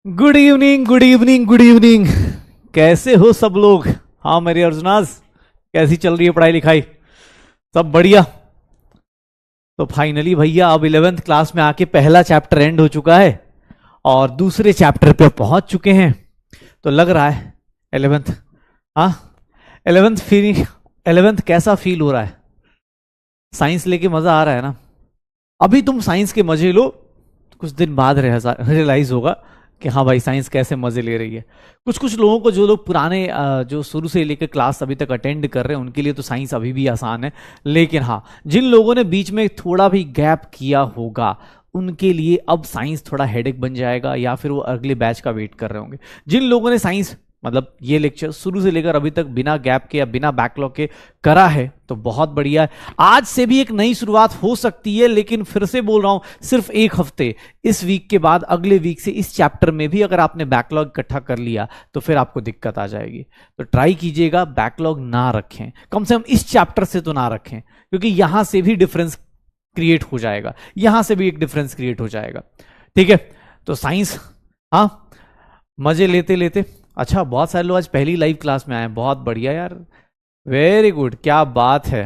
Good evening good evening good evening. कैसे हो सब लोग? हाँ मेरे अर्जुनाज, कैसी चल रही है पढ़ाई लिखाई? सब बढ़िया। तो फाइनली भैया अब 11th क्लास में आके पहला चैप्टर एंड हो चुका है और दूसरे चैप्टर पे पहुंच चुके हैं। तो लग रहा है 11th, हाँ 11th कैसा फील हो रहा है? साइंस लेके मजा आ रहा है ना? अभी तुम साइंस के मजे लो, कुछ दिन बाद रियलाइज होगा कि हाँ भाई साइंस कैसे मजे ले रही है। कुछ कुछ लोगों को, जो लोग पुराने जो शुरू से लेकर क्लास अभी तक अटेंड कर रहे हैं, उनके लिए तो साइंस अभी भी आसान है। लेकिन हाँ, जिन लोगों ने बीच में थोड़ा भी गैप किया होगा उनके लिए अब साइंस थोड़ा हेडेक बन जाएगा, या फिर वो अगले बैच का वेट कर रहे होंगे। जिन लोगों ने साइंस मतलब ये लेक्चर शुरू से लेकर अभी तक बिना गैप के या बिना बैकलॉग के करा है तो बहुत बढ़िया है। आज से भी एक नई शुरुआत हो सकती है, लेकिन फिर से बोल रहा हूं सिर्फ एक हफ्ते, इस वीक के बाद अगले वीक से इस चैप्टर में भी अगर आपने बैकलॉग इकट्ठा कर लिया तो फिर आपको दिक्कत आ जाएगी। तो ट्राई कीजिएगा बैकलॉग ना रखें, कम से कम इस चैप्टर से तो ना रखें, क्योंकि यहां से भी डिफरेंस क्रिएट हो जाएगा, यहां से भी एक डिफरेंस क्रिएट हो जाएगा। ठीक है, तो साइंस हाँ मजे लेते लेते। अच्छा, बहुत सारे लोग आज पहली लाइव क्लास में आए, बहुत बढ़िया यार, वेरी गुड, क्या बात है।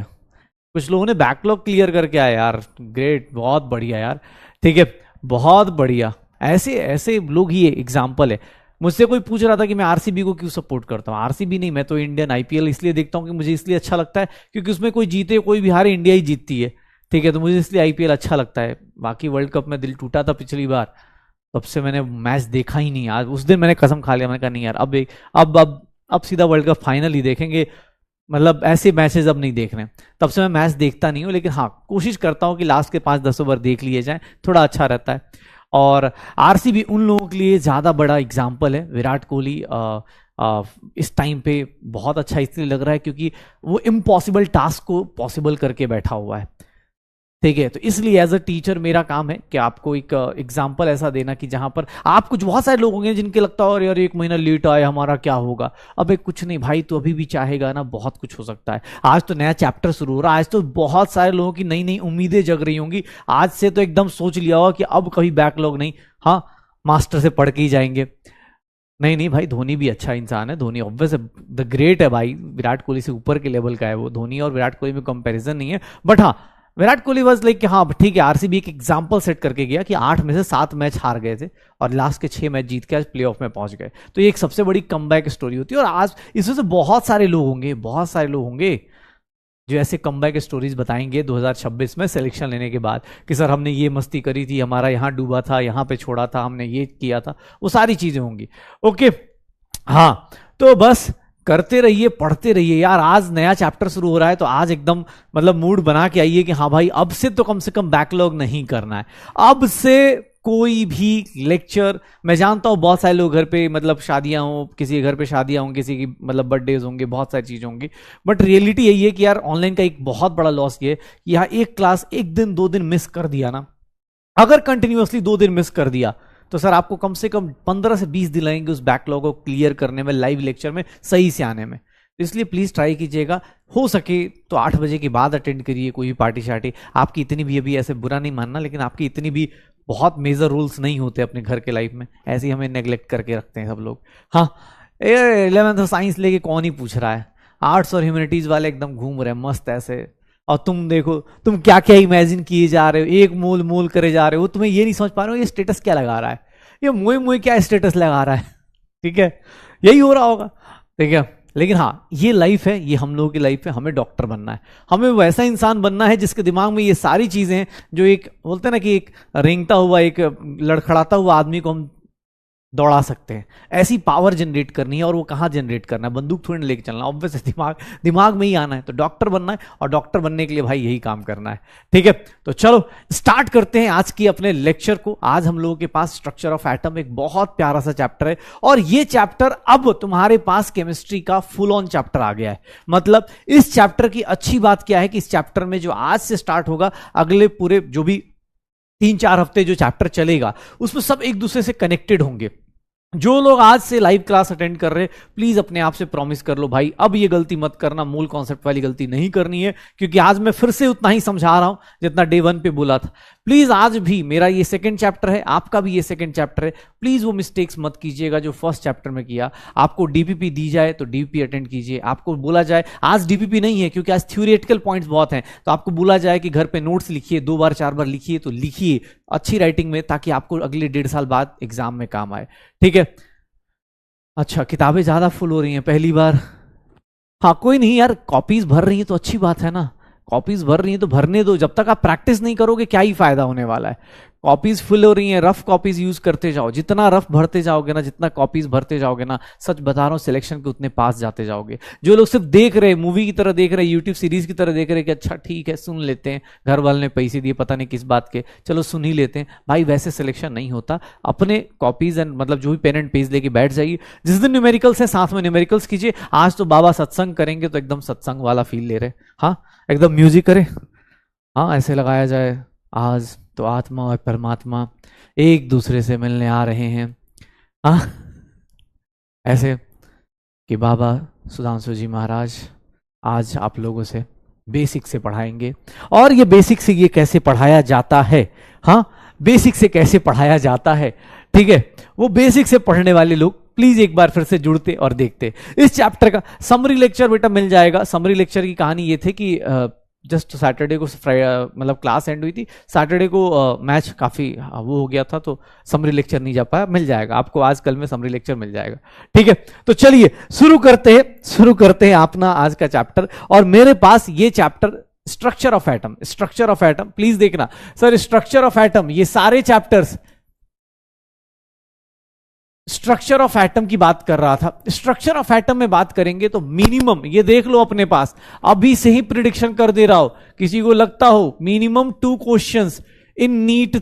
कुछ लोगों ने बैकलॉग क्लियर करके आए यार, ग्रेट, बहुत बढ़िया यार। ठीक है, बहुत बढ़िया। ऐसे ऐसे लोग ही एग्जाम्पल है। मुझसे कोई पूछ रहा था कि मैं आरसीबी को क्यों सपोर्ट करता हूँ। आरसीबी नहीं, मैं तो इंडियन आईपीएल इसलिए देखता हूँ कि मुझे इसलिए अच्छा लगता है क्योंकि उसमें कोई जीते कोई भी हारे, इंडिया ही जीतती है। ठीक है, तो मुझे इसलिए आईपीएल अच्छा लगता है। बाकी वर्ल्ड कप में दिल टूटा था पिछली बार, तब से मैंने मैच देखा ही नहीं। आज उस दिन मैंने कसम खा लिया, मैंने कहा नहीं यार, अब सीधा वर्ल्ड कप फाइनल ही देखेंगे, मतलब ऐसे मैचेस अब नहीं देख रहे हैं। तब से मैं मैच देखता नहीं हूँ, लेकिन हाँ कोशिश करता हूँ कि लास्ट के 5-10 ओवर देख लिए जाएं, थोड़ा अच्छा रहता है। और आरसीबी उन लोगों के लिए ज्यादा बड़ा एग्जाम्पल है। विराट कोहली इस टाइम पे बहुत अच्छा इसलिए लग रहा है क्योंकि वो इम्पॉसिबल टास्क को पॉसिबल करके बैठा हुआ है। ठीक है, तो इसलिए एज अ टीचर मेरा काम है कि आपको एक एग्जाम्पल ऐसा देना कि जहां पर आप, कुछ बहुत सारे लोग होंगे जिनके लगता है यार 1 महीना लेट आए हमारा क्या होगा। अबे कुछ नहीं भाई, तो अभी भी चाहेगा ना, बहुत कुछ हो सकता है। आज तो नया चैप्टर शुरू हो रहा है, आज तो बहुत सारे लोगों की नई नई उम्मीदें जग रही होंगी। आज से तो एकदम सोच लिया होगा कि अब कभी बैकलॉग नहीं, हाँ मास्टर से पढ़ के ही जाएंगे। नहीं नहीं भाई, धोनी भी अच्छा इंसान है, धोनी ऑब्वियस द ग्रेट है भाई, विराट कोहली से ऊपर के लेवल का है वो। धोनी और विराट कोहली में कंपैरिजन नहीं है, बट हाँ विराट कोहली वाज लाइक हाँ ठीक है, आरसीबी एक एग्जांपल सेट करके गया कि 8 में से 7 मैच हार गए थे और लास्ट के 6 मैच जीत के आज प्लेऑफ में पहुंच गए। तो ये एक सबसे बड़ी कमबैक स्टोरी होती है। और आज इसमें से बहुत सारे लोग होंगे जो ऐसे कमबैक स्टोरीज बताएंगे 2026 में सिलेक्शन लेने के बाद कि सर हमने ये मस्ती करी थी, हमारा यहाँ डूबा था, यहाँ पे छोड़ा था, हमने ये किया था, वो सारी चीजें होंगी। ओके हाँ, तो बस करते रहिए, पढ़ते रहिए यार। आज नया चैप्टर शुरू हो रहा है तो आज एकदम मतलब मूड बना के आइए कि हाँ भाई अब से तो कम से कम बैकलॉग नहीं करना है। अब से कोई भी लेक्चर, मैं जानता हूं बहुत सारे लोग घर पे मतलब शादियां हो, किसी के घर पे शादियां होंगी, किसी की मतलब बर्थडेज होंगे, बहुत सारी चीजें होंगी, बट रियलिटी यही है कि यार ऑनलाइन का एक बहुत बड़ा लॉस ये है कि यहाँ एक क्लास 1 दिन 2 दिन मिस कर दिया ना, अगर कंटिन्यूअसली 2 दिन मिस कर दिया तो सर आपको कम से कम 15 से 20 दिन लगेंगे उस बैकलॉग को क्लियर करने में, लाइव लेक्चर में सही से आने में। इसलिए प्लीज ट्राई कीजिएगा, हो सके तो 8 बजे के बाद अटेंड करिए कोई भी पार्टी शार्टी। आपकी इतनी भी, अभी ऐसे बुरा नहीं मानना, लेकिन आपकी इतनी भी बहुत मेजर रूल्स नहीं होते अपने घर के लाइफ में, ऐसे ही हमें नेग्लेक्ट करके रखते हैं सब लोग। हाँ 11th साइंस लेके कौन ही पूछ रहा है, आर्ट्स और ह्यूमैनिटीज वाले एकदम घूम रहे हैं मस्त ऐसे। और तुम देखो तुम क्या क्या इमेजिन किए जा रहे हो, एक मोल मोल करे जा रहे हो, तुम्हें ये नहीं समझ पा रहे हो ये स्टेटस क्या लगा रहा है, ये मोए मोए क्या स्टेटस लगा रहा है। ठीक है, यही हो रहा होगा। ठीक है, लेकिन हाँ ये लाइफ है, ये हम लोगों की लाइफ है, हमें डॉक्टर बनना है, हमें वैसा इंसान बनना है जिसके दिमाग में ये सारी चीजें हैं, जो एक बोलते हैं ना कि एक रेंगता हुआ, एक लड़खड़ाता हुआ आदमी को हम दौड़ा सकते हैं। ऐसी पावर जनरेट करनी है, और वो कहाँ जनरेट करना है, बंदूक थोड़ी लेके चलना, ऑब्वियस दिमाग में ही आना है। तो डॉक्टर बनना है, और डॉक्टर बनने के लिए भाई यही काम करना है। ठीक है, तो चलो स्टार्ट करते हैं आज की अपने लेक्चर को। आज हम लोगों के पास स्ट्रक्चर ऑफ एटम एक बहुत प्यारा सा चैप्टर है, और ये चैप्टर अब तुम्हारे पास केमिस्ट्री का फुल ऑन चैप्टर आ गया है। मतलब इस चैप्टर की अच्छी बात क्या है कि इस चैप्टर में जो आज से स्टार्ट होगा, अगले पूरे जो भी 3-4 हफ्ते जो चैप्टर चलेगा, उसमें सब एक दूसरे से कनेक्टेड होंगे। जो लोग आज से लाइव क्लास अटेंड कर रहे हैं, प्लीज अपने आप से प्रॉमिस कर लो भाई अब ये गलती मत करना, मूल कॉन्सेप्ट वाली गलती नहीं करनी है, क्योंकि आज मैं फिर से उतना ही समझा रहा हूं जितना डे 1 पे बोला था। प्लीज आज भी मेरा ये सेकंड चैप्टर है, आपका भी ये सेकंड चैप्टर है, प्लीज वो मिस्टेक्स मत कीजिएगा जो फर्स्ट चैप्टर में किया। आपको डीपीपी दी जाए तो डीपीपी अटेंड कीजिए, आपको बोला जाए आज डीपीपी नहीं है क्योंकि आज थ्योरेटिकल पॉइंट्स बहुत हैं, तो आपको बोला जाए कि घर पे नोट्स लिखिए, 2 बार 4 बार लिखिए, तो लिखिए अच्छी राइटिंग में, ताकि आपको अगले 1.5 साल बाद एग्जाम में काम आए। ठीक है, अच्छा किताबें ज्यादा फुल हो रही हैं पहली बार, हाँ कोई नहीं यार, कॉपीज भर रही है तो अच्छी बात है ना, कॉपीज भर रही है तो भरने दो, जब तक आप प्रैक्टिस नहीं करोगे क्या ही फायदा होने वाला है। कॉपीज फुल हो रही हैं, रफ कॉपीज यूज करते जाओ, जितना रफ भरते जाओगे ना, जितना कॉपीज भरते जाओगे ना, सच बता रहा हूं सिलेक्शन के उतने पास जाते जाओगे। जो लोग सिर्फ देख रहे, मूवी की तरह देख रहे, यूट्यूब सीरीज की तरह देख रहे कि अच्छा ठीक है सुन लेते हैं, घर वाले ने पैसे दिए पता नहीं किस बात के, चलो सुन ही लेते हैं, भाई वैसे सिलेक्शन नहीं होता। अपने कॉपीज एंड मतलब जो भी पेन एंड पेज लेके बैठ जाइए, जिस दिन न्यूमेरिकल्स है साथ में न्यूमेरिकल्स कीजिए। आज तो बाबा सत्संग करेंगे तो एकदम सत्संग वाला फील ले रहे, हाँ एकदम म्यूजिक करे, हाँ ऐसे लगाया जाए, आज तो आत्मा और परमात्मा एक दूसरे से मिलने आ रहे हैं, हाँ ऐसे कि बाबा सुधांशु जी महाराज आज आप लोगों से बेसिक से पढ़ाएंगे, और ये बेसिक से ये कैसे पढ़ाया जाता है, हाँ बेसिक से कैसे पढ़ाया जाता है, ठीक है, वो बेसिक से पढ़ने वाले लोग प्लीज एक बार फिर से जुड़ते और देखते। इस चैप्टर का समरी लेक्चर बेटा मिल जाएगा। समरी लेक्चर की कहानी ये थे कि जस्ट सैटरडे को मतलब क्लास एंड हुई थी, सैटरडे को मैच काफी वो हो गया था, तो समरी लेक्चर नहीं जा पाया, मिल जाएगा आपको आज कल में समरी लेक्चर मिल जाएगा। ठीक है, तो चलिए शुरू करते हैं अपना आज का चैप्टर। और मेरे पास ये chapter structure of atom, please देखना सर, स्ट्रक्चर ऑफ एटम, ये सारे चैप्टर्स स्ट्रक्चर ऑफ एटम की बात कर रहा था। स्ट्रक्चर ऑफ एटम में बात करेंगे तो मिनिमम ये देख लो अपने पास, अभी से ही प्रिडिक्शन कर दे रहा हो, किसी को लगता हो मिनिमम 2 क्वेश्चंस इन नीट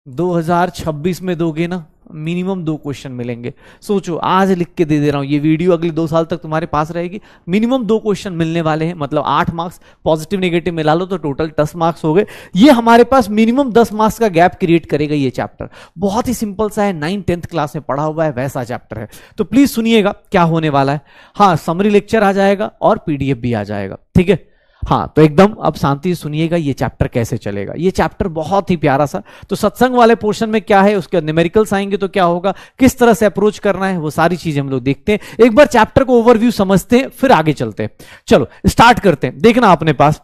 2026 में दोगे ना, मिनिमम 2 क्वेश्चन मिलेंगे। सोचो आज लिख के दे रहा हूं, ये वीडियो अगले 2 साल तक तुम्हारे पास रहेगी, मिनिमम 2 क्वेश्चन मिलने वाले हैं, मतलब 8 मार्क्स पॉजिटिव नेगेटिव मिला लो तो टोटल 10 मार्क्स हो गए। ये हमारे पास मिनिमम 10 मार्क्स का गैप क्रिएट करेगा ये चैप्टर। बहुत ही सिंपल सा है, 9th-10th क्लास में पढ़ा हुआ है वैसा चैप्टर है, तो प्लीज सुनिएगा क्या होने वाला है। हाँ समरी लेक्चर आ जाएगा और पीडीएफ भी आ जाएगा, ठीक है। हाँ तो एकदम अब शांति से सुनिएगा ये चैप्टर कैसे चलेगा। ये चैप्टर बहुत ही प्यारा सा, तो सत्संग वाले पोर्शन में क्या है, उसके न्यूमेरिकल्स आएंगे तो क्या होगा, किस तरह से अप्रोच करना है, वो सारी चीजें हम लोग देखते हैं। एक बार चैप्टर को ओवरव्यू समझते हैं फिर आगे चलते हैं। चलो स्टार्ट करते हैं, देखना अपने पास।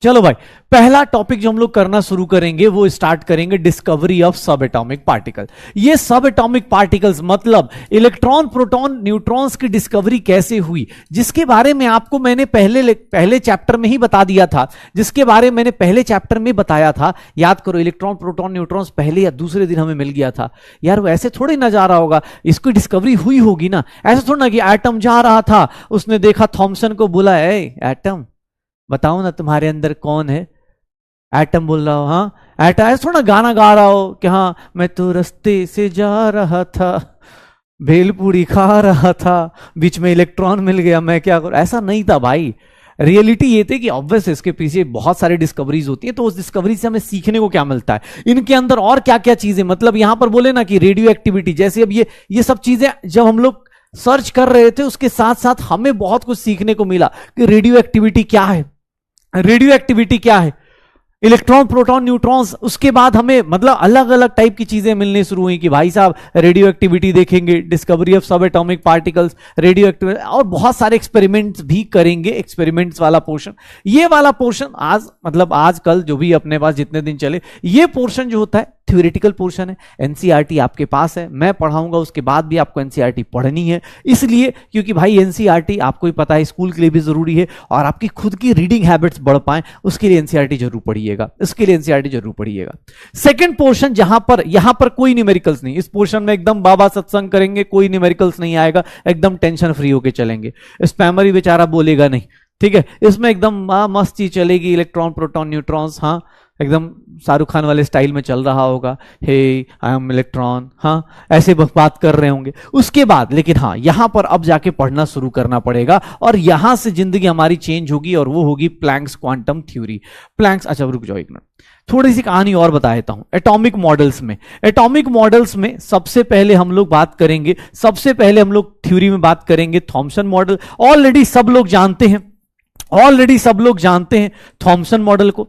चलो भाई, पहला टॉपिक जो हम लोग करना शुरू करेंगे वो स्टार्ट करेंगे डिस्कवरी ऑफ सब एटॉमिक पार्टिकल। ये सब एटॉमिक पार्टिकल्स मतलब इलेक्ट्रॉन प्रोटॉन न्यूट्रॉन्स की डिस्कवरी कैसे हुई, जिसके बारे में आपको मैंने पहले चैप्टर में ही बता दिया था, जिसके बारे में मैंने पहले चैप्टर में बताया था। याद करो, इलेक्ट्रॉन प्रोटॉन न्यूट्रॉन्स पहले या दूसरे दिन हमें मिल गया था। यार वो ऐसे थोड़ी ना जा रहा होगा, इसकी डिस्कवरी हुई होगी ना, ऐसा थोड़ा ना कि एटम जा रहा था, उसने देखा थॉमसन को, बोला ए एटम बताओ ना तुम्हारे अंदर कौन है, एटम बोल रहा हो हाँ एटम, ऐसा थोड़ा गाना गा रहा हो कि हाँ मैं तो रास्ते से जा रहा था, भेलपूरी खा रहा था, बीच में इलेक्ट्रॉन मिल गया, मैं क्या करूं, ऐसा नहीं था भाई। रियलिटी ये थी कि ऑब्वियस इसके पीछे बहुत सारी डिस्कवरीज होती है, तो उस डिस्कवरी से हमें सीखने को क्या मिलता है, इनके अंदर और क्या क्या चीजें, मतलब यहां पर बोले ना कि रेडियो एक्टिविटी, जैसे अब ये सब चीजें जब हम लोग सर्च कर रहे थे उसके साथ साथ हमें बहुत कुछ सीखने को मिला कि रेडियो एक्टिविटी क्या है, रेडियो एक्टिविटी क्या है, इलेक्ट्रॉन प्रोटॉन न्यूट्रॉन्स। उसके बाद हमें मतलब अलग अलग टाइप की चीजें मिलने शुरू हुई कि भाई साहब रेडियो एक्टिविटी देखेंगे, डिस्कवरी ऑफ सब एटॉमिक पार्टिकल्स, रेडियो एक्टिविटी, और बहुत सारे एक्सपेरिमेंट्स भी करेंगे। एक्सपेरिमेंट्स वाला पोर्शन, ये वाला पोर्शन आज मतलब आज कल जो भी अपने पास जितने दिन चले, ये पोर्शन जो होता है थ्योरेटिकल पोर्शन है। एनसीईआरटी आपके पास है, मैं पढ़ाऊंगा, उसके बाद भी आपको एनसीईआरटी पढ़नी है, इसलिए क्योंकि भाई एनसीईआरटी आपको ही पता है स्कूल के लिए भी जरूरी है, और आपकी खुद की रीडिंग हैबिट्स बढ़ पाए उसके लिए एनसीईआरटी जरूर पढ़िएगा, इसके लिए एनसीईआरटी जरूर पढ़िएगा। सेकंड पोर्शन यहां पर कोई न्यूमेरिकल्स नहीं, इस पोर्शन में एकदम बाबा सत्संग करेंगे, कोई न्यूमेरिकल्स नहीं आएगा, एकदम टेंशन फ्री होके चलेंगे, स्पैमर ही बेचारा बोलेगा नहीं, ठीक है। इसमें एकदम मस्त चीज चलेगी, इलेक्ट्रॉन प्रोटॉन न्यूट्रॉन्स, हाँ एकदम शाहरुख खान वाले स्टाइल में चल रहा होगा, हे आई एम इलेक्ट्रॉन, हाँ ऐसे बात कर रहे होंगे। उसके बाद लेकिन हाँ यहां पर अब जाके पढ़ना शुरू करना पड़ेगा, और यहां से जिंदगी हमारी चेंज होगी, और वो होगी प्लैंक्स क्वांटम थ्योरी। प्लैंक्स, अच्छा रुक जाओ एक मिनट, थोड़ी सी कहानी और बता देता हूं। एटॉमिक मॉडल्स में सबसे पहले हम लोग बात करेंगे, सबसे पहले हम लोग थ्योरी में बात करेंगे थॉमसन मॉडल। ऑलरेडी सब लोग जानते हैं थॉमसन मॉडल को।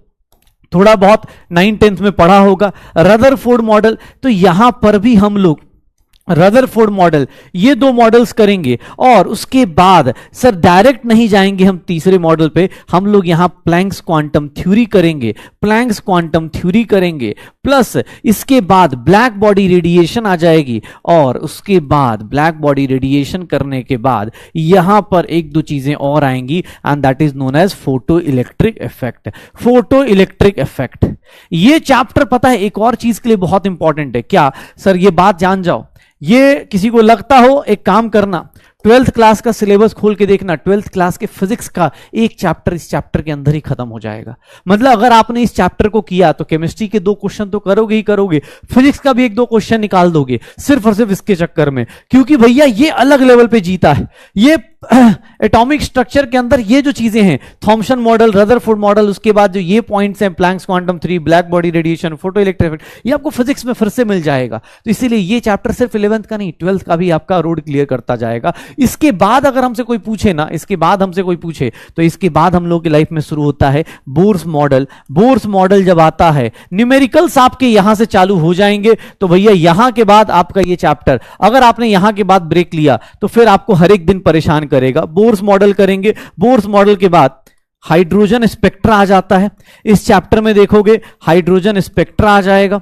थोड़ा बहुत 9th-10th में पढ़ा होगा रदरफोर्ड मॉडल। तो यहां पर भी हम लोग रदरफोर्ड मॉडल, ये दो मॉडल्स करेंगे और उसके बाद सर डायरेक्ट नहीं जाएंगे हम तीसरे मॉडल पे, हम लोग यहां प्लैंक्स क्वांटम थ्योरी करेंगे, प्लैंक्स क्वांटम थ्योरी करेंगे, प्लस इसके बाद ब्लैक बॉडी रेडिएशन आ जाएगी, और उसके बाद ब्लैक बॉडी रेडिएशन करने के बाद यहां पर एक दो चीजें और आएंगी and that is known as photo electric effect. Photo electric effect ये चैप्टर पता है एक और चीज के लिए बहुत इंपॉर्टेंट है। क्या सर ये बात जान जाओ, ये किसी को लगता हो, एक काम करना 12th क्लास का सिलेबस खोल के देखना, 12th क्लास के फिजिक्स का एक चैप्टर इस चैप्टर के अंदर ही खत्म हो जाएगा। मतलब अगर आपने इस चैप्टर को किया तो केमिस्ट्री के 2 क्वेश्चन तो करोगे ही करोगे, फिजिक्स का भी 1-2 क्वेश्चन निकाल दोगे सिर्फ और सिर्फ इसके चक्कर में, क्योंकि भैया ये अलग लेवल पे जीता है। ये एटॉमिक स्ट्रक्चर के अंदर ये जो चीजें हैं, थॉमसन मॉडल, रदरफोर्ड मॉडल, उसके बाद जो ये पॉइंट्स हैं Planck's quantum theory, black body radiation, photo electric effect, ये आपको फिजिक्स में फिर से मिल जाएगा। तो इसीलिए ये चैप्टर सिर्फ 11th का नहीं 12th का भी आपका रोड क्लियर करता जाएगा। इसके बाद अगर हमसे कोई पूछे ना, इसके बाद हमसे कोई पूछे तो इसके बाद हम लोग की लाइफ में शुरू होता है बोर्स मॉडल। बोर्स मॉडल जब आता है, न्यूमेरिकल्स आपके यहां से चालू हो जाएंगे, तो भैया यहां के बाद आपका ये चैप्टर अगर आपने यहां के बाद ब्रेक लिया तो फिर आपको हर एक दिन परेशान करेगा। बोर्स मॉडल करेंगे, बोर्स मॉडल के बाद हाइड्रोजन स्पेक्ट्रा आ जाता है। इस चैप्टर में देखोगे हाइड्रोजन स्पेक्ट्रा आ जाएगा।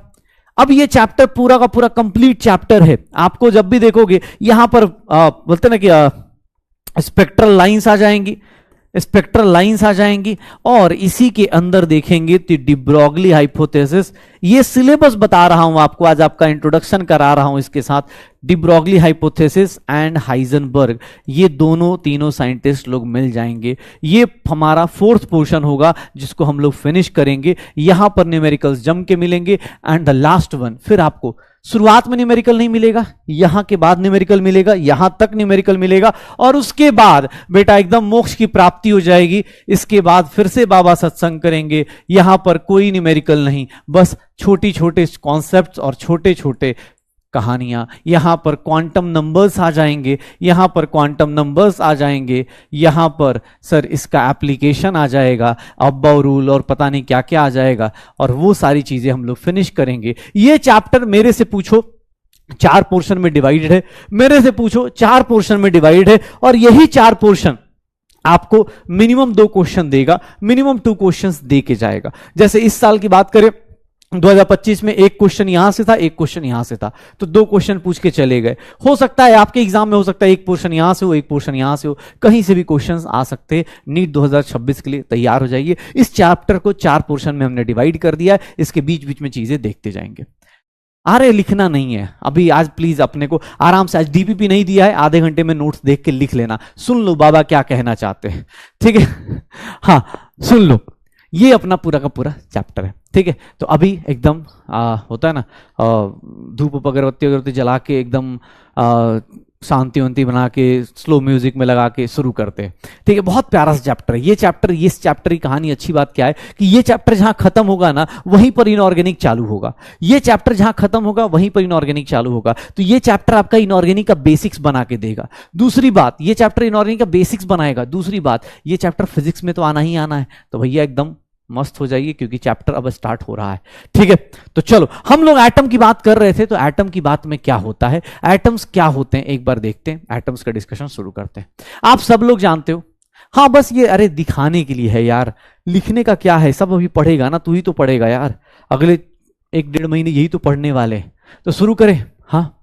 अब ये चैप्टर पूरा का पूरा कंप्लीट चैप्टर है। आपको जब भी देखोगे यहां पर बोलते ना कि स्पेक्ट्रल लाइंस आ जाएंगी, स्पेक्ट्रल लाइंस आ जाएंगी, और इसी के अंदर देखेंगे तो डी ब्रॉगली हाइपोथेसिस। ये सिलेबस बता रहा हूं आपको, आज आपका इंट्रोडक्शन करा रहा हूं इसके साथ। De Broglie hypothesis and Heisenberg, ये दोनों तीनों साइंटिस्ट लोग मिल जाएंगे। ये हमारा 4th पोर्शन होगा जिसको हम लोग फिनिश करेंगे। यहां पर न्यूमेरिकल्स जम के मिलेंगे एंड द लास्ट वन, फिर आपको शुरुआत में न्यूमेरिकल नहीं मिलेगा, यहां के बाद न्यूमेरिकल मिलेगा, यहां तक न्यूमेरिकल मिलेगा, और उसके बाद बेटा एकदम मोक्ष की प्राप्ति हो जाएगी। इसके बाद फिर से बाबा सत्संग करेंगे, यहां पर कोई न्यूमेरिकल नहीं, बस छोटी छोटे कॉन्सेप्ट्स और छोटे छोटे कहानियां। यहां पर क्वांटम नंबर्स आ जाएंगे, यहां पर क्वांटम नंबर्स आ जाएंगे, यहां पर सर इसका एप्लीकेशन आ जाएगा, अब्बाउ रूल और पता नहीं क्या क्या आ जाएगा, और वो सारी चीजें हम लोग फिनिश करेंगे। ये चैप्टर मेरे से पूछो 4 पोर्शन में डिवाइडेड है, मेरे से पूछो 4 पोर्शन में डिवाइड है, और यही 4 पोर्शन आपको मिनिमम 2 क्वेश्चन देगा, मिनिमम 2 क्वेश्चंस दे के जाएगा। जैसे इस साल की बात करें 2025 में 1 क्वेश्चन यहां से था, 1 क्वेश्चन यहां से था, तो 2 क्वेश्चन पूछ के चले गए। हो सकता है आपके एग्जाम में हो सकता है 1 पोर्शन यहां से हो, 1 पोर्शन यहां से हो, कहीं से भी क्वेश्चंस आ सकते हैं। नीट 2026 के लिए तैयार हो जाइए। इस चैप्टर को 4 पोर्शन में हमने डिवाइड कर दिया है, इसके बीच बीच में चीजें देखते जाएंगे। अरे लिखना नहीं है अभी, आज प्लीज अपने को आराम से, आज डीपीपी नहीं दिया है, आधे घंटे में नोट्स देख के लिख लेना, सुन लो बाबा क्या कहना चाहते हैं, ठीक है। हाँ सुन लो, ये अपना पूरा का पूरा चैप्टर है, ठीक है। तो अभी एकदम होता है ना, धूप अगरबत्ती अगरबत्ती जला के एकदम शांति वंती बना के स्लो म्यूजिक में लगा के शुरू करते हैं, ठीक है। बहुत प्यारा सा चैप्टर है ये चैप्टर। इस चैप्टर की कहानी अच्छी बात क्या है कि ये चैप्टर जहां खत्म होगा ना, वहीं पर इनऑर्गेनिक चालू होगा। ये चैप्टर जहां खत्म होगा वहीं पर इनऑर्गेनिक चालू होगा। तो ये चैप्टर आपका इनऑर्गेनिक का बेसिक्स बना के देगा। दूसरी बात, ये चैप्टर इनऑर्गेनिक का बेसिक्स बनाएगा। दूसरी बात, ये चैप्टर फिजिक्स में तो आना ही आना है, तो भैया एकदम मस्त हो जाइए, क्योंकि चैप्टर अब स्टार्ट हो रहा है, ठीक है। तो चलो, हम लोग एटम की बात कर रहे थे, तो एटम की बात में क्या होता है, एटम्स क्या होते हैं, एक बार देखते हैं, एटम्स का डिस्कशन शुरू करते हैं। आप सब लोग जानते हो, हाँ बस ये अरे दिखाने के लिए है यार, लिखने का क्या है, सब अभी पढ़ेगा ना, तू ही तो पढ़ेगा यार, अगले 1-1.5 महीने यही तो पढ़ने वाले हैं। तो शुरू करें। हाँ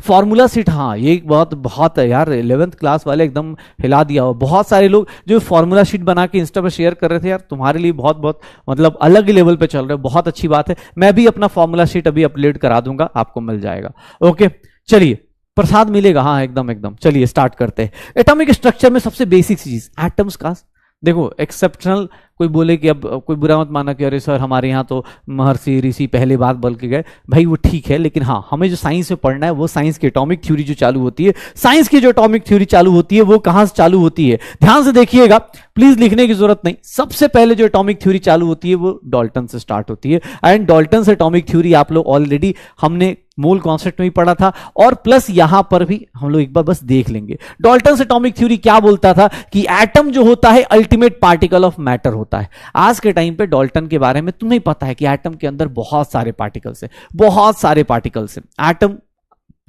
फॉर्मूला शीट, हाँ ये बहुत है यार, 11th क्लास वाले एकदम हिला दिया हो। बहुत सारे लोग जो फॉर्मूला शीट बना के इंस्टा पर शेयर कर रहे थे यार, तुम्हारे लिए बहुत बहुत मतलब अलग ही लेवल पे चल रहे हो, बहुत अच्छी बात है। मैं भी अपना फॉर्मूला शीट अभी अपलोड करा दूंगा, आपको मिल जाएगा। ओके चलिए, प्रसाद मिलेगा, हाँ एकदम एकदम। चलिए स्टार्ट करते हैं। एटॉमिक स्ट्रक्चर में सबसे बेसिक चीज एटम्स का, देखो एक्सेप्शनल कोई बोले कि अब कोई बुरा मत माना कि अरे सर हमारे यहाँ तो महर्षि ऋषि पहले बात बोल के गए, भाई वो ठीक है, लेकिन हाँ हमें जो साइंस में पढ़ना है वो साइंस की एटॉमिक थ्योरी जो चालू होती है, साइंस की जो एटॉमिक थ्योरी चालू होती है वो कहाँ से चालू होती है, ध्यान से देखिएगा, प्लीज लिखने की जरूरत नहीं। सबसे पहले जो एटॉमिक थ्योरी चालू होती है वो डाल्टन से स्टार्ट होती है, एंड डाल्टन से एटॉमिक थ्योरी आप लोग ऑलरेडी हमने मोल कॉन्सेप्ट में ही पढ़ा था, और प्लस यहां पर भी हम लोग एक बार बस देख लेंगे। डाल्टन से एटॉमिक थ्योरी क्या बोलता था कि एटम जो होता है अल्टीमेट पार्टिकल ऑफ मैटर होता है। होता है। आज के टाइम पे डाल्टन के बारे में तुम्हें पता है कि एटम के अंदर बहुत सारे पार्टिकल्स है, बहुत सारे पार्टिकल्स है। एटम,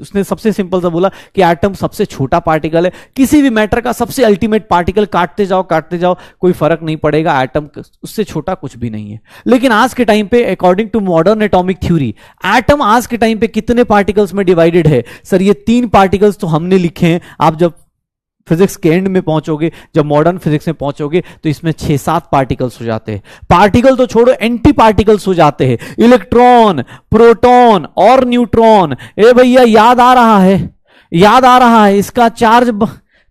उसने सबसे सिंपल सा बोला कि एटम सबसे छोटा पार्टिकल है, किसी भी मैटर का सबसे अल्टीमेट पार्टिकल, काटते जाओ कोई फर्क नहीं पड़ेगा, एटम उससे छोटा कुछ भी नहीं है। लेकिन आज के टाइम पे according to modern atomic theory atom आज के टाइम पे कितने पार्टिकल्स में डिवाइडेड है? सर ये 3 पार्टिकल्स तो हमने लिखे हैं, आप जब फिजिक्स के एंड में पहुंचोगे, जब मॉडर्न फिजिक्स में पहुंचोगे तो इसमें 6-7 पार्टिकल्स हो जाते हैं। पार्टिकल तो छोड़ो, एंटी पार्टिकल्स हो जाते हैं, इलेक्ट्रॉन, प्रोटॉन और न्यूट्रॉन। ए भैया याद आ रहा है, याद आ रहा है, इसका चार्ज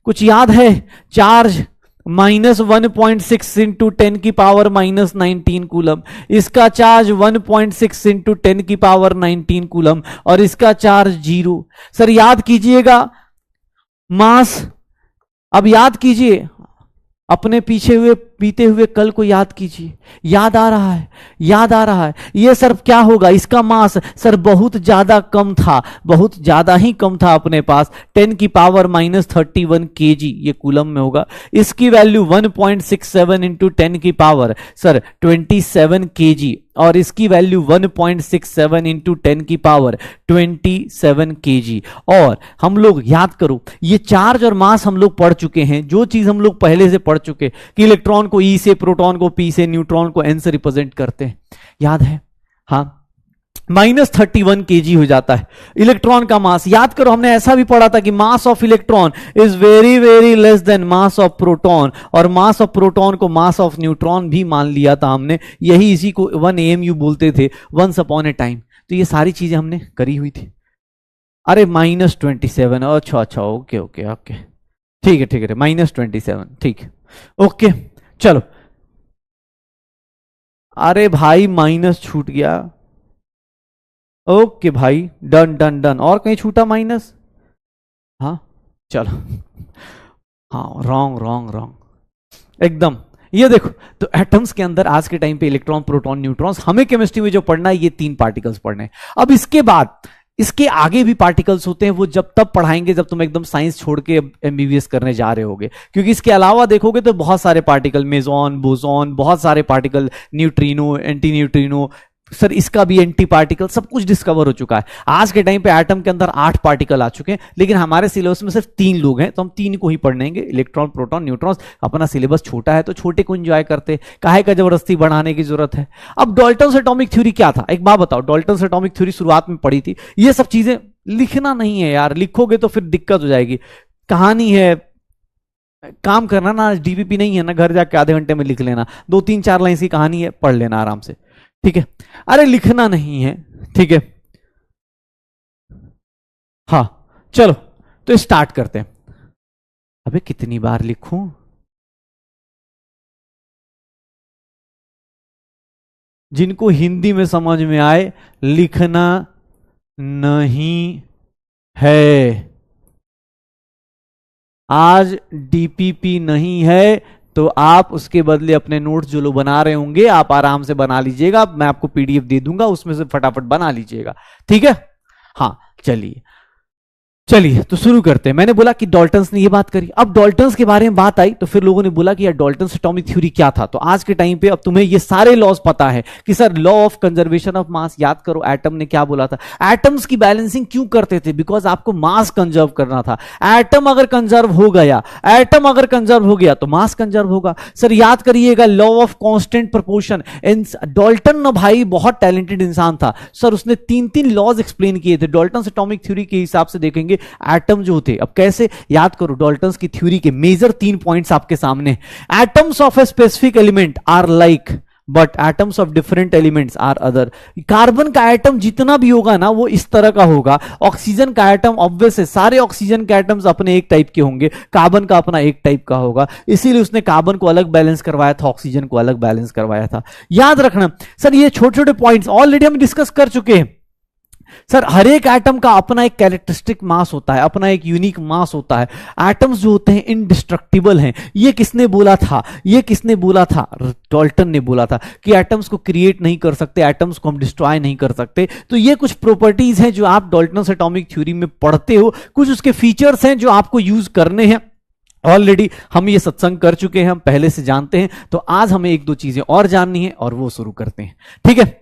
कुछ याद है? चार्ज -1.6 इंटू 10 की पावर -19 कूलम, इसका चार्ज 1.6 इंटू 10 की पावर 19 कूलम, और इसका चार्ज 0। सर याद कीजिएगा मास, अब याद कीजिए अपने पीछे हुए बीते हुए कल को याद कीजिए, याद आ रहा है, याद आ रहा है। ये सर क्या होगा? इसका मास सर बहुत ज्यादा कम था, बहुत ज्यादा ही कम था अपने पास, 10 की पावर -31 kg, ये कूलम में होगा। इसकी वैल्यू 1.67 इंटू 10 की पावर सर 27 kg, और इसकी वैल्यू 1.67 इंटू 10 की पावर 27 kg। और हम लोग याद करो, ये चार्ज और मास हम लोग पढ़ चुके हैं, जो चीज हम लोग पहले से पढ़ चुके कि इलेक्ट्रॉन को E से, प्रोटॉन को P से, न्यूट्रॉन को N से रिप्रेजेंट करते हैं, याद है? हाँ, -31 kg हो जाता है इलेक्ट्रॉन का मास। याद करो हमने ऐसा भी पढ़ा था कि mass of electron is very very less then mass of proton, और मास ऑफ प्रोटॉन को मास ऑफ न्यूट्रॉन भी मान लिया था हमने, यही इसी को 1 AMU बोलते थे, वंस अपॉन ए टाइम। तो ये सारी चीजें हमने करी हुई थी। अरे -27, अच्छा ओके ओके ओके, ठीक है -27, ठीक है ओके, चलो। अरे भाई माइनस छूट गया, ओके भाई, डन डन डन। और कहीं छूटा माइनस? हाँ चलो, हाँ रॉन्ग एकदम। ये देखो, तो एटम्स के अंदर आज के टाइम पे इलेक्ट्रॉन, प्रोटॉन, न्यूट्रॉन्स, हमें केमिस्ट्री में जो पढ़ना है ये 3 पार्टिकल्स पढ़ने हैं। अब इसके बाद इसके आगे भी पार्टिकल्स होते हैं, वो जब तब पढ़ाएंगे जब तुम एकदम साइंस छोड़ के एमबीबीएस करने जा रहे होगे, क्योंकि इसके अलावा देखोगे तो बहुत सारे पार्टिकल, मेजॉन, बोसॉन, बहुत सारे particle, neutrino, anti neutrino, sir इसका भी एंटी पार्टिकल, सब कुछ डिस्कवर हो चुका है। आज के टाइम पे एटम के अंदर 8 पार्टिकल आ चुके हैं, लेकिन हमारे सिलेबस में सिर्फ 3 लोग हैं, तो हम 3 को ही पढ़ेंगे, इलेक्ट्रॉन, प्रोटॉन, न्यूट्रॉन्स। अपना सिलेबस छोटा है तो छोटे को एंजॉय करते, काहे का जबरदस्ती बढ़ाने की जरूरत है। अब डाल्टन्स एटॉमिक थ्योरी क्या था, एक बात बताओ, डाल्टन्स एटॉमिक थ्योरी शुरुआत में पढ़ी थी, ये सब चीजें लिखना नहीं है यार, लिखोगे तो फिर दिक्कत हो जाएगी। कहानी है, काम करना ना, डीपीपी नहीं है ना, घर जाके आधे घंटे में लिख लेना, 2-3-4 लाइन की कहानी है, पढ़ लेना आराम से, ठीक है? अरे लिखना नहीं है, ठीक है? हाँ चलो, तो स्टार्ट करते हैं। अबे कितनी बार लिखूं? जिनको हिंदी में समझ में आए, लिखना नहीं है। आज डीपीपी नहीं है तो आप उसके बदले अपने नोट्स जो लोग बना रहे होंगे आप आराम से बना लीजिएगा, मैं आपको पीडीएफ दे दूंगा, उसमें से फटाफट बना लीजिएगा, ठीक है? हाँ चलिए तो शुरू करते हैं। मैंने बोला कि डाल्टन्स ने ये बात करी, अब डाल्टन्स के बारे में बात आई तो फिर लोगों ने बोला कि यार डाल्टन्स एटॉमिक थ्योरी क्या था। तो आज के टाइम पे अब तुम्हें ये सारे लॉज पता है कि sir law of conservation of mass, याद करो एटम ने क्या बोला था, एटम्स की बैलेंसिंग क्यों करते थे, बिकॉज आपको मास कंजर्व करना था। एटम अगर कंजर्व हो गया तो मास कंजर्व होगा। सर याद करिएगा law of constant proportion. Dalton ना भाई बहुत टैलेंटेड इंसान था सर, उसने 3 लॉज एक्सप्लेन किए थे। डाल्टन्स एटॉमिक थ्योरी के हिसाब से देखेंगे एटम जो होते, अब कैसे याद करो, डाल्टन्स की थ्योरी के मेजर 3 पॉइंट्स आपके सामने। Atoms of a specific element are like but atoms of different elements are other. Carbon का एटम जितना भी होगा ना वो इस तरह का होगा। ऑक्सीजन का एटम ऑब्वियस है, सारे ऑक्सीजन के एटम्स अपने एक टाइप के होंगे, कार्बन का अपना एक टाइप का होगा, इसीलिए उसने कार्बन को अलग बैलेंस करवाया था, ऑक्सीजन को अलग बैलेंस करवाया था। याद रखना सर, ये छोटे छोटे पॉइंट्स ऑलरेडी हम डिस्कस कर चुके हैं। सर हर एक एटम का अपना एक कैरेक्टरिस्टिक मास होता है, अपना एक यूनिक मास होता है। एटम्स जो होते हैं इनडिस्ट्रक्टिबल हैं। ये किसने बोला था, डाल्टन ने बोला था कि एटम्स को क्रिएट नहीं कर सकते, एटम्स को हम डिस्ट्रॉय नहीं कर सकते। तो ये कुछ प्रॉपर्टीज हैं जो आप डाल्टन्स एटॉमिक थ्योरी में पढ़ते हो, कुछ उसके फीचर्स हैं जो आपको यूज करने हैं। ऑलरेडी हम ये सत्संग कर चुके हैं, हम पहले से जानते हैं, तो आज हमें एक दो चीजें और जाननी है और वो शुरू करते हैं। ठीक है,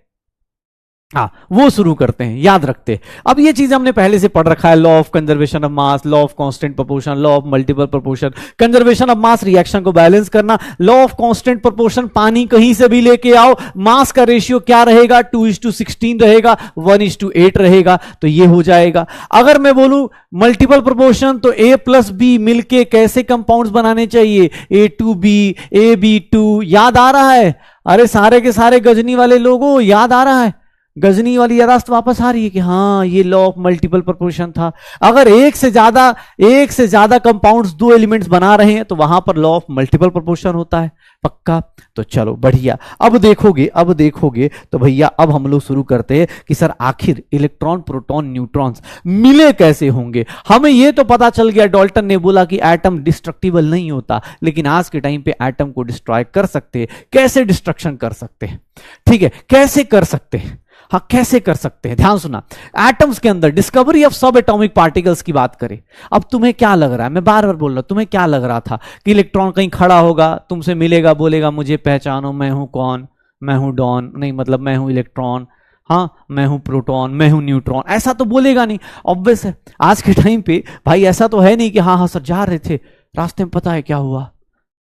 हाँ वो शुरू करते हैं, याद रखते हैं। अब ये चीज हमने पहले से पढ़ रखा है, law of conservation of mass, law of constant proportion, law of multiple proportion. Conservation of mass reaction को बैलेंस करना, लॉ ऑफ कांस्टेंट प्रोपोर्शन पानी कहीं से भी लेके आओ, मास का रेशियो क्या रहेगा, 2:16 रहेगा, 1:8 रहेगा, तो ये हो जाएगा। अगर मैं बोलूं मल्टीपल प्रोपोर्शन, तो A प्लस बी मिलके कैसे कंपाउंड्स बनाने चाहिए, A2B, AB2, याद आ रहा है? अरे सारे के सारे गजनी वाले लोगों, याद आ रहा है? गजनी वाली यादाश्त वापस आ रही है कि हाँ ये लॉ ऑफ मल्टीपल प्रोपोर्शन था। अगर एक से ज्यादा कंपाउंड्स दो एलिमेंट्स बना रहे हैं तो वहां पर लॉ ऑफ मल्टीपल प्रोपोर्शन होता है, पक्का? तो चलो बढ़िया। अब देखोगे तो भैया अब हम लोग शुरू करते हैं कि सर आखिर इलेक्ट्रॉन, प्रोटॉन, न्यूट्रॉन्स मिले कैसे होंगे। हमें यह तो पता चल गया, डाल्टन ने बोला कि एटम डिस्ट्रक्टिबल नहीं होता, लेकिन आज के टाइम पे एटम को डिस्ट्रॉय कर सकते हैं। कैसे डिस्ट्रक्शन कर सकते हैं? ठीक है, कैसे कर सकते हैं? हाँ कैसे कर सकते हैं, ध्यान सुना। एटम्स के अंदर डिस्कवरी ऑफ सब एटॉमिक पार्टिकल्स की बात करें। अब तुम्हें क्या लग रहा है, मैं बार बार बोल रहा हूं, तुम्हें क्या लग रहा था कि इलेक्ट्रॉन कहीं खड़ा होगा, तुमसे मिलेगा, बोलेगा मुझे पहचानो, मैं हूं कौन, मैं हूं डॉन, नहीं मतलब मैं हूं इलेक्ट्रॉन, हाँ मैं हूं प्रोटॉन, मैं हूं न्यूट्रॉन, ऐसा तो बोलेगा नहीं, ऑब्वियस है। आज के टाइम पे भाई ऐसा तो है नहीं कि हाँ सर जा रहे थे, रास्ते में पता है क्या हुआ,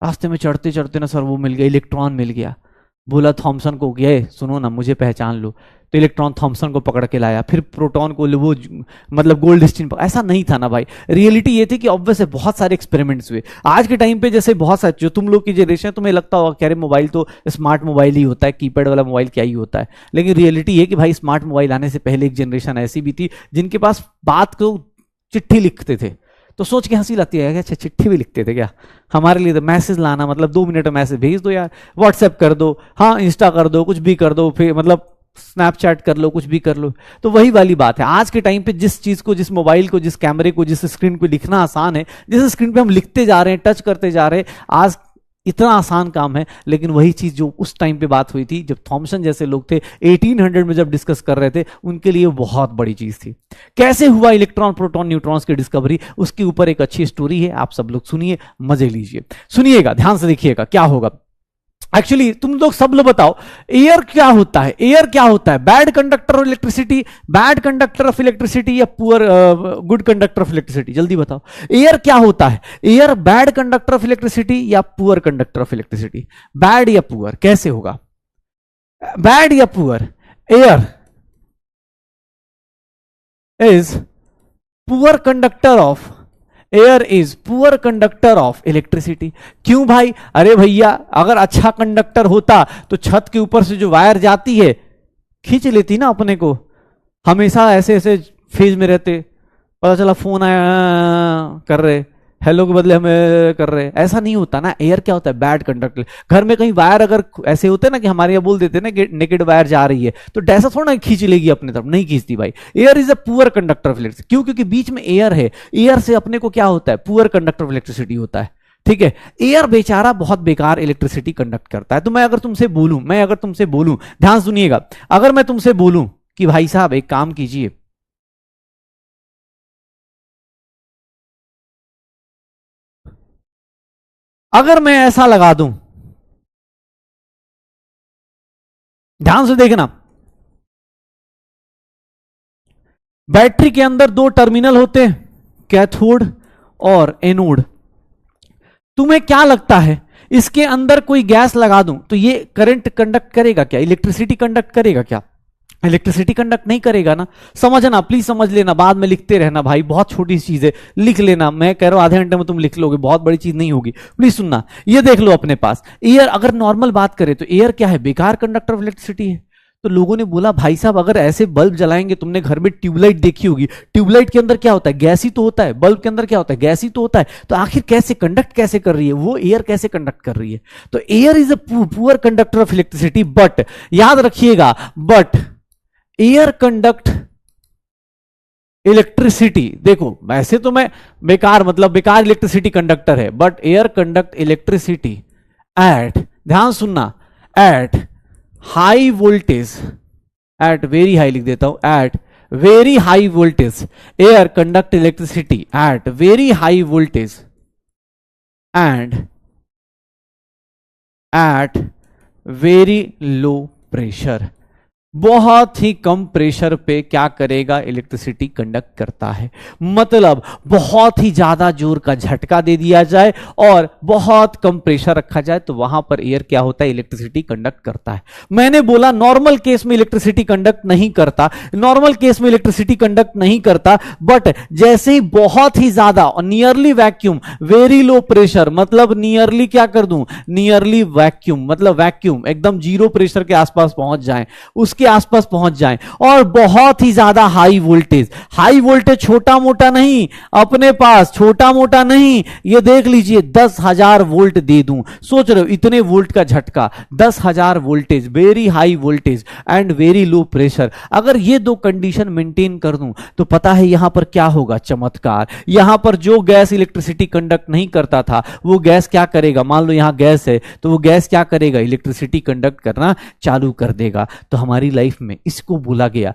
रास्ते में चढ़ते चढ़ते ना सर वो मिल गया, इलेक्ट्रॉन मिल गया, बोला थॉमसन को कि सुनो ना मुझे पहचान लो, तो इलेक्ट्रॉन थॉमसन को पकड़ के लाया, फिर प्रोटॉन को वो मतलब गोल्डस्टीन, ऐसा नहीं था ना भाई। रियलिटी ये थी कि ऑब्वियस है बहुत सारे एक्सपेरिमेंट्स हुए। आज के टाइम पे जैसे बहुत सारे, जो तुम लोग की जनरेशन है तुम्हें लगता होगा कि अरे मोबाइल तो स्मार्ट मोबाइल ही होता है, कीपैड वाला मोबाइल क्या ही होता है, लेकिन रियलिटी ये कि भाई स्मार्ट मोबाइल आने से पहले एक जनरेशन ऐसी भी थी जिनके पास बात को चिट्ठी लिखते थे। तो सोच के हंसी लगती है, अच्छा चिट्ठी भी लिखते थे क्या? हमारे लिए तो मैसेज लाना मतलब 2 मिनट में मैसेज भेज दो यार, व्हाट्सएप कर दो, हाँ इंस्टा कर दो, कुछ भी कर दो, फिर मतलब स्नैपचैट कर लो, कुछ भी कर लो। तो वही वाली बात है, आज के टाइम पे जिस चीज को, जिस मोबाइल को, जिस कैमरे को, जिस स्क्रीन को लिखना आसान है, जिस स्क्रीन पे हम लिखते जा रहे हैं, टच करते जा रहे हैं, आज इतना आसान काम है। लेकिन वही चीज जो उस टाइम पे बात हुई थी, जब थॉमसन जैसे लोग थे 1800 में जब डिस्कस कर रहे थे, उनके लिए बहुत बड़ी चीज थी। कैसे हुआ इलेक्ट्रॉन, प्रोटॉन, न्यूट्रॉन्स की डिस्कवरी, उसके ऊपर एक अच्छी स्टोरी है, आप सब लोग सुनिए, मजे लीजिए, सुनिएगा, ध्यान से देखिएगा क्या होगा। एक्चुअली तुम लोग सब लोग बताओ, एयर क्या होता है? एयर क्या होता है? Bad conductor of electricity, bad conductor of electricity या poor good conductor of electricity? जल्दी बताओ, एयर क्या होता है? Air bad conductor of electricity या poor conductor of electricity? Bad या पुअर, कैसे होगा? बैड या poor? Air is poor conductor of, air is poor conductor of electricity. क्यों भाई? अरे भैया अगर अच्छा कंडक्टर होता तो छत के ऊपर से जो वायर जाती है खींच लेती ना अपने को, हमेशा ऐसे ऐसे फेज में रहते, पता चला फोन आया कर रहे, हेलो के बदले हमें कर रहे, ऐसा नहीं होता ना। एयर क्या होता है? Bad conductor. घर में कहीं वायर अगर ऐसे होते ना कि हमारे यहाँ बोल देते ना कि नेकेड वायर जा रही है, तो ऐसा थोड़ा ना खींच लेगी अपने तरफ, नहीं खींचती भाई। Air is a poor conductor of electricity. क्यों? क्योंकि बीच में एयर है, एयर से अपने को क्या होता है? पुअर कंडक्टर ऑफ इलेक्ट्रिसिटी होता है। ठीक है, एयर बेचारा बहुत बेकार इलेक्ट्रिसिटी कंडक्ट करता है। तो मैं अगर तुमसे बोलूं, ध्यान सुनिएगा, अगर मैं तुमसे बोलूं कि भाई साहब एक काम कीजिए, अगर मैं ऐसा लगा दूं, ध्यान से देखना, बैटरी के अंदर 2 टर्मिनल होते हैं, कैथोड और एनोड। तुम्हें क्या लगता है इसके अंदर कोई गैस लगा दूं तो ये करंट कंडक्ट करेगा क्या? इलेक्ट्रिसिटी कंडक्ट करेगा क्या? इलेक्ट्रिसिटी कंडक्ट नहीं करेगा ना। समझना, प्लीज समझ लेना, बाद में लिखते रहना भाई, बहुत छोटी चीज है, लिख लेना। मैं कह रहा हूं आधे घंटे में तुम लिख लोगे, बहुत बड़ी चीज नहीं होगी। प्लीज सुनना, ये देख लो अपने पास एयर, अगर नॉर्मल बात करें तो एयर क्या है? बेकार कंडक्टर ऑफ इलेक्ट्रिसिटी है। तो लोगों ने बोला भाई साहब अगर ऐसे बल्ब जलाएंगे, तुमने घर में ट्यूबलाइट देखी होगी, ट्यूबलाइट के अंदर क्या होता है? गैस ही तो होता है। बल्ब के अंदर क्या होता है? गैस ही तो होता है। तो आखिर कैसे कंडक्ट कैसे कर रही है वो? एयर कैसे कंडक्ट कर रही है? तो air is a poor conductor of electricity, but याद रखिएगा, बट एयर कंडक्ट इलेक्ट्रिसिटी। देखो वैसे तो मैं बेकार मतलब बेकार इलेक्ट्रिसिटी कंडक्टर है, but air conduct electricity at, ध्यान सुनना, at high voltage, at very high लिख देता हूं, at very high voltage, air conduct electricity at very high voltage and at very low pressure, बहुत ही कम प्रेशर पे क्या करेगा, इलेक्ट्रिसिटी कंडक्ट करता है। मतलब बहुत ही ज्यादा जोर का झटका दे दिया जाए और बहुत कम प्रेशर रखा जाए तो वहां पर एयर क्या होता है, इलेक्ट्रिसिटी कंडक्ट करता है। मैंने बोला नॉर्मल केस में इलेक्ट्रिसिटी कंडक्ट नहीं करता, नॉर्मल केस में इलेक्ट्रिसिटी कंडक्ट नहीं करता, बट जैसे ही बहुत ही ज्यादा nearly vacuum, very low pressure मतलब नियरली क्या कर दूं, नियरली वैक्यूम मतलब वैक्यूम एकदम जीरो प्रेशर के आसपास पहुंच जाए, उसके आसपास पहुंच जाएं, और बहुत ही ज्यादा हाई वोल्टेज, हाई वोल्टेज छोटा मोटा नहीं, अपने पास छोटा मोटा नहीं, ये देख लीजिए 10,000 वोल्ट दे दूं, सोच रहे हो इतने वोल्ट का झटका, 10,000 voltage, very high voltage and very low pressure, अगर ये दो कंडीशन मेंटेन कर दूं तो पता है यहां पर क्या होगा, चमत्कार। यहां पर जो गैस इलेक्ट्रिसिटी कंडक्ट नहीं करता था वो गैस क्या करेगा, मान लो यहां गैस है तो वो गैस क्या करेगा, इलेक्ट्रिसिटी कंडक्ट करना चालू कर देगा। तो हमारी लाइफ में इसको बोला गया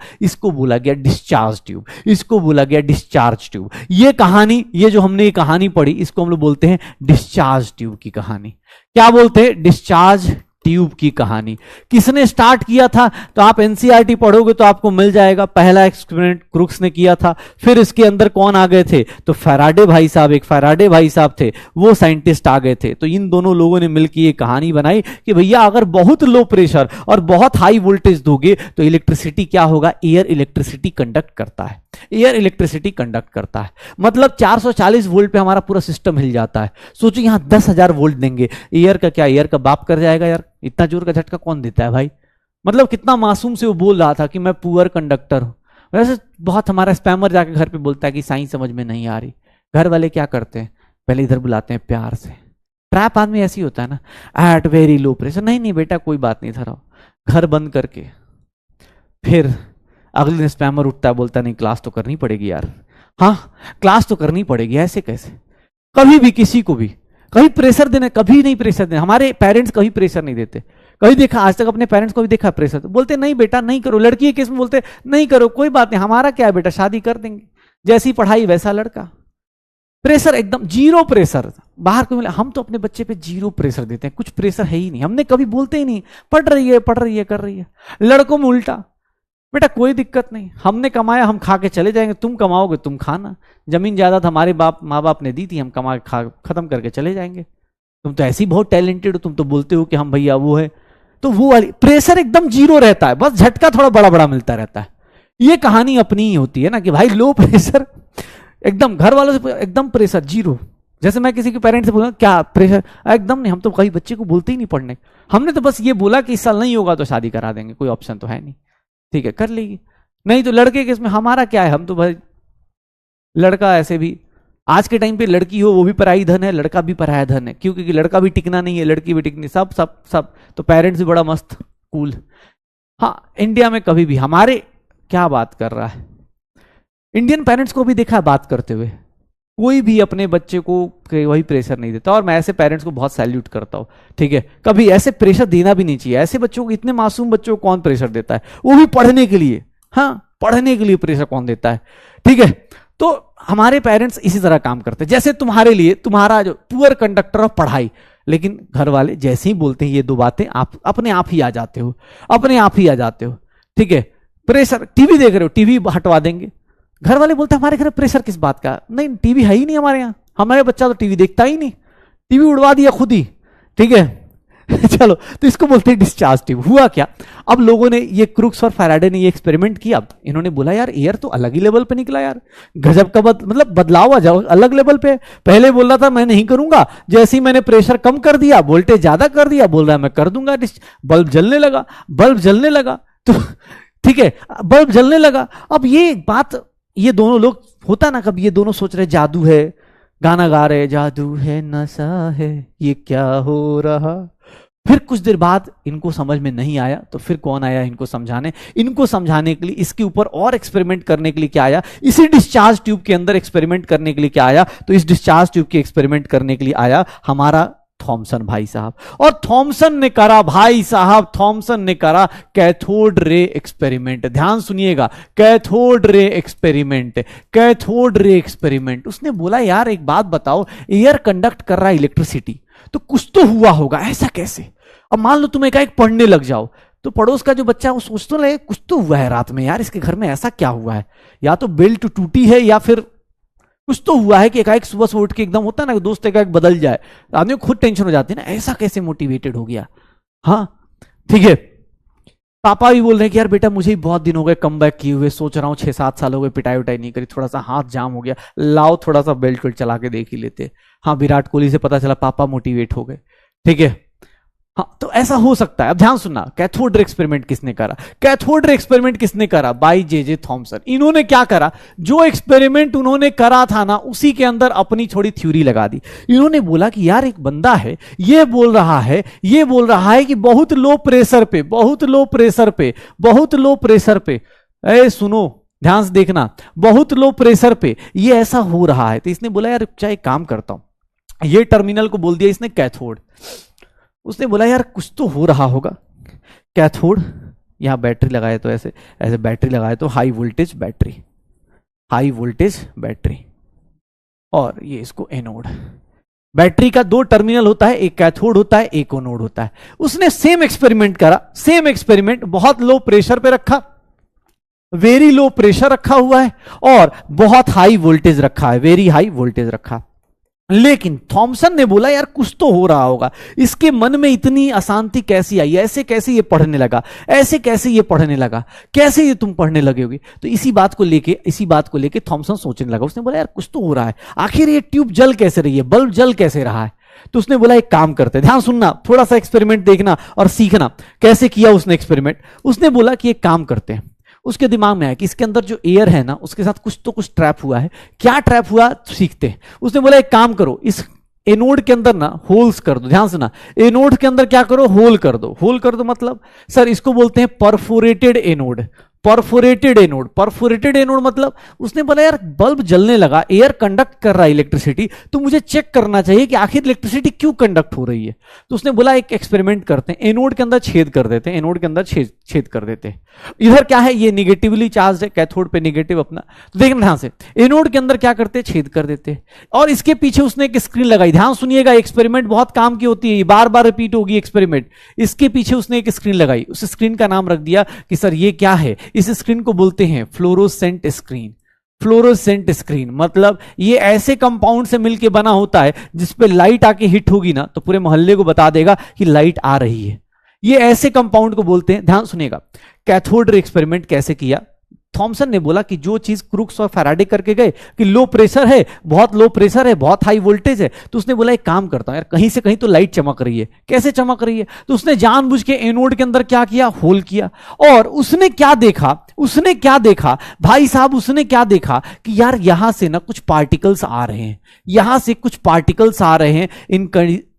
डिस्चार्ज ट्यूब, इसको बोला गया डिस्चार्ज ट्यूब। ये कहानी, ये जो हमने ये कहानी पढ़ी इसको हम लोग बोलते हैं डिस्चार्ज ट्यूब की कहानी। क्या बोलते हैं, डिस्चार्ज ट्यूब की कहानी। किसने स्टार्ट किया था, तो आप एनसीईआरटी पढ़ोगे तो आपको मिल जाएगा। पहला एक्सपेरिमेंट क्रुक्स ने किया था, फिर इसके अंदर कौन आ गए थे, तो फैराडे भाई साहब, एक फैराडे भाई साहब थे, वो साइंटिस्ट आ गए थे। तो इन दोनों लोगों ने मिलकर ये कहानी बनाई कि भैया अगर बहुत लो प्रेशर और बहुत हाई वोल्टेज दोगे तो इलेक्ट्रिसिटी क्या होगा, एयर इलेक्ट्रिसिटी कंडक्ट करता है, एयर इलेक्ट्रिसिटी कंडक्ट करता है। मतलब 440 वोल्ट पे हमारा पूरा सिस्टम हिल जाता है। सोचिए यहां 10,000 वोल्ट देंगे, एयर का क्या, एयर का बाप कर जाएगा यार, इतना जोर का झटका कौन देता है भाई। मतलब कितना मासूम से वो बोल रहा था कि मैं पुअर कंडक्टर हूं। वैसे बहुत हमारा स्पैमर जाके घर पे बोलता है कि साइंस समझ में नहीं आ रही। घर वाले क्या करते हैं, पहले इधर बुलाते हैं प्यार से। ट्रैप आदमी ऐसी होता है ना, एट वेरी लो प्रेशर, नहीं नहीं बेटा कोई बात नहीं, इधर आओ। घर बंद करके फिर अगले दिन स्पैमर उठता है, बोलता नहीं क्लास तो करनी पड़ेगी यार, हाँ क्लास तो करनी पड़ेगी, ऐसे कैसे। कभी भी किसी को भी कभी प्रेशर देना, कभी नहीं प्रेशर देना। हमारे पेरेंट्स कभी प्रेशर नहीं देते, कभी देखा आज तक अपने पेरेंट्स को भी देखा प्रेशर, बोलते नहीं बेटा नहीं करो। लड़की के केस में बोलते नहीं करो कोई बात नहीं, हमारा क्या है बेटा, शादी कर देंगे, जैसी पढ़ाई वैसा लड़का। प्रेशर एकदम जीरो प्रेशर, बाहर को मिला। हम तो अपने बच्चे पे जीरो प्रेशर देते हैं, कुछ प्रेशर है ही नहीं, हमने कभी बोलते ही नहीं पढ़ रही है कर रही है। लड़कों में उल्टा, बेटा कोई दिक्कत नहीं, हमने कमाया हम खा के चले जाएंगे, तुम कमाओगे तुम खाना, जमीन जायदाद हमारे माँ बाप ने दी थी, हम कमा खा खत्म करके चले जाएंगे। तुम तो ऐसी बहुत टैलेंटेड हो, तुम तो बोलते हो कि हम भैया वो है। तो वो वाली प्रेशर एकदम जीरो रहता है, बस झटका थोड़ा बड़ा बड़ा मिलता रहता है। ये कहानी अपनी ही होती है ना कि भाई लो प्रेशर, एकदम घर वालों से एकदम प्रेशर जीरो। जैसे मैं किसी के पेरेंट्स से बोलूँ क्या प्रेशर, एकदम नहीं, हम तो कहीं बच्चे को बोलते ही नहीं पढ़ने, हमने तो बस ये बोला कि इस साल नहीं होगा तो शादी करा देंगे, कोई ऑप्शन तो है नहीं, ठीक है कर लेगी। नहीं तो लड़के के इसमें हमारा क्या है, हम तो भाई लड़का ऐसे भी आज के टाइम पे लड़की हो वो भी पराई धन है, लड़का भी पराया धन है, क्योंकि लड़का भी टिकना नहीं है, लड़की भी टिकनी, सब सब सब। तो पेरेंट्स भी बड़ा मस्त कूल। हाँ इंडिया में कभी भी हमारे क्या बात कर रहा है, इंडियन पेरेंट्स को भी देखा बात करते हुए, कोई भी अपने बच्चे को वही प्रेशर नहीं देता। और मैं ऐसे पेरेंट्स को बहुत सैल्यूट करता हूँ, ठीक है। कभी ऐसे प्रेशर देना भी नहीं चाहिए, ऐसे बच्चों को, इतने मासूम बच्चों को कौन प्रेशर देता है, वो भी पढ़ने के लिए, हाँ पढ़ने के लिए प्रेशर कौन देता है, ठीक है। तो हमारे पेरेंट्स इसी तरह काम करते हैं, जैसे तुम्हारे लिए तुम्हारा जो पुअर कंडक्टर ऑफ पढ़ाई, लेकिन घर वाले जैसे ही बोलते हैं ये दो बातें आप अपने आप ही आ जाते हो, अपने आप ही आ जाते हो, ठीक है। प्रेशर, टीवी देख रहे हो, टीवी हटवा देंगे, घर वाले बोलते हैं हमारे घर में प्रेशर किस बात का, नहीं टीवी है ही नहीं हमारे यहाँ, हमारे बच्चा तो टीवी देखता ही नहीं, टीवी उड़वा दिया खुद ही, ठीक है। चलो तो इसको बोलते हैं डिस्चार्ज ट्यूब। हुआ क्या, अब लोगों ने ये क्रुक्स और फैराडे ने ये एक्सपेरिमेंट किया, इन्होंने बोला यार एयर तो अलग ही लेवल पे निकला यार, गजब का मतलब बदलाव आ जाओ अलग लेवल पे। पहले बोल रहा था मैं नहीं करूंगा, जैसे ही मैंने प्रेशर कम कर दिया, वोल्टेज ज्यादा कर दिया, बोल रहा है मैं कर दूंगा, बल्ब जलने लगा, तो ठीक है बल्ब जलने लगा। अब ये बात, ये दोनों लोग होता ना, कभी ये दोनों सोच रहे जादू है, गाना गा रहे जादू है नशा है ये क्या हो रहा। फिर कुछ देर बाद इनको समझ में नहीं आया, तो फिर कौन आया इनको समझाने, इनको समझाने के लिए इसके ऊपर और एक्सपेरिमेंट करने के लिए क्या आया, इसी डिस्चार्ज ट्यूब के अंदर एक्सपेरिमेंट करने के लिए क्या आया, तो इस डिस्चार्ज ट्यूब के एक्सपेरिमेंट करने के लिए आया हमारा थॉमसन भाई साहब। और थॉमसन ने करा भाई साहब, थॉमसन ने करा कैथोड रे एक्सपेरिमेंट। ध्यान सुनिएगा, cathode ray experiment, cathode ray experiment. उसने बोला यार एक बात बताओ, एयर कंडक्ट कर रहा है इलेक्ट्रिसिटी, तो कुछ तो हुआ होगा, ऐसा कैसे? अब मान लो तुम एकाएक पढ़ने लग जाओ, तो पड़ोस का जो बच्चा है वो सोच तो लगे कुछ तो हुआ है रात में यार, इसके घर में ऐसा क्या हुआ है, या तो बेल्ट टूटी है या फिर कुछ तो हुआ है कि एकाएक सुबह से उठ के एकदम होता है ना दोस्त एकाएक बदल जाए, आदमी को खुद टेंशन हो जाती है ना, ऐसा कैसे मोटिवेटेड हो गया। हाँ ठीक है, पापा भी बोल रहे हैं कि यार बेटा मुझे ही बहुत दिन हो गए कम बैक किए हुए, सोच रहा हूँ 6-7 साल हो गए पिटाई उटाई नहीं करी, थोड़ा सा हाथ जाम हो गया, लाओ थोड़ा सा बेल्ट वेल्ट चला के देख ही लेते। हाँ विराट कोहली से पता चला पापा मोटिवेट हो गए, ठीक है। हाँ तो ऐसा हो सकता है। अब ध्यान सुनना, कैथोड रे एक्सपेरिमेंट किसने करा? कैथोड रे एक्सपेरिमेंट किसने करा? By J Thomson. इन्होंने क्या करा, जो एक्सपेरिमेंट उन्होंने करा था ना उसी के अंदर अपनी थोड़ी थ्योरी लगा दी। इन्होंने बोला कि यार एक बंदा है, ये बोल रहा है कि बहुत लो प्रेशर पे, बहुत लो प्रेशर पे, बहुत लो प्रेशर पे, ए सुनो ध्यान से देखना, बहुत लो प्रेशर पे ये ऐसा हो रहा है। तो इसने बोला यार चाहे काम करता हूं, ये टर्मिनल को बोल दिया इसने कैथोड। उसने बोला यार कुछ तो हो रहा होगा, कैथोड, यहां बैटरी लगाए तो ऐसे ऐसे बैटरी लगाए तो high voltage battery, high voltage battery, और ये इसको एनोड। बैटरी का 2 टर्मिनल होता है, एक कैथोड होता है एक एनोड होता है। उसने सेम एक्सपेरिमेंट करा, सेम एक्सपेरिमेंट, बहुत लो प्रेशर पे रखा, वेरी लो प्रेशर रखा हुआ है और बहुत हाई वोल्टेज रखा है, वेरी हाई वोल्टेज रखा। लेकिन थॉमसन ने बोला यार कुछ तो हो रहा होगा, इसके मन में इतनी अशांति कैसी आई, ऐसे कैसे ये पढ़ने लगा, ऐसे कैसे ये पढ़ने लगा, कैसे ये तुम पढ़ने लगे होगे। तो इसी बात को लेके थॉमसन सोचने लगा। उसने बोला यार कुछ तो हो रहा है, आखिर ये ट्यूब जल कैसे रही है, बल्ब जल कैसे रहा है। तो उसने बोला एक काम करते हैं, ध्यान सुनना, थोड़ा सा एक्सपेरिमेंट देखना और सीखना कैसे किया उसने एक्सपेरिमेंट। उसने बोला कि एक काम करते हैं, उसके दिमाग में आया कि इसके अंदर जो एयर है ना उसके साथ कुछ तो कुछ ट्रैप हुआ है, क्या ट्रैप हुआ सीखते हैं। उसने बोला एक काम करो, इस एनोड के अंदर ना होल्स कर दो। ध्यान से ना, एनोड के अंदर क्या करो, होल कर दो। होल कर दो मतलब सर इसको बोलते हैं perforated anode, perforated anode. Perforated anode मतलब उसने बोला यार बल्ब जलने लगा, एयर कंडक्ट कर रहा है इलेक्ट्रिसिटी, तो मुझे चेक करना चाहिए कि आखिर इलेक्ट्रिसिटी क्यों कंडक्ट हो रही है। तो उसने बोला एक एक्सपेरिमेंट करते हैं, एनोड के अंदर छेद कर देते हैं, एनोड के अंदर छेद कर देते हैं। इधर क्या है, ये निगेटिवली चार्ज है, कैथोड पे निगेटिव अपना। तो देखना ध्यान से, एनोड के अंदर क्या करते हैं, छेद कर देते हैं। और इसके पीछे उसने एक स्क्रीन लगाई। ध्यान सुनिएगा, एक्सपेरिमेंट बहुत काम की होती है, बार बार रिपीट होगी एक्सपेरिमेंट। इसके पीछे उसने एक स्क्रीन लगाई, उस स्क्रीन का नाम रख दिया कि सर ये क्या है, इस स्क्रीन को बोलते हैं फ्लोरोसेंट स्क्रीन। फ्लोरोसेंट स्क्रीन मतलब ये ऐसे कंपाउंड से मिलकर बना होता है जिसपे लाइट आके हिट होगी ना तो पूरे मोहल्ले को बता देगा कि लाइट आ रही है। ये ऐसे कंपाउंड को बोलते हैं। ध्यान सुनिएगा, कैथोड रे एक्सपेरिमेंट कैसे किया। थॉमसन ने बोला कि जो चीज क्रूक्स और फैराडे करके गए कि लो प्रेशर है, बहुत लो प्रेशर है, बहुत हाई वोल्टेज है, तो उसने बोला एक काम करता हूं यार, कहीं से कहीं तो लाइट चमक रही है। कैसे चमक रही है? तो उसने जानबूझ के एनोड के अंदर क्या किया, होल किया। और उसने क्या देखा भाई साहब, उसने क्या देखा कि यार यहां से ना कुछ पार्टिकल्स आ रहे हैं, यहां से कुछ पार्टिकल्स आ रहे हैं इन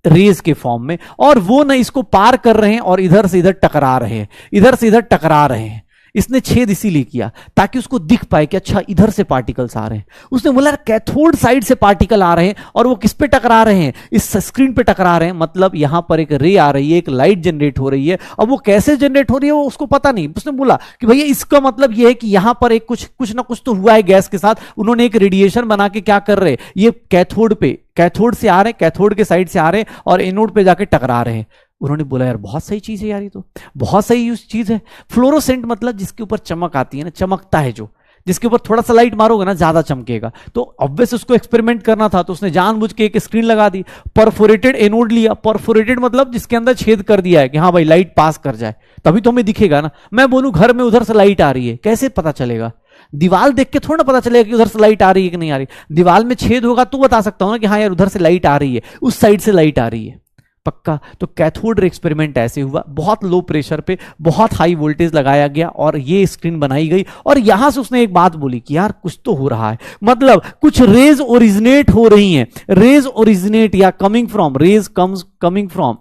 रेज के फॉर्म में, और वो ना इसको पार कर रहे हैं और इधर से इधर टकरा रहे हैं, इधर से इधर टकरा रहे हैं। इसने छेद इसीलिए किया ताकि उसको दिख पाए कि अच्छा इधर से पार्टिकल्स आ रहे हैं। उसने बोला कैथोड साइड से पार्टिकल आ रहे हैं और वो किस पे टकरा रहे हैं, इस स्क्रीन पे टकरा रहे हैं। मतलब यहां पर एक रे आ रही है, एक लाइट जनरेट हो रही है। अब वो कैसे जनरेट हो रही है वो उसको पता नहीं। उसने बोला कि भैया इसका मतलब ये है कि यहां पर एक कुछ ना कुछ तो हुआ है गैस के साथ। उन्होंने एक रेडिएशन बना के क्या कर रहे हैं, ये कैथोड से आ रहे हैं, कैथोड के साइड से आ रहे हैं और एनोड पे जाके टकरा रहे हैं। उन्होंने बोला यार बहुत सही चीज है यार, ये तो बहुत सही चीज है। फ्लोरोसेंट मतलब जिसके ऊपर चमक आती है ना, चमकता है, जो जिसके ऊपर थोड़ा सा लाइट मारोगे ना ज्यादा चमकेगा। तो ऑब्वियस उसको एक्सपेरिमेंट करना था, तो उसने जानबूझ के एक स्क्रीन लगा दी, परफोरेटेड एनोड लिया। परफोरेटेड मतलब जिसके अंदर छेद कर दिया है कि हाँ भाई लाइट पास कर जाए, तभी तो हमें दिखेगा ना। मैं बोलूं घर में उधर से लाइट आ रही है, कैसे पता चलेगा? दीवार देख के थोड़ा पता चलेगा कि उधर से लाइट आ रही है कि नहीं आ रही। दीवार में छेद होगा तो बता सकता हूं ना कि हाँ यार उधर से लाइट आ रही है, उस साइड से लाइट आ रही है, पक्का। तो कैथोड रे एक्सपेरिमेंट ऐसे हुआ, बहुत लो प्रेशर पे बहुत हाई वोल्टेज लगाया गया और ये स्क्रीन बनाई गई। और यहां से उसने एक बात बोली कि यार कुछ तो हो रहा है, मतलब कुछ रेज ओरिजिनेट हो रही हैं। रेज ओरिजिनेट या coming from, rays coming from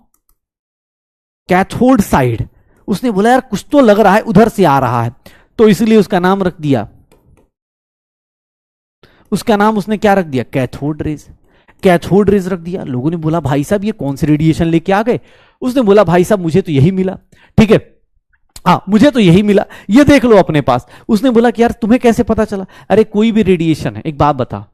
cathode side. उसने बोला यार कुछ तो लग रहा है उधर से आ रहा है, तो इसलिए उसका नाम रख दिया, उसका नाम उसने क्या रख दिया, कैथोड रेज। कैथोड रेज रख दिया। लोगों ने बोला भाई साहब ये कौन से रेडिएशन लेके आ गए? उसने बोला भाई साहब मुझे तो यही मिला। ठीक है, हाँ मुझे तो यही मिला, ये देख लो अपने पास। उसने बोला कि यार तुम्हें कैसे पता चला? अरे कोई भी रेडिएशन है, एक बात बता,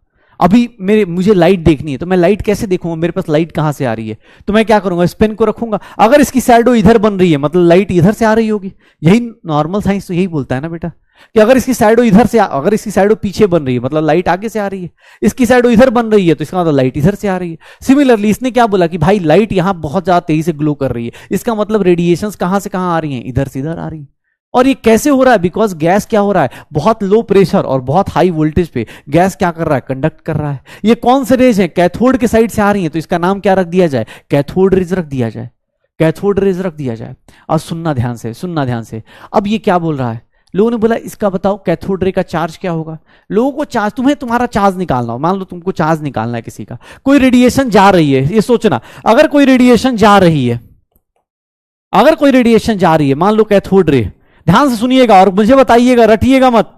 अभी मुझे लाइट देखनी है तो मैं लाइट कैसे देखूंगा? मेरे पास लाइट कहां से आ रही है? तो मैं क्या करूंगा, इस पेन को रखूंगा, अगर इसकी शैडो इधर बन रही है मतलब लाइट इधर से आ रही होगी। यही नॉर्मल साइंस तो यही बोलता है ना बेटा, कि अगर इसकी शैडो इधर से अगर इसकी शैडो पीछे बन रही है मतलब लाइट आगे से आ रही है, इसकी शैडो इधर बन रही है तो इसका मतलब लाइट इधर से आ रही है। सिमिलरली इसने क्या बोला कि भाई लाइट यहां बहुत ज्यादा तेजी से ग्लो कर रही है, इसका मतलब रेडिएशंस कहां से कहां आ रही हैं? इधर से इधर आ रही है। और ये कैसे हो रहा है? बिकॉज गैस क्या हो रहा है, बहुत लो प्रेशर और बहुत हाई वोल्टेज पे गैस क्या कर रहा है, कंडक्ट कर रहा है। ये कौन से रेज है? कैथोड के साइड से आ रही है, तो इसका नाम क्या रख दिया जाए? कैथोड रेज रख दिया जाए, कैथोड रेज रख दिया जाए। और सुनना ध्यान से, सुनना ध्यान से। अब ये क्या बोल रहा है? लोगों ने बोला इसका बताओ कैथोड रे का चार्ज क्या होगा। लोगों को चार्ज, तुम्हें तुम्हारा चार्ज निकालना हो, मान लो तुमको चार्ज निकालना है किसी का, कोई रेडिएशन जा रही है, ये सोचना, अगर कोई रेडिएशन जा रही है, अगर कोई रेडिएशन जा रही है, मान लो कैथोड रे, ध्यान से सुनिएगा और मुझे बताइएगा, रटिएगा मत।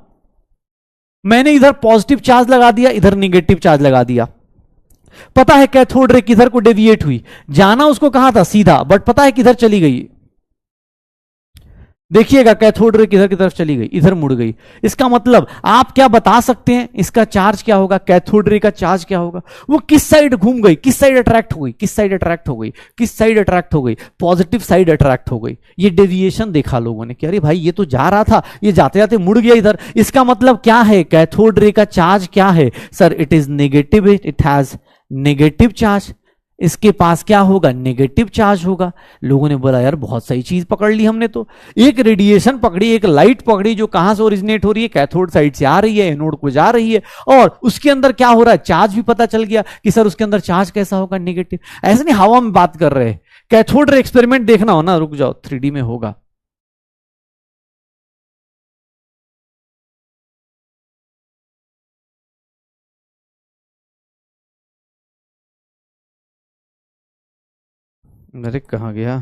मैंने इधर पॉजिटिव चार्ज लगा दिया, इधर निगेटिव चार्ज लगा दिया। पता है कैथोड रे किधर को डेविएट हुई, जाना उसको कहां था सीधा, बट पता है किधर चली गई? देखिएगा कैथोड रे किधर की तरफ चली गई, इधर मुड़ गई। इसका मतलब आप क्या बता सकते हैं इसका चार्ज क्या होगा, कैथोड रे का चार्ज क्या होगा? वो किस साइड घूम गई, किस साइड अट्रैक्ट हो गई, किस साइड अट्रैक्ट हो गई, किस साइड अट्रैक्ट हो गई? पॉजिटिव साइड अट्रैक्ट हो गई। ये डेविएशन देखा लोगों ने कि अरे भाई ये तो जा रहा था, ये जाते जाते मुड़ गया इधर। इसका मतलब क्या है, कैथोड रे का चार्ज क्या है? Sir it is negative, it has negative charge. इसके पास क्या होगा, नेगेटिव चार्ज होगा। लोगों ने बोला यार बहुत सही चीज पकड़ ली हमने तो, एक रेडिएशन पकड़ी, एक लाइट पकड़ी जो कहां से ओरिजिनेट हो रही है, कैथोड साइड से आ रही है, एनोड को जा रही है, और उसके अंदर क्या हो रहा है, चार्ज भी पता चल गया कि सर उसके अंदर चार्ज कैसा होगा, नेगेटिव। ऐसे नहीं हवा में बात कर रहे हैं, कैथोड रे एक्सपेरिमेंट देखना हो ना, रुक जाओ 3D में होगा। अरे कहाँ गया?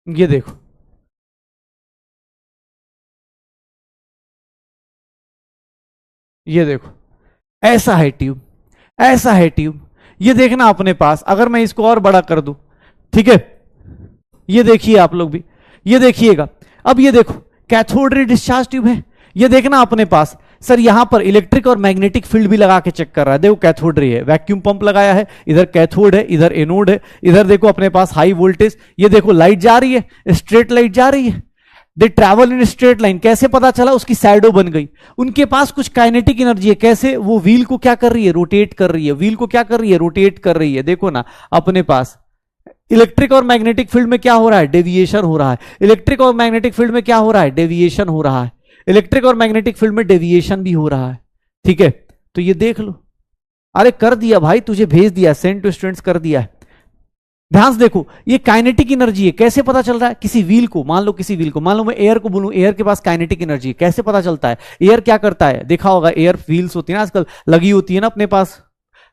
ये देखो, ये देखो, ऐसा है ट्यूब, ऐसा है ट्यूब। ये देखना अपने पास, अगर मैं इसको और बड़ा कर दूं, ठीक है, ये देखिए आप लोग भी, ये देखिएगा। अब ये देखो कैथोड रे डिस्चार्ज ट्यूब है, ये देखना अपने पास। सर यहां पर इलेक्ट्रिक और मैग्नेटिक फील्ड भी लगा के चेक कर रहा है। देखो कैथोड रे है, वैक्यूम पंप लगाया है, इधर कैथोड है, इधर एनोड है, इधर देखो अपने पास हाई वोल्टेज। ये देखो लाइट जा रही है, स्ट्रेट लाइट जा रही है, दे ट्रैवल इन स्ट्रेट लाइन। कैसे पता चला? उसकी शैडो बन गई। उनके पास कुछ काइनेटिक एनर्जी है, कैसे? वो व्हील को क्या कर रही है, रोटेट कर रही है। व्हील को क्या कर रही है, रोटेट कर रही है। देखो ना अपने पास इलेक्ट्रिक और मैग्नेटिक फील्ड में क्या हो रहा है, डेविएशन हो रहा है। इलेक्ट्रिक और मैग्नेटिक फील्ड में क्या हो रहा है, डेविएशन हो रहा है। इलेक्ट्रिक और मैग्नेटिक फील्ड में डेविएशन भी हो रहा है, ठीक है। तो ये देख लो, अरे कर दिया भाई, तुझे भेज दिया, सेंड टू स्टूडेंट्स कर दिया है। ध्यान से देखो, ये काइनेटिक एनर्जी है। कैसे पता चल रहा है? किसी व्हील को, मान लो किसी व्हील को, मान लो मैं एयर को बोलूं, एयर के पास काइनेटिक एनर्जी है। कैसे पता चलता है? एयर क्या करता है, देखा होगा, एयर व्हील्स होती है ना आजकल लगी होती है ना अपने पास,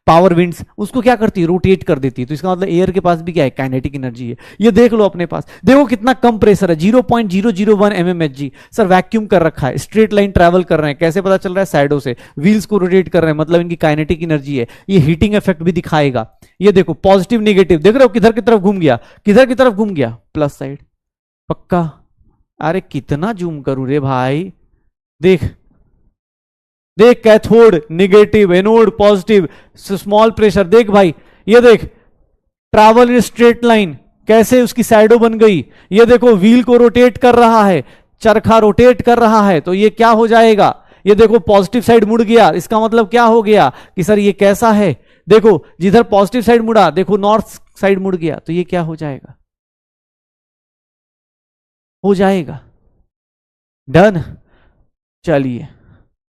पावर विंड्स, उसको क्या करती है, रोटेट कर देती है। तो इसका मतलब एयर के पास भी क्या है, काइनेटिक एनर्जी है। ये देख लो अपने पास, देखो कितना कम प्रेशर है, 0.001 mmHg। सर वैक्यूम कर रखा है, स्ट्रेट लाइन ट्रैवल कर रहे हैं। कैसे पता चल रहा है? साइडों से व्हील्स को रोटेट कर रहे हैं, मतलब इनकी काइनेटिक एनर्जी है। ये हीटिंग इफेक्ट भी दिखाएगा। ये देखो पॉजिटिव नेगेटिव, देख रहे हो किधर की तरफ घूम गया, किधर की तरफ घूम गया, प्लस साइड। पक्का? अरे कितना जूम करूं रे भाई, देख देख, cathode negative, anode positive, small pressure. देख भाई, ये देख ट्रैवल इन स्ट्रेट लाइन, कैसे उसकी साइडो बन गई। ये देखो व्हील को रोटेट कर रहा है, चरखा रोटेट कर रहा है, तो ये क्या हो जाएगा, ये देखो पॉजिटिव साइड मुड़ गया। इसका मतलब क्या हो गया कि सर ये कैसा है, देखो जिधर पॉजिटिव साइड मुड़ा, देखो नॉर्थ साइड मुड़ गया, तो ये क्या हो जाएगा, हो जाएगा। डन। चलिए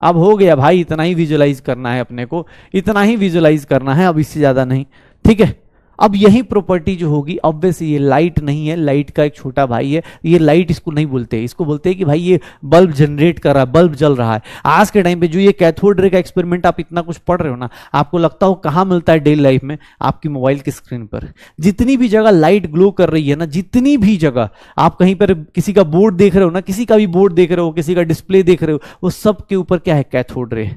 अब हो गया भाई, इतना ही विजुलाइज करना है अपने को, इतना ही विजुलाइज करना है, अब इससे ज्यादा नहीं, ठीक है। अब यही प्रॉपर्टी जो होगी, ऑब्वियसली ये लाइट नहीं है, लाइट का एक छोटा भाई है, ये लाइट इसको नहीं बोलते, इसको बोलते हैं कि भाई ये बल्ब जनरेट कर रहा है, बल्ब जल रहा है। आज के टाइम पे जो ये कैथोड रे का एक्सपेरिमेंट आप इतना कुछ पढ़ रहे हो ना, आपको लगता हो कहां मिलता है डेली लाइफ में? आपकी मोबाइल की स्क्रीन पर। जितनी भी जगह लाइट ग्लो कर रही है ना, जितनी भी जगह आप कहीं पर किसी का बोर्ड देख रहे हो ना, किसी का भी बोर्ड देख रहे हो, किसी का डिस्प्ले देख रहे हो, वो सब के ऊपर क्या है? Cathode ray.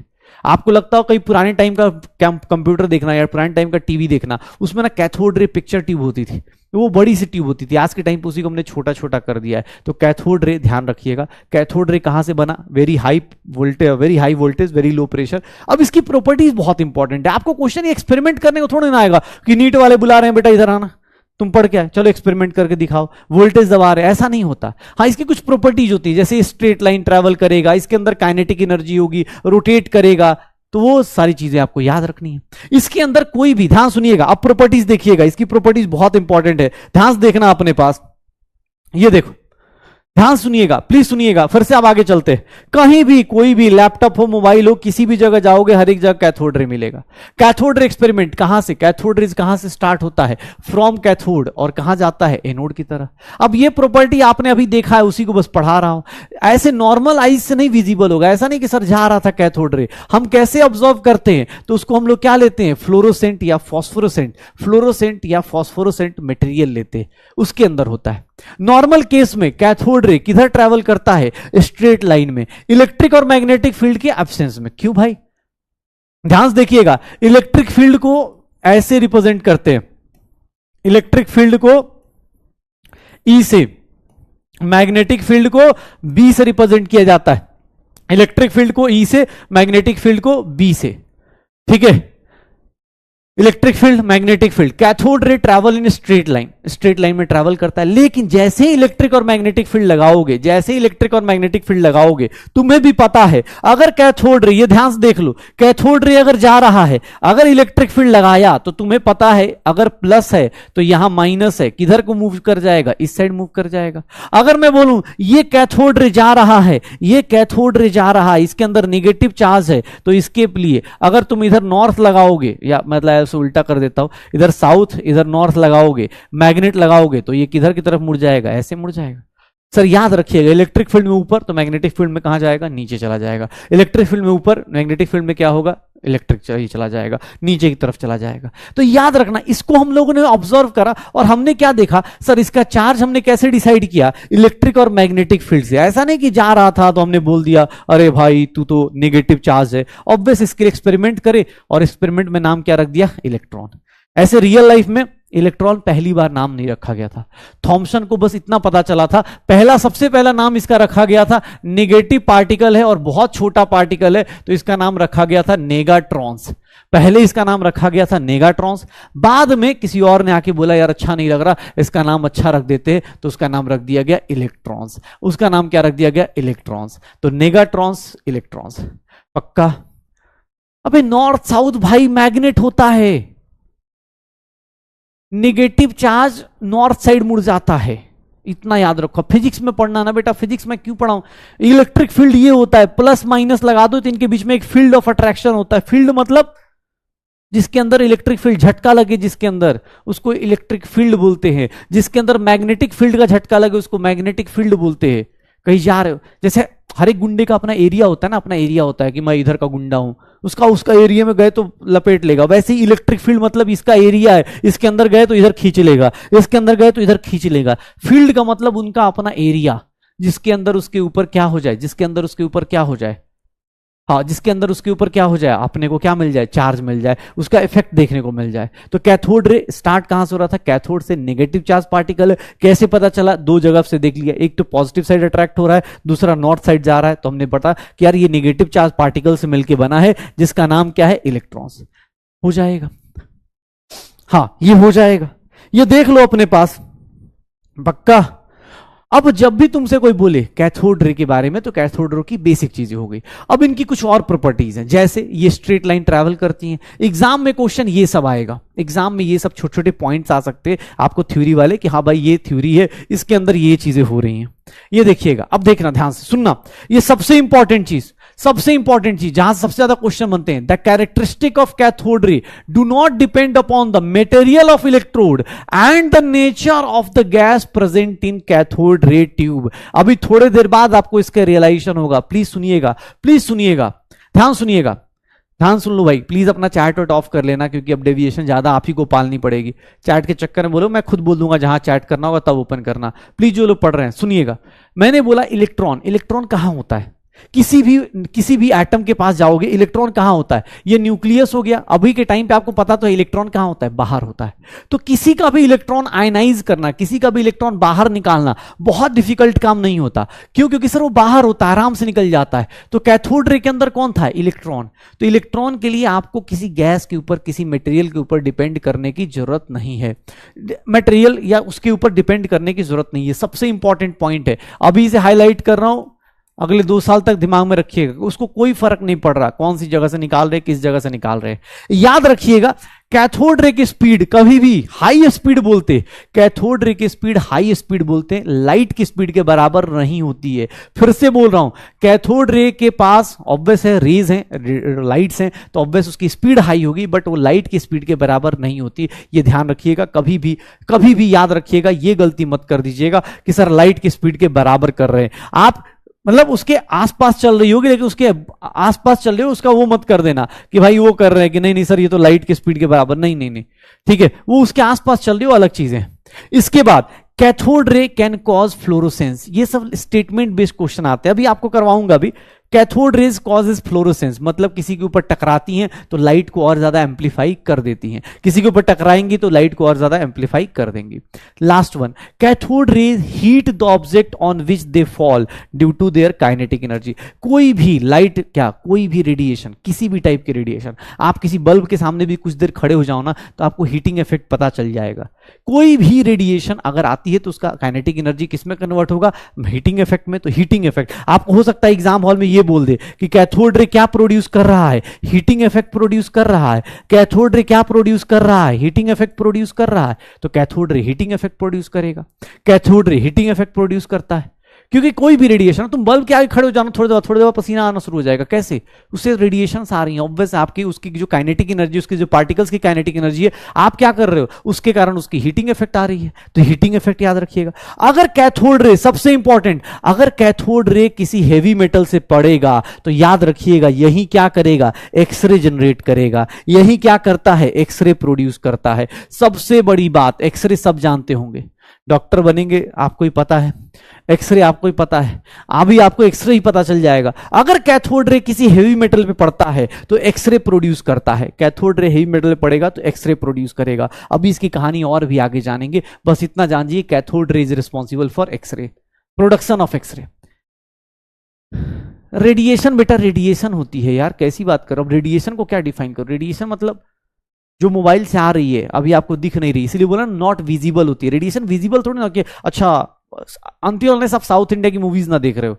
आपको लगता हो कहीं पुराने टाइम का कंप्यूटर देखना या पुराने टाइम का टीवी देखना, उसमें ना कैथोड रे पिक्चर ट्यूब होती थी, वो बड़ी सी ट्यूब होती थी। आज के टाइम पे उसी को हमने छोटा छोटा कर दिया है। तो कैथोड रे ध्यान रखिएगा, कैथोड रे कहां से बना? Very high voltage very low pressure. अब इसकी प्रॉपर्टीज बहुत इंपॉर्टेंट है। आपको क्वेश्चन एक्सपेरिमेंट करने को थोड़ा ना आएगा कि नीट वाले बुला रहे हैं बेटा इधर आना, तुम पढ़ क्या, चलो एक्सपेरिमेंट करके दिखाओ, वोल्टेज दबा रहे, ऐसा नहीं होता। हाँ, इसकी कुछ प्रॉपर्टीज होती है, जैसे स्ट्रेट लाइन ट्रैवल करेगा, इसके अंदर काइनेटिक एनर्जी होगी, रोटेट करेगा, तो वो सारी चीजें आपको याद रखनी है। इसके अंदर कोई भी, ध्यान सुनिएगा, अब प्रॉपर्टीज देखिएगा, इसकी प्रॉपर्टीज बहुत इंपॉर्टेंट है, ध्यान से देखना अपने पास। ये देखो, ध्यान सुनिएगा, प्लीज सुनिएगा, फिर से आप आगे चलते हैं। कहीं भी कोई भी लैपटॉप हो, मोबाइल हो, किसी भी जगह जाओगे, हर एक जगह कैथोड रे मिलेगा। कैथोड रे एक्सपेरिमेंट कहां से, कैथोड रेज कहां से स्टार्ट होता है? फ्रॉम कैथोड, और कहां जाता है? एनोड की तरह। अब ये प्रॉपर्टी आपने अभी देखा है, उसी को बस पढ़ा रहा हूं। ऐसे नॉर्मल आईज से नहीं विजिबल होगा, ऐसा नहीं कि सर जा रहा था कैथोड रे। हम कैसे ऑब्जर्व करते हैं? तो उसको हम लोग क्या लेते हैं? फ्लोरोसेंट या फॉस्फोरोसेंट मटेरियल लेते हैं, उसके अंदर होता है। नॉर्मल केस में कैथोड रे किधर ट्रैवल करता है? स्ट्रेट लाइन में, इलेक्ट्रिक और मैग्नेटिक फील्ड के एब्सेंस में। क्यों भाई? ध्यान से देखिएगा, इलेक्ट्रिक फील्ड को ऐसे रिप्रेजेंट करते हैं, इलेक्ट्रिक फील्ड को ई से, मैग्नेटिक फील्ड को बी से रिप्रेजेंट किया जाता है। इलेक्ट्रिक फील्ड को ई से, मैग्नेटिक फील्ड को बी से, ठीक है। Electric field, magnetic field, cathode ray travel in straight line में ट्रैवल करता है। लेकिन जैसे ही इलेक्ट्रिक और मैग्नेटिक फील्ड लगाओगे, तुम्हें भी पता है, अगर कैथोड रे, ये ध्यान से देख लो, कैथोड रे अगर जा रहा है, अगर इलेक्ट्रिक फील्ड लगाया, तो तुम्हें पता है अगर प्लस है तो यहां माइनस है, किधर को मूव कर जाएगा? इस साइड मूव कर जाएगा। अगर मैं बोलूं ये कैथोड रे जा रहा है, इसके अंदर नेगेटिव चार्ज है, तो इसके लिए अगर तुम इधर नॉर्थ लगाओगे, या मतलब उल्टा कर देता हूं, इधर साउथ इधर नॉर्थ लगाओगे, मैग्नेट लगाओगे, तो ये किधर की तरफ मुड़ जाएगा? ऐसे मुड़ जाएगा। सर याद रखिएगा, इलेक्ट्रिक फील्ड में ऊपर, तो मैग्नेटिक फील्ड में कहां जाएगा? नीचे चला जाएगा। इलेक्ट्रिक फील्ड में ऊपर, मैग्नेटिक फील्ड में क्या होगा? इलेक्ट्रिक चला जाएगा, नीचे की तरफ चला जाएगा। तो याद रखना, इसको हम लोगों ने ऑब्जर्व करा और हमने क्या देखा? सर इसका चार्ज हमने कैसे डिसाइड किया? इलेक्ट्रिक और मैग्नेटिक फील्ड से। ऐसा नहीं कि जा रहा था तो हमने बोल दिया अरे भाई तू तो नेगेटिव चार्ज है। ऑब्वियस इसके एक्सपेरिमेंट करे, और एक्सपेरिमेंट में नाम क्या रख दिया? इलेक्ट्रॉन। ऐसे रियल लाइफ में इलेक्ट्रॉन पहली बार नाम नहीं रखा गया था। थॉमसन को बस इतना पता चला था, सबसे पहला नाम इसका रखा गया था, नेगेटिव पार्टिकल है और बहुत छोटा पार्टिकल है, तो इसका नाम रखा गया था नेगाट्रॉन्स। पहले इसका नाम रखा गया था नेगाट्रॉन्स। बाद में किसी और ने आके बोला यार अच्छा नहीं लग रहा, इसका नाम अच्छा रख देते हैं, तो उसका नाम रख दिया गया इलेक्ट्रॉन्स। उसका नाम क्या रख दिया गया? इलेक्ट्रॉन्स। तो नेगाट्रॉन्स, इलेक्ट्रॉन्स। पक्का? अबे नॉर्थ साउथ भाई मैग्नेट होता है, नेगेटिव चार्ज नॉर्थ साइड मुड़ जाता है, इतना याद रखो। फिजिक्स में पढ़ना ना बेटा, फिजिक्स में क्यों पढ़ाऊं? इलेक्ट्रिक फील्ड ये होता है, प्लस माइनस लगा दो तो इनके बीच में एक फील्ड ऑफ अट्रैक्शन होता है। फील्ड मतलब जिसके अंदर इलेक्ट्रिक फील्ड, झटका लगे जिसके अंदर, उसको इलेक्ट्रिक फील्ड बोलते हैं। जिसके अंदर मैग्नेटिक फील्ड का झटका लगे उसको मैग्नेटिक फील्ड बोलते हैं। कहीं जा रहे हो, जैसे हर एक गुंडे का अपना एरिया होता है ना, अपना एरिया होता है कि मैं इधर का गुंडा हूं, उसका एरिया में गए तो लपेट लेगा। वैसे ही इलेक्ट्रिक फील्ड मतलब इसका एरिया है, इसके अंदर गए तो इधर खींच लेगा, इसके अंदर गए तो इधर खींच लेगा। फील्ड का मतलब उनका अपना एरिया, जिसके अंदर उसके ऊपर क्या हो जाए, जिसके अंदर उसके ऊपर क्या हो जाए, हाँ जिसके अंदर उसके ऊपर क्या हो जाए, अपने को क्या मिल जाए, चार्ज मिल जाए, उसका इफेक्ट देखने को मिल जाए। तो कैथोड रे स्टार्ट कहां से हो रहा था? कैथोड से। नेगेटिव चार्ज पार्टिकल है, कैसे पता चला? दो जगह से देख लिया, एक तो पॉजिटिव साइड अट्रैक्ट हो रहा है, दूसरा नॉर्थ साइड जा रहा है, तो हमने पता कि यार ये नेगेटिव चार्ज पार्टिकल से मिलकर बना है, जिसका नाम क्या है? इलेक्ट्रॉन्स। हो जाएगा, हाँ ये हो जाएगा, ये देख लो अपने पास, पक्का। अब जब भी तुमसे कोई बोले कैथोड रे के बारे में, तो कैथोड रे की बेसिक चीजें हो गई। अब इनकी कुछ और प्रॉपर्टीज हैं, जैसे ये स्ट्रेट लाइन ट्रैवल करती हैं। एग्जाम में क्वेश्चन ये सब आएगा, एग्जाम में ये सब छोटे छोटे पॉइंट्स आ सकते हैं आपको थ्योरी वाले, कि हाँ भाई ये थ्योरी है, इसके अंदर ये चीजें हो रही हैं। ये देखिएगा, अब देखना ध्यान से सुनना, ये सबसे इंपॉर्टेंट चीज, सबसे इंपॉर्टेंट चीज जहां सबसे ज्यादा क्वेश्चन बनते हैं, द कैरेक्टरिस्टिक ऑफ कैथोड रे do not depend upon the material of electrode and the nature of the gas present in cathode ray tube. अभी थोड़ी देर बाद आपको इसका रियलाइजेशन होगा। प्लीज सुनिएगा, प्लीज सुनिएगा, ध्यान सुनिएगा, ध्यान सुन लो भाई। प्लीज अपना चैट वैट ऑफ कर लेना, क्योंकि अब डेविएशन ज्यादा आप ही को पालनी पड़ेगी। चैट के चक्कर में बोलो, मैं खुद बोल दूंगा जहां चैट करना होगा तब ओपन करना। प्लीज जो लोग पढ़ रहे हैं सुनिएगा। मैंने बोला इलेक्ट्रॉन, इलेक्ट्रॉन कहां होता है? किसी भी एटम के पास जाओगे, इलेक्ट्रॉन कहां होता है? ये न्यूक्लियस हो गया। अभी के टाइम पे आपको पता तो है इलेक्ट्रॉन कहां होता है? बाहर होता है। तो किसी का भी इलेक्ट्रॉन आयनाइज करना, किसी का भी इलेक्ट्रॉन बाहर निकालना बहुत डिफिकल्ट काम नहीं होता। क्यों? क्योंकि सर वो बाहर होता है, आराम से निकल जाता है। तो कैथोड रे के अंदर कौन था? इलेक्ट्रॉन। तो इलेक्ट्रॉन के लिए आपको किसी गैस के ऊपर, किसी मटेरियल के ऊपर डिपेंड करने की जरूरत नहीं है। मटेरियल या उसके ऊपर डिपेंड करने की जरूरत नहीं है। सबसे इंपॉर्टेंट पॉइंट है, अभी इसे हाईलाइट कर रहा हूं, अगले 2 साल तक दिमाग में रखिएगा। उसको कोई फर्क नहीं पड़ रहा कौन सी जगह से निकाल रहे, किस जगह से निकाल रहे। याद रखिएगा, कैथोड रे की स्पीड कभी भी हाई स्पीड बोलते, कैथोड रे की स्पीड हाई स्पीड बोलते, लाइट की स्पीड के बराबर नहीं होती है। फिर से बोल रहा हूं, कैथोड रे के पास ऑब्वियस है रेज हैं, लाइट्स हैं, तो ऑब्वियस उसकी स्पीड हाई होगी, बट वो लाइट की स्पीड के बराबर नहीं होती। ये ध्यान रखिएगा, कभी भी याद रखिएगा, ये गलती मत कर दीजिएगा कि सर लाइट की स्पीड के बराबर कर रहे हैं आप। मतलब उसके आसपास चल रही होगी, लेकिन उसके आसपास चल रही हो उसका वो मत कर देना कि भाई वो कर रहे हैं कि नहीं नहीं सर ये तो लाइट की स्पीड के बराबर, नहीं नहीं नहीं, ठीक है, वो उसके आसपास चल रही हो, अलग चीज है। इसके बाद cathode ray can cause fluorescence, ये सब स्टेटमेंट बेस्ड क्वेश्चन आते हैं, अभी आपको करवाऊंगा। अभी कैथोड रेज कॉजेज फ्लोरोसेंस, मतलब किसी के ऊपर टकराती हैं तो लाइट को और ज्यादा एम्पलीफाई कर देती हैं, किसी के ऊपर टकराएंगी तो लाइट को और ज्यादा एम्पलीफाई कर देंगी। Last one, cathode rays heat the object on which they fall due to their kinetic energy. कोई भी लाइट, क्या कोई भी रेडिएशन, किसी भी टाइप के रेडिएशन, आप किसी बल्ब के सामने भी कुछ देर खड़े हो जाओ ना तो आपको हीटिंग इफेक्ट पता चल जाएगा। कोई भी रेडिएशन अगर आती है तो उसका काइनेटिक एनर्जी किसमें कन्वर्ट होगा? हीटिंग इफेक्ट में। तो हीटिंग इफेक्ट आपको हो सकता है एग्जाम हॉल में ये बोल दे कि कैथोड रे क्या प्रोड्यूस कर रहा है? हीटिंग इफेक्ट प्रोड्यूस कर रहा है। कैथोड रे क्या प्रोड्यूस कर रहा है? हीटिंग इफेक्ट प्रोड्यूस कर रहा है। तो cathode ray heating effect produce करेगा। Cathode ray heating effect produce करता है, क्योंकि कोई भी रेडिएशन, तुम बल्ब के आगे खड़े हो जाना, थोड़ी देर पसीना आना शुरू हो जाएगा। कैसे? उससे रेडिएशन आ रही है, ऑब्वियस आपकी उसकी जो काइनेटिक एनर्जी, उसकी जो पार्टिकल्स की काइनेटिक एनर्जी है, आप क्या कर रहे हो, उसके कारण उसकी हीटिंग इफेक्ट आ रही है। तो हीटिंग इफेक्ट याद रखिएगा। अगर कैथोड रे, सबसे इंपॉर्टेंट, अगर कैथोड रे किसी हेवी मेटल से पड़ेगा तो याद रखिएगा यही क्या करेगा? एक्सरे जनरेट करेगा। यही क्या करता है? एक्सरे प्रोड्यूस करता है। सबसे बड़ी बात, एक्सरे सब जानते होंगे, डॉक्टर बनेंगे आपको ही पता है, एक्सरे आपको ही पता है, अभी आपको एक्सरे ही पता चल जाएगा। अगर कैथोड रे किसी हेवी मेटल पे पड़ता है तो एक्सरे प्रोड्यूस करता है। कैथोड रे हेवी मेटल पे पड़ेगा तो एक्सरे प्रोड्यूस करेगा। अभी इसकी कहानी और भी आगे जानेंगे, बस इतना जानिए, cathode ray is responsible for X ray, production of X ray. Radiation, beta radiation होती है यार, कैसी बात करो। अब रेडिएशन को क्या डिफाइन करो? रेडिएशन मतलब जो मोबाइल से आ रही है, अभी आपको दिख नहीं रही, इसलिए बोला नॉट विजिबल होती है। रेडिएशन विजिबल थोड़ी ना कि अच्छा अंतिम ने सब साउथ इंडिया की मूवीज ना देख रहे हो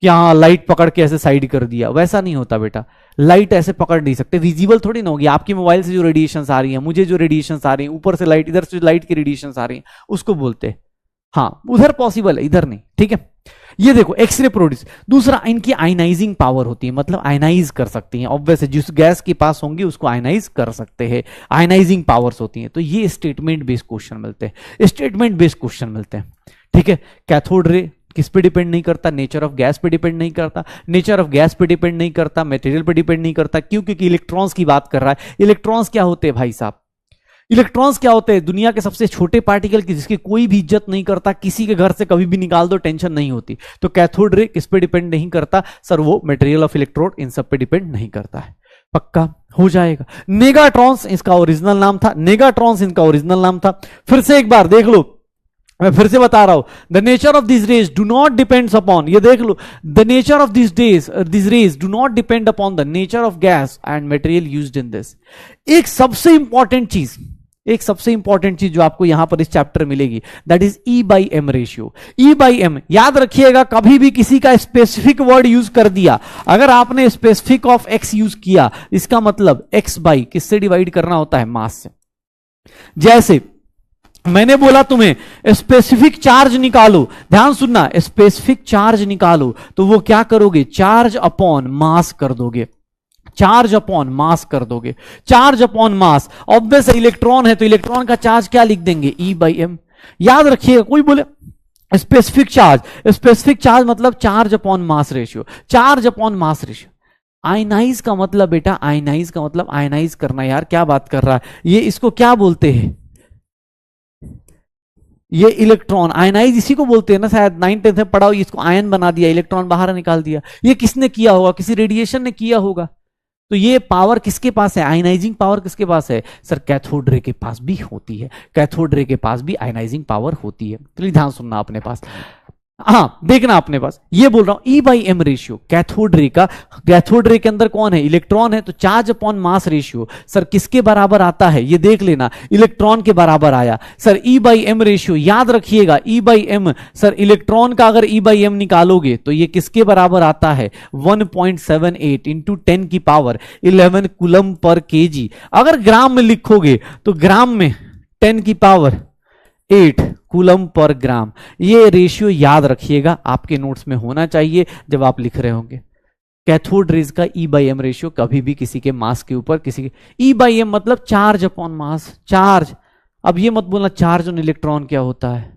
कि हाँ लाइट पकड़ के ऐसे साइड कर दिया, वैसा नहीं होता बेटा। लाइट ऐसे पकड़ नहीं सकते, विजिबल थोड़ी ना होगी। आपकी मोबाइल से जो रेडिएशन आ रही है, मुझे जो रेडिएशन आ रही है, ऊपर से लाइट, इधर से लाइट की रेडिएशन आ रही है, उसको बोलते हैं। हाँ उधर पॉसिबल है, इधर नहीं, ठीक है। ये देखो एक्सरे प्रोड्यूस। दूसरा, इनकी आयनाइजिंग पावर होती है, मतलब आयनाइज कर सकती हैं। ऑब्वियस है, जिस गैस के पास होंगी उसको आयनाइज कर सकते हैं, आयनाइजिंग पावर्स होती हैं। तो ये स्टेटमेंट बेस्ड क्वेश्चन मिलते हैं, स्टेटमेंट बेस्ड क्वेश्चन मिलते हैं, ठीक है। कैथोड रे किस पे डिपेंड नहीं करता? नेचर ऑफ गैस पे डिपेंड नहीं करता। नेचर ऑफ गैस पे डिपेंड नहीं करता, मटेरियल पे डिपेंड नहीं करता। क्यों? क्योंकि इलेक्ट्रॉन्स की बात कर रहा है। इलेक्ट्रॉन्स क्या होते हैं भाई साहब? इलेक्ट्रॉन्स क्या होते हैं? दुनिया के सबसे छोटे पार्टिकल की, जिसकी कोई भी इज्जत नहीं करता, किसी के घर से कभी भी निकाल दो टेंशन नहीं होती। तो कैथोड रे किस पे डिपेंड नहीं करता? सर वो मटेरियल ऑफ इलेक्ट्रोड, इन सब पे डिपेंड नहीं करता है। पक्का हो जाएगा। नेगाट्रॉन्स इसका ओरिजिनल नाम था, नेगाट्रॉन्स इनका ओरिजिनल नाम था। फिर से एक बार देख लो, मैं फिर से बता रहा हूं, the nature of this rays do not depends upon, ये देख लो, the nature of this rays do not depend upon the nature of gas and material used in this. एक सबसे इंपॉर्टेंट चीज जो आपको यहां पर इस चैप्टर मिलेगी, that is E/m ratio. E/m याद रखिएगा, कभी भी किसी का स्पेसिफिक वर्ड यूज कर दिया, अगर आपने स्पेसिफिक ऑफ x यूज किया, इसका मतलब x बाई किससे डिवाइड करना होता है? मास से। जैसे मैंने बोला तुम्हें स्पेसिफिक चार्ज निकालो, ध्यान सुनना, स्पेसिफिक चार्ज निकालो तो वो क्या करोगे, चार्ज अपॉन मास कर दोगे, चार्ज अपॉन मास कर दोगे, चार्ज अपॉन मास। ऑब्वियस इलेक्ट्रॉन है तो इलेक्ट्रॉन का चार्ज क्या लिख देंगे, E/m। याद रखिएगा, कोई बोले स्पेसिफिक चार्ज, स्पेसिफिक चार्ज मतलब charge upon mass ratio, charge upon mass ratio. Ionise का मतलब बेटा, आयनाइज का मतलब आयनाइज करना, यार क्या बात कर रहा है ये, इसको क्या बोलते हैं, ये इलेक्ट्रॉन आयनाइज इसी को बोलते हैं ना, शायद 9th-10th में पढ़ा हो, इसको आयन बना दिया, इलेक्ट्रॉन बाहर निकाल दिया। ये किसने किया होगा, किसी रेडिएशन ने किया होगा। तो ये पावर किसके पास है, आयनाइजिंग पावर किसके पास है, सर कैथोड रे के पास भी होती है, कैथोड रे के पास भी आयनाइजिंग पावर होती है। तो ध्यान सुनना अपने पास, हाँ देखना अपने पास, ये बोल रहा हूं E/m रेशियो कैथोड रे का, कैथोड रे के अंदर कौन है, इलेक्ट्रॉन है, तो charge upon mass ratio sir किसके बराबर आता है, ये देख लेना, इलेक्ट्रॉन के बराबर आया सर। E/m रेशियो याद रखिएगा, E/m सर इलेक्ट्रॉन का अगर E/m निकालोगे तो ये किसके बराबर आता है, 1.78 इंटू 10 की पावर 11 कूलम पर kg। अगर ग्राम में लिखोगे तो ग्राम में 10 की पावर 8 कूलम पर ग्राम। ये रेशियो याद रखिएगा, आपके नोट्स में होना चाहिए जब आप लिख रहे होंगे। कैथोड रेज का E/m रेशियो कभी भी किसी के मास के ऊपर, किसी के E/m मतलब चार्ज अपॉन मास, चार्ज। अब ये मत बोलना चार्ज ऑन इलेक्ट्रॉन क्या होता है,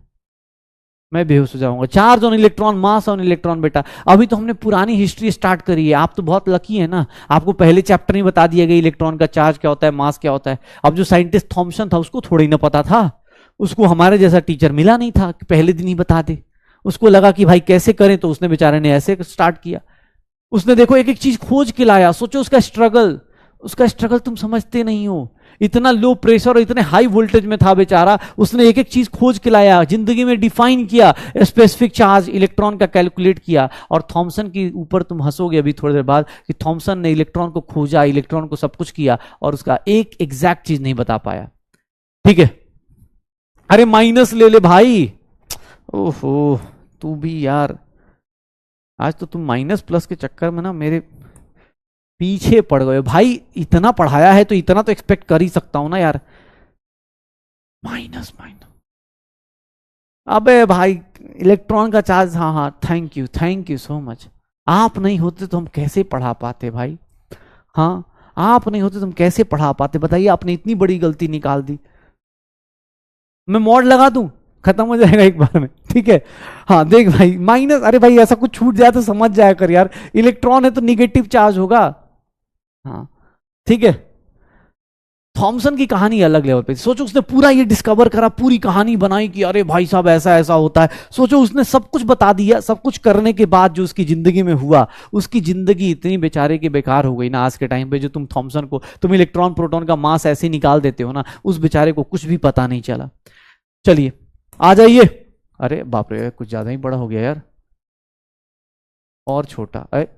मैं बेहोश हो जाऊंगा। Charge on electron, mass on electron, बेटा अभी तो हमने पुरानी हिस्ट्री स्टार्ट करी है, आप तो बहुत लकी है ना, आपको पहले चैप्टर में बता दिया गया इलेक्ट्रॉन का चार्ज क्या होता है, मास क्या होता है। अब जो साइंटिस्ट थॉमसन था उसको थोड़ा ही ना पता था, उसको हमारे जैसा टीचर मिला नहीं था कि पहले दिन ही बता दे। उसको लगा कि भाई कैसे करें, तो उसने बेचारे ने ऐसे स्टार्ट किया। उसने देखो एक एक चीज खोज के लाया, सोचो उसका स्ट्रगल, उसका स्ट्रगल तुम समझते नहीं हो। इतना लो प्रेशर और इतने हाई वोल्टेज में था बेचारा, उसने एक एक चीज खोज के लाया, जिंदगी में डिफाइन किया, स्पेसिफिक चार्ज इलेक्ट्रॉन का कैलकुलेट किया। और थॉमसन के ऊपर तुम हंसोगे अभी थोड़ी देर बाद कि थॉमसन ने इलेक्ट्रॉन को खोजा, इलेक्ट्रॉन को सब कुछ किया और उसका एक एग्जैक्ट चीज नहीं बता पाया। ठीक है, अरे माइनस ले ले भाई, ओहो तू भी यार, आज तो तुम माइनस प्लस के चक्कर में ना मेरे पीछे पड़ गए भाई। इतना पढ़ाया है तो इतना तो एक्सपेक्ट कर ही सकता हूं ना यार। माइनस माइनस, अबे भाई इलेक्ट्रॉन का चार्ज, हाँ हाँ थैंक यू सो मच। आप नहीं होते तो हम कैसे पढ़ा पाते भाई, हाँ आप नहीं होते तो हम कैसे पढ़ा पाते, बताइए। आपने इतनी बड़ी गलती निकाल दी, मैं मॉड लगा दूं, खत्म हो जाएगा एक बार में। ठीक है, हाँ देख भाई माइनस, अरे भाई ऐसा कुछ छूट जाए तो समझ जाया कर यार, इलेक्ट्रॉन है तो निगेटिव चार्ज होगा। हाँ ठीक है, थॉमसन की कहानी अलग लेवल पे। सोचो उसने पूरा ये डिस्कवर करा, पूरी कहानी बनाई कि अरे भाई साहब ऐसा ऐसा होता है। सोचो उसने सब कुछ बता दिया, सब कुछ करने के बाद जो उसकी जिंदगी में हुआ, उसकी जिंदगी इतनी बेचारे की बेकार हो गई ना आज के टाइम पे। जो तुम थॉमसन को, तुम इलेक्ट्रॉन प्रोटॉन का मास ऐसे निकाल देते हो ना, उस बेचारे को कुछ भी पता नहीं चला। चलिए आ जाइए, अरे बाप रे कुछ ज्यादा ही बड़ा हो गया यार, और छोटा, अरे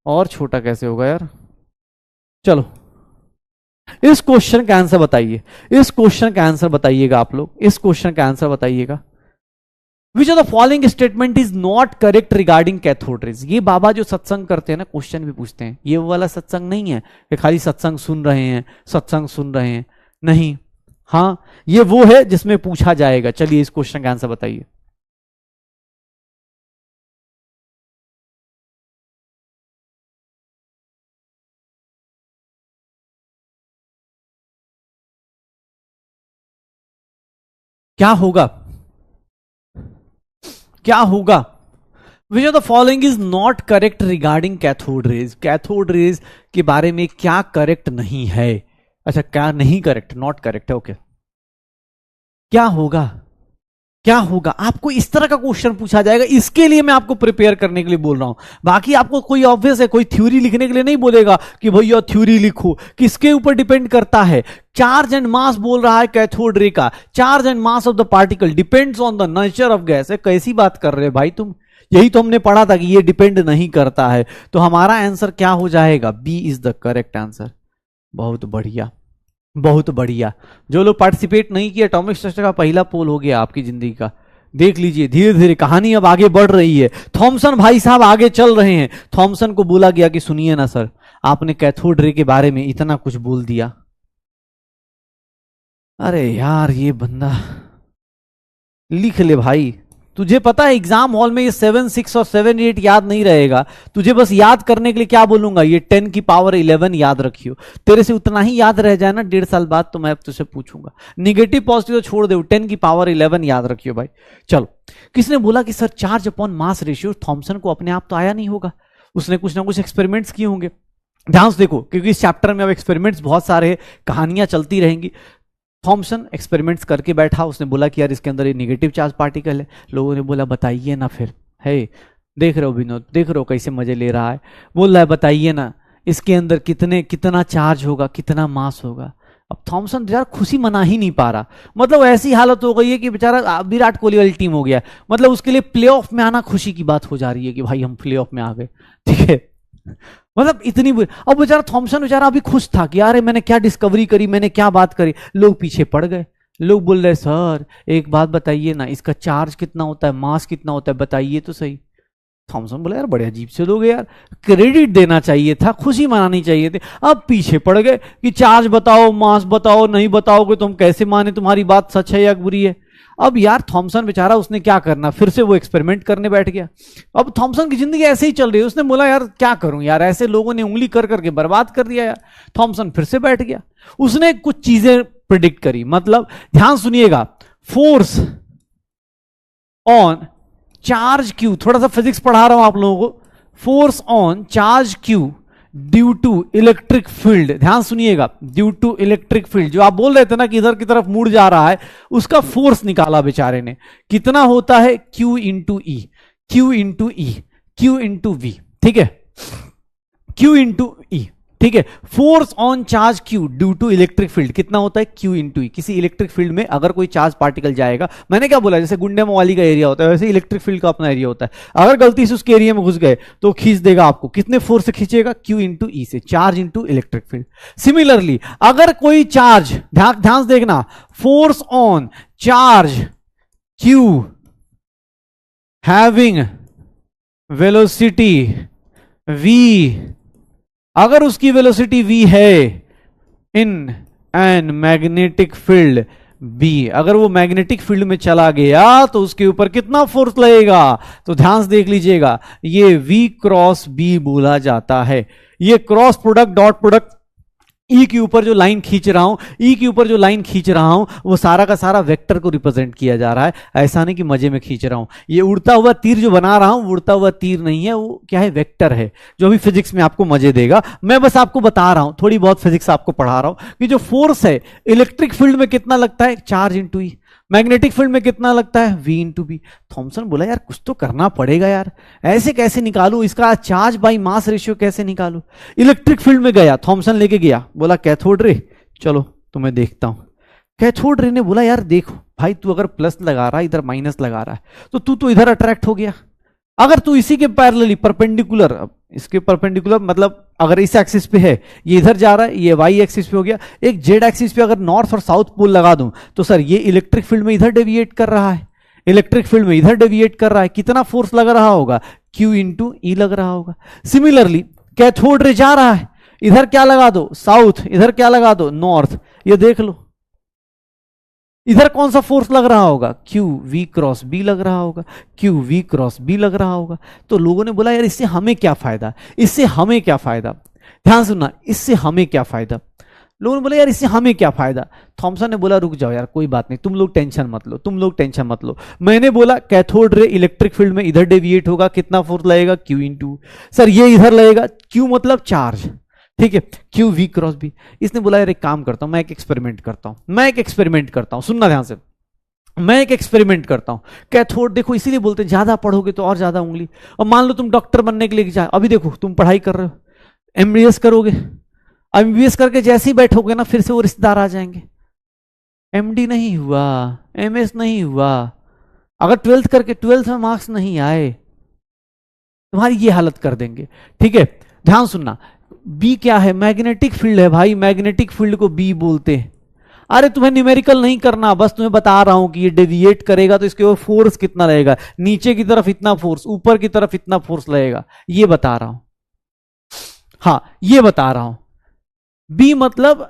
और छोटा कैसे होगा यार। चलो इस क्वेश्चन का आंसर बताइए, इस क्वेश्चन का आंसर बताइएगा आप लोग, इस क्वेश्चन का आंसर बताइएगा। Which of the following statement is not correct regarding cathode rays. ये बाबा जो सत्संग करते हैं ना, क्वेश्चन भी पूछते हैं, ये वाला सत्संग नहीं है कि खाली सत्संग सुन रहे हैं, सत्संग सुन रहे हैं, नहीं, हाँ ये वो है जिसमें पूछा जाएगा। चलिए इस क्वेश्चन का आंसर बताइए। क्या होगा, क्या होगा। Which of the following is not correct regarding cathode rays. Cathode rays के बारे में क्या करेक्ट नहीं है, अच्छा क्या नहीं करेक्ट, नॉट करेक्ट है, ओके। क्या होगा, क्या होगा, आपको इस तरह का क्वेश्चन पूछा जाएगा, इसके लिए मैं आपको प्रिपेयर करने के लिए बोल रहा हूं। बाकी आपको कोई ऑब्वियस है, कोई थ्योरी लिखने के लिए नहीं बोलेगा कि भैया थ्योरी लिखो, किसके ऊपर डिपेंड करता है। चार्ज एंड मास बोल रहा है कैथोड रे का, charge and mass of the particle depends on the nature of gas. कैसी बात कर रहे हैं भाई तुम, यही तो हमने पढ़ा था कि ये डिपेंड नहीं करता है। तो हमारा आंसर क्या हो जाएगा, B is the correct answer. बहुत बढ़िया, बहुत बढ़िया। जो लोग पार्टिसिपेट नहीं किए, एटॉमिक स्ट्रक्चर का पहला पोल हो गया आपकी जिंदगी का। देख लीजिए धीरे धीरे कहानी अब आगे बढ़ रही है। थॉमसन भाई साहब आगे चल रहे हैं। थॉमसन को बोला गया कि सुनिए ना सर, आपने कैथोड रे के बारे में इतना कुछ बोल दिया। अरे यार ये बंदा लिख ले भाई, तुझे पता है एग्जाम हॉल में ये 7 6 और 7 8 याद नहीं रहेगा, तुझे बस याद करने के लिए क्या बोलूंगा, ये 10 की पावर 11 याद रखियो, तेरे से उतना ही याद रह जाए ना 1.5 साल बाद, तो मैं तुझसे पूछूंगा। निगेटिव पॉजिटिव तो छोड़ दे, 10 की पावर 11 याद रखियो भाई। चलो, किसने बोला कि sir charge upon mass ratio, Thomson को अपने आप तो आया नहीं होगा, उसने कुछ ना कुछ एक्सपेरिमेंट्स किए होंगे। ध्यान से देखो, क्योंकि इस चैप्टर में अब एक्सपेरिमेंट्स बहुत सारे, कहानियां चलती रहेंगी। थॉमसन एक्सपेरिमेंट्स करके बैठा, उसने बोला कि यार इसके अंदर ये निगेटिव चार्ज पार्टिकल है। लोगों ने बोला बताइए ना फिर, है देख रहे हो विनोद, देख रहे हो कैसे मजे ले रहा है, बोल रहा है बताइए ना इसके अंदर कितना चार्ज होगा, कितना मास होगा। अब थॉमसन यार खुशी मना ही नहीं पा रहा, मतलब ऐसी हालत हो गई है कि बेचारा विराट कोहली वाली टीम हो गया, मतलब उसके लिए प्लेऑफ में आना खुशी की बात हो जा रही है कि भाई हम प्लेऑफ में आ गए, ठीक है, मतलब इतनी बुरी। अब बेचारा थॉमसन बेचारा अभी खुश था कि यार मैंने क्या डिस्कवरी करी, मैंने क्या बात करी। लोग पीछे पड़ गए, लोग बोल रहे सर एक बात बताइए ना, इसका चार्ज कितना होता है, मास कितना होता है, बताइए तो सही। थॉमसन बोला यार बड़े अजीब से लोग यार, क्रेडिट देना चाहिए था, खुशी मनानी चाहिए थी। अब पीछे पड़ गए कि चार्ज बताओ, मास बताओ, नहीं बताओगे तो हम कैसे माने तुम्हारी बात सच है या बुरी है। अब यार थॉमसन बेचारा उसने क्या करना, फिर से वो एक्सपेरिमेंट करने बैठ गया। अब थॉमसन की जिंदगी ऐसे ही चल रही है, उसने बोला यार क्या करूं यार, ऐसे लोगों ने उंगली कर करके बर्बाद कर दिया यार। थॉमसन फिर से बैठ गया, उसने कुछ चीजें प्रिडिक्ट करी, मतलब ध्यान सुनिएगा, फोर्स ऑन चार्ज क्यू, थोड़ा सा फिजिक्स पढ़ा रहा हूं आप लोगों को, force on charge Q due to electric field, ध्यान सुनिएगा, ड्यू टू इलेक्ट्रिक फील्ड, जो आप बोल रहे थे ना कि इधर की तरफ मुड़ जा रहा है, उसका फोर्स निकाला बेचारे ने, कितना होता है Q into E, Q into E, Q into V, ठीक है, Q इंटू ई, ठीक है। Force on charge Q due to electric field कितना होता है Q इंटू ई। किसी इलेक्ट्रिक फील्ड में अगर कोई चार्ज पार्टिकल जाएगा, मैंने क्या बोला, जैसे गुंडे मोवाली का एरिया होता है वैसे इलेक्ट्रिक फील्ड का अपना एरिया होता है, अगर गलती से उसके एरिया में घुस गए तो खींच देगा आपको, कितने फोर्स से खींचेगा, Q इंटू ई से, charge into electric field. Similarly अगर कोई चार्ज, ध्यान से देखना, force on charge Q having velocity v, अगर उसकी वेलोसिटी v है in an magnetic field b, अगर वो मैग्नेटिक फील्ड में चला गया तो उसके ऊपर कितना फोर्स लगेगा, तो ध्यान से देख लीजिएगा, ये v क्रॉस b बोला जाता है। ये क्रॉस प्रोडक्ट डॉट प्रोडक्ट ई के ऊपर जो लाइन खींच रहा हूं, ई के ऊपर जो लाइन खींच रहा हूं, वो सारा का सारा वेक्टर को रिप्रेजेंट किया जा रहा है, ऐसा नहीं कि मजे में खींच रहा हूं। ये उड़ता हुआ तीर जो बना रहा हूं, उड़ता हुआ तीर नहीं है, वो क्या है, वेक्टर है, जो अभी फिजिक्स में आपको मजे देगा। मैं बस आपको बता रहा हूं, थोड़ी बहुत फिजिक्स आपको पढ़ा रहा हूं कि जो फोर्स है इलेक्ट्रिक फील्ड में कितना लगता है, चार्ज इंटू ई, मैग्नेटिक फील्ड में कितना लगता है, v इंटू बी। थॉमसन बोला यार कुछ तो करना पड़ेगा यार, ऐसे कैसे निकालू, इसका चार्ज बाई मास रेशियो कैसे निकालू। इलेक्ट्रिक फील्ड में गया, थॉमसन लेके गया, बोला कैथोड रे चलो तुम्हें देखता हूं। कैथोड रे ने बोला यार देखो भाई, तू अगर प्लस लगा रहा है, इधर माइनस लगा रहा है, तो तू तो इधर अट्रैक्ट हो गया, अगर तू इसी के पैरेलली परपेंडिकुलर, इसके परपेंडिकुलर मतलब अगर इस एक्सिस पे है, ये इधर जा रहा है, ये वाई एक्सिस पे हो गया, एक जेड एक्सिस पे अगर नॉर्थ और साउथ पोल लगा दूं, तो सर ये इलेक्ट्रिक फील्ड में इधर डेविएट कर रहा है, इलेक्ट्रिक फील्ड में इधर डेविएट कर रहा है, कितना फोर्स लग रहा होगा, Q इंटू ई लग रहा होगा। सिमिलरली कैथोड रे जा रहा है, इधर क्या लगा दो, साउथ, इधर क्या लगा दो, नॉर्थ, ये देख लो इधर कौन सा फोर्स लग रहा होगा, Q V क्रॉस B लग रहा होगा, Q V क्रॉस B लग रहा होगा। तो लोगों ने बोला यार इससे हमें क्या फायदा, इससे हमें क्या फायदा, ध्यान सुनना, इससे हमें क्या फायदा। लोगों ने बोला यार इससे हमें क्या फायदा। थॉमसन ने बोला रुक जाओ यार, कोई बात नहीं, तुम लोग टेंशन मत लो, तुम लोग टेंशन मत लो। मैंने बोला कैथोड रे इलेक्ट्रिक फील्ड में इधर डेविएट होगा, कितना फोर्स लगेगा, Q इंटू, सर ये इधर लगेगा, Q मतलब चार्ज, ठीक है, Q V क्रॉस B। इसने बोला यार एक काम करता हूं, मैं एक एक्सपेरिमेंट करता हूं, सुनना ध्यान से, मैं एक एक्सपेरिमेंट करता हूं। कैथोड देखो, इसीलिए बोलते हैं ज्यादा पढ़ोगे तो और ज्यादा उंगली, और मान लो तुम डॉक्टर बनने के लिए चाहे, अभी देखो तुम पढ़ाई कर रहे हो, MBBS करोगे, MBBS करके जैसे ही बैठोगे ना, फिर से वो रिश्तेदार आ जाएंगे, MD नहीं हुआ, MS नहीं हुआ, अगर 12th करके 12th में मार्क्स नहीं आए, तुम्हारी ये हालत कर देंगे, ठीक है। ध्यान सुनना, बी क्या है, मैग्नेटिक फील्ड है भाई, मैग्नेटिक फील्ड को बी बोलते हैं। अरे तुम्हें न्यूमेरिकल नहीं करना, बस तुम्हें बता रहा हूं कि ये डेविएट करेगा तो इसके ऊपर फोर्स कितना लगेगा, नीचे की तरफ इतना फोर्स, ऊपर की तरफ इतना फोर्स लगेगा, ये बता रहा हूं, हाँ ये बता रहा हूं। बी मतलब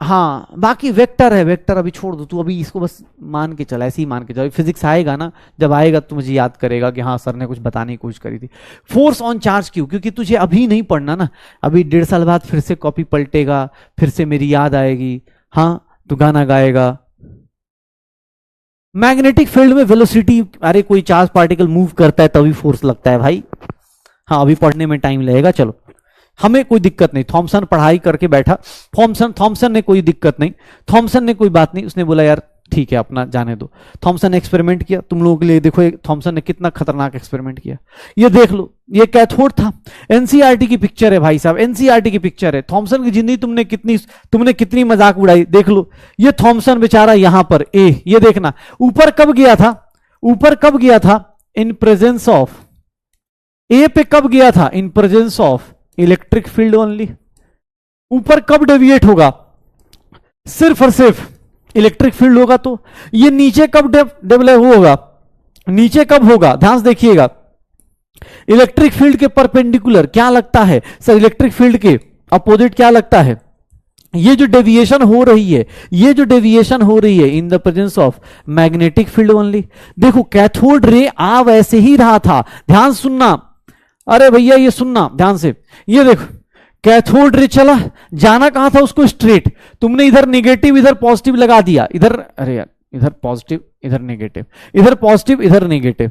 हाँ बाकी वेक्टर है, वेक्टर अभी छोड़ दो, तू अभी इसको बस मान के चला, ऐसे ही मान के चला। फिजिक्स आएगा ना, जब आएगा तो मुझे याद करेगा कि हाँ सर ने कुछ बताने की कोशिश करी थी। फोर्स ऑन चार्ज क्यों? क्योंकि तुझे अभी नहीं पढ़ना ना, अभी 1.5 साल बाद फिर से कॉपी पलटेगा, फिर से मेरी याद आएगी, हाँ तू गाना गाएगा। मैग्नेटिक फील्ड में वेलोसिटी, अरे कोई चार्ज पार्टिकल मूव करता है तभी फोर्स लगता है भाई। हाँ अभी पढ़ने में टाइम लगेगा, चलो हमें कोई दिक्कत नहीं। थॉमसन पढ़ाई करके बैठा, थॉमसन ने कोई दिक्कत नहीं, थॉमसन ने कोई बात नहीं, उसने बोला यार ठीक है अपना जाने दो। थॉमसन ने एक्सपेरिमेंट किया, तुम लोगों के लिए देखो थॉमसन ने कितना खतरनाक एक्सपेरिमेंट किया। ये देख लो, ये कैथोड था। एनसीईआरटी की पिक्चर है भाई साहब, एनसीईआरटी की पिक्चर है। थॉमसन की जिंदगी तुमने कितनी मजाक उड़ाई, देख लो। ये थॉमसन बेचारा यहां पर ये देखना ऊपर कब गया था, ऊपर कब गया था? इन प्रेजेंस ऑफ ए पे कब गया था? In presence of electric field only. ऊपर कब डेविएट होगा? सिर्फ और सिर्फ इलेक्ट्रिक फील्ड होगा। तो ये नीचे कब डेवलप होगा? नीचे कब होगा? ध्यान से देखिएगा, इलेक्ट्रिक फील्ड के परपेंडिकुलर क्या लगता है सर? इलेक्ट्रिक फील्ड के अपोजिट क्या लगता है? ये जो डेविएशन हो रही है, ये जो डेविएशन हो रही है in the presence of magnetic field only. देखो कैथोड रे आ वैसे ही रहा था, ध्यान सुनना, अरे भैया ये सुनना ध्यान से। ये देखो कैथोड रे चला, जाना कहां था उसको? स्ट्रेट। तुमने इधर नेगेटिव इधर पॉजिटिव लगा दिया, इधर अरे यार इधर पॉजिटिव इधर नेगेटिव, इधर पॉजिटिव इधर नेगेटिव,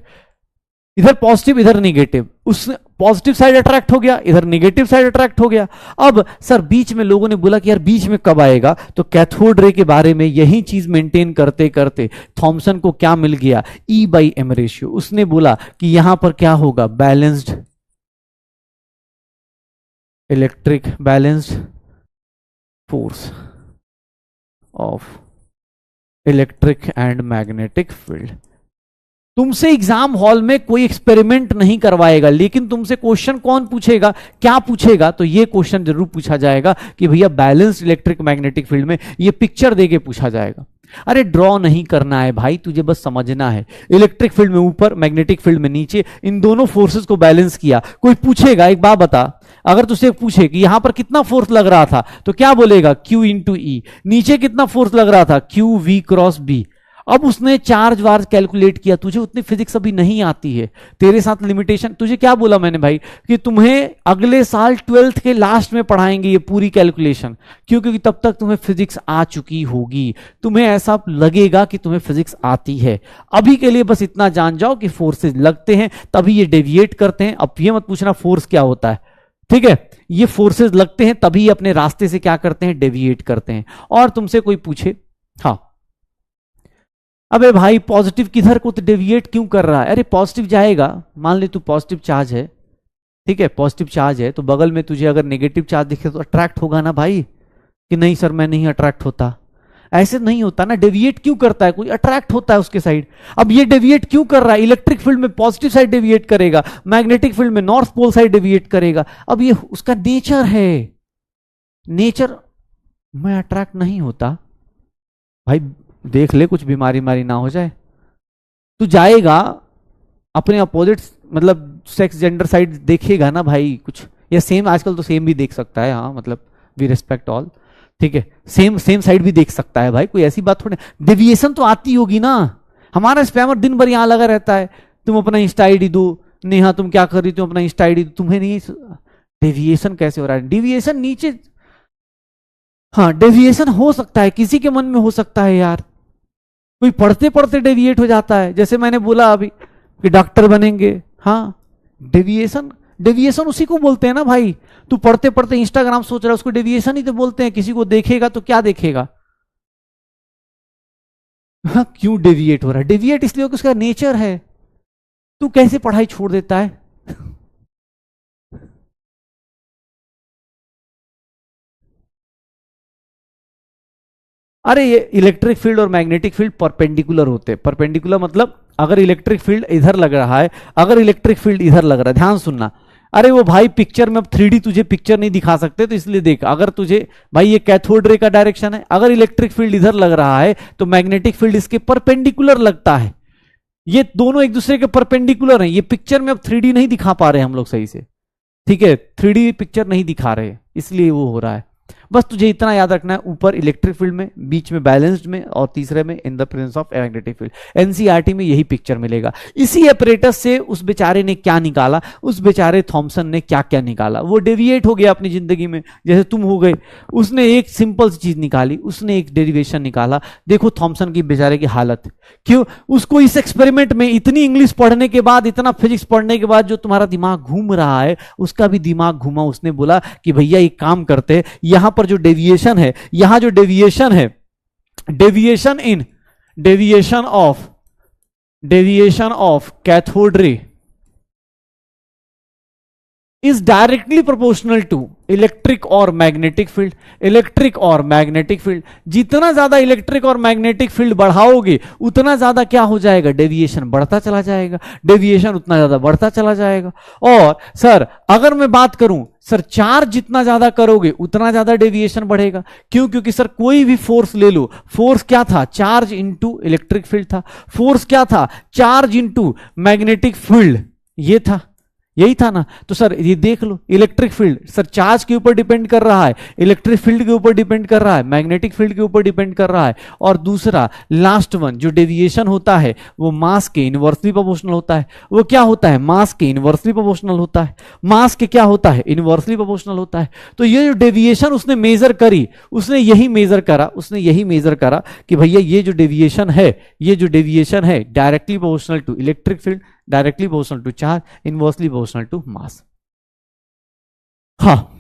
इधर पॉजिटिव इधर नेगेटिव। उस पॉजिटिव साइड अट्रैक्ट हो गया, इधर नेगेटिव साइड अट्रैक्ट हो गया। अब सर बीच में लोगों ने बोला कि यार बीच में कब आएगा? तो कैथोड रे के बारे में यही चीज मेंटेन करते करते थॉमसन को क्या मिल गया? E/m ratio. उसने बोला कि यहां पर क्या होगा? Balanced electric, balanced force of electric and magnetic field. तुमसे एग्जाम हॉल में कोई एक्सपेरिमेंट नहीं करवाएगा, लेकिन तुमसे क्वेश्चन कौन पूछेगा? क्या पूछेगा? तो ये क्वेश्चन जरूर पूछा जाएगा कि भैया बैलेंस्ड इलेक्ट्रिक मैग्नेटिक फील्ड में ये पिक्चर देके पूछा जाएगा। अरे ड्रॉ नहीं करना है भाई, तुझे बस समझना है। इलेक्ट्रिक फील्ड में ऊपर, मैग्नेटिक फील्ड में नीचे, इन दोनों फोर्सेस को बैलेंस किया। कोई पूछेगा, एक बात बता, अगर तुझसे पूछे कि यहां पर कितना फोर्स लग रहा था, तो क्या बोलेगा? Q इंटू ई। नीचे कितना फोर्स लग रहा था? QV cross B। अब उसने चार्ज वार्ज कैलकुलेट किया, तुझे उतनी फिजिक्स अभी नहीं आती है, तेरे साथ लिमिटेशन। तुझे क्या बोला मैंने भाई कि तुम्हें अगले साल 12th के लास्ट में पढ़ाएंगे ये पूरी कैलकुलेशन। क्यों? क्योंकि तब तक तुम्हें फिजिक्स आ चुकी होगी, तुम्हें ऐसा लगेगा कि तुम्हें फिजिक्स आती है। अभी के लिए बस इतना जान जाओ कि फोर्सेज लगते हैं तभी ये डेविएट करते हैं। अब ये मत पूछना फोर्स क्या होता है, ठीक है? ये फोर्सेज लगते हैं तभी अपने रास्ते से क्या करते हैं? डेविएट करते हैं। और तुमसे कोई पूछे, हाँ अबे भाई पॉजिटिव किधर को तो डेविएट क्यों कर रहा है? अरे पॉजिटिव जाएगा, मान ले तू पॉजिटिव चार्ज है, ठीक है, पॉजिटिव चार्ज है, तो बगल में तुझे अगर नेगेटिव चार्ज दिखे तो अट्रैक्ट होगा ना भाई, कि नहीं सर मैं नहीं अट्रैक्ट होता। ऐसे नहीं होता ना, डेविएट क्यों करता है? कोई अट्रैक्ट होता है उसके साइड। अब ये डेविएट क्यों कर रहा है? इलेक्ट्रिक फील्ड में पॉजिटिव साइड डेविएट करेगा, मैग्नेटिक फील्ड में नॉर्थ पोल साइड डेविएट करेगा। अब ये उसका नेचर है, नेचर में अट्रैक्ट नहीं होता भाई। देख ले कुछ बीमारी ना हो जाए। तू जाएगा अपने अपोजिट मतलब सेक्स जेंडर साइड देखेगा ना भाई कुछ, या सेम, आजकल तो सेम भी देख सकता है, हाँ मतलब वी रिस्पेक्ट ऑल, ठीक है, सेम साइड भी देख सकता है भाई, कोई ऐसी बात थोड़ी। डेविएशन तो आती होगी ना। हमारा स्पैमर दिन भर यहां लगा रहता है, तुम अपना इंस्टा आईडी दो, नेहा तुम क्या कर रही, तुम अपना इंस्टा आईडी दो, तुम्हें नहीं। डेविएशन कैसे हो रहा है? डेविएशन नीचे, हाँ डेविएशन हो सकता है, किसी के मन में हो सकता है यार, कोई पढ़ते पढ़ते डेविएट हो जाता है। जैसे मैंने बोला अभी कि डॉक्टर बनेंगे, हाँ डेविएशन उसी को बोलते हैं ना भाई। तू पढ़ते पढ़ते इंस्टाग्राम सोच रहा है, उसको डेविएशन ही तो बोलते हैं। किसी को देखेगा तो क्या देखेगा? हाँ क्यों डेविएट हो रहा है? डेविएट इसलिए कि उसका नेचर है। तू कैसे पढ़ाई छोड़ देता है? अरे ये इलेक्ट्रिक फील्ड और मैग्नेटिक फील्ड परपेंडिकुलर होते हैं। परपेंडिकुलर मतलब अगर इलेक्ट्रिक फील्ड इधर लग रहा है, अगर इलेक्ट्रिक फील्ड इधर लग रहा है, ध्यान सुनना। अरे वो भाई पिक्चर में अब 3D तुझे पिक्चर नहीं दिखा सकते, तो इसलिए देख, अगर तुझे भाई ये कैथोड रे का डायरेक्शन है, अगर इलेक्ट्रिक फील्ड इधर लग रहा है तो मैग्नेटिक फील्ड इसके परपेंडिकुलर लगता है। ये दोनों एक दूसरे के परपेंडिकुलर हैं। ये पिक्चर में अब 3D नहीं दिखा पा रहे हम लोग सही से, ठीक है, 3D पिक्चर नहीं दिखा रहे, इसलिए वो हो रहा है। बस तुझे इतना याद रखना है, ऊपर इलेक्ट्रिक फील्ड में, बीच में बैलेंस्ड में, और तीसरे में in the presence of magnetic field. NCERT में यही पिक्चर मिलेगा। इसी एपरेटस से उस बेचारे ने क्या निकाला, उस बेचारे थॉमसन ने क्या क्या निकाला। वो डेविएट हो गया अपनी जिंदगी में, जैसे तुम हो गए। उसने एक सिंपल सी चीज निकाली, उसने एक डेरिवेशन निकाला। देखो थॉमसन की बेचारे की हालत, क्यों? उसको इस एक्सपेरिमेंट में इतनी इंग्लिश पढ़ने के बाद, इतना फिजिक्स पढ़ने के बाद जो तुम्हारा दिमाग घूम रहा है, उसका भी दिमाग घूमा। उसने बोला कि भैया एक काम करते हैं, यहां पर जो डेविएशन है, यहां जो डेविएशन है, deviation of cathode ray is directly proportional to electric और मैग्नेटिक फील्ड। इलेक्ट्रिक और मैग्नेटिक फील्ड, जितना ज्यादा इलेक्ट्रिक और मैग्नेटिक फील्ड बढ़ाओगे उतना ज्यादा क्या हो जाएगा, डेविएशन बढ़ता चला जाएगा। डेविएशन उतना ज्यादा बढ़ता चला जाएगा। और सर अगर मैं बात करूं, सर चार्ज जितना ज्यादा करोगे उतना ज्यादा डेविएशन बढ़ेगा। क्यों? क्योंकि सर कोई भी फोर्स ले लो, फोर्स क्या था, चार्ज इंटू इलेक्ट्रिक फील्ड था। फोर्स क्या था, चार्ज इंटू मैग्नेटिक फील्ड, ये था, यही था ना। तो सर ये देख लो, इलेक्ट्रिक फील्ड सर चार्ज के ऊपर डिपेंड कर रहा है, इलेक्ट्रिक फील्ड के ऊपर डिपेंड कर रहा है, मैग्नेटिक फील्ड के ऊपर डिपेंड कर रहा है। और दूसरा लास्ट वन, जो डेविएशन होता है वो मास के इनवर्सली प्रोपोर्शनल होता है। वो क्या होता है, मास के इनवर्सली प्रोपोर्शनल होता है। मास के क्या होता है, इनवर्सली प्रोपोर्शनल होता है। तो ये जो डेविएशन उसने मेजर करी, उसने यही मेजर करा कि भैया ये जो डेविएशन है directly proportional to electric field, directly proportional to charge, inversely proportional to mass. हाँ,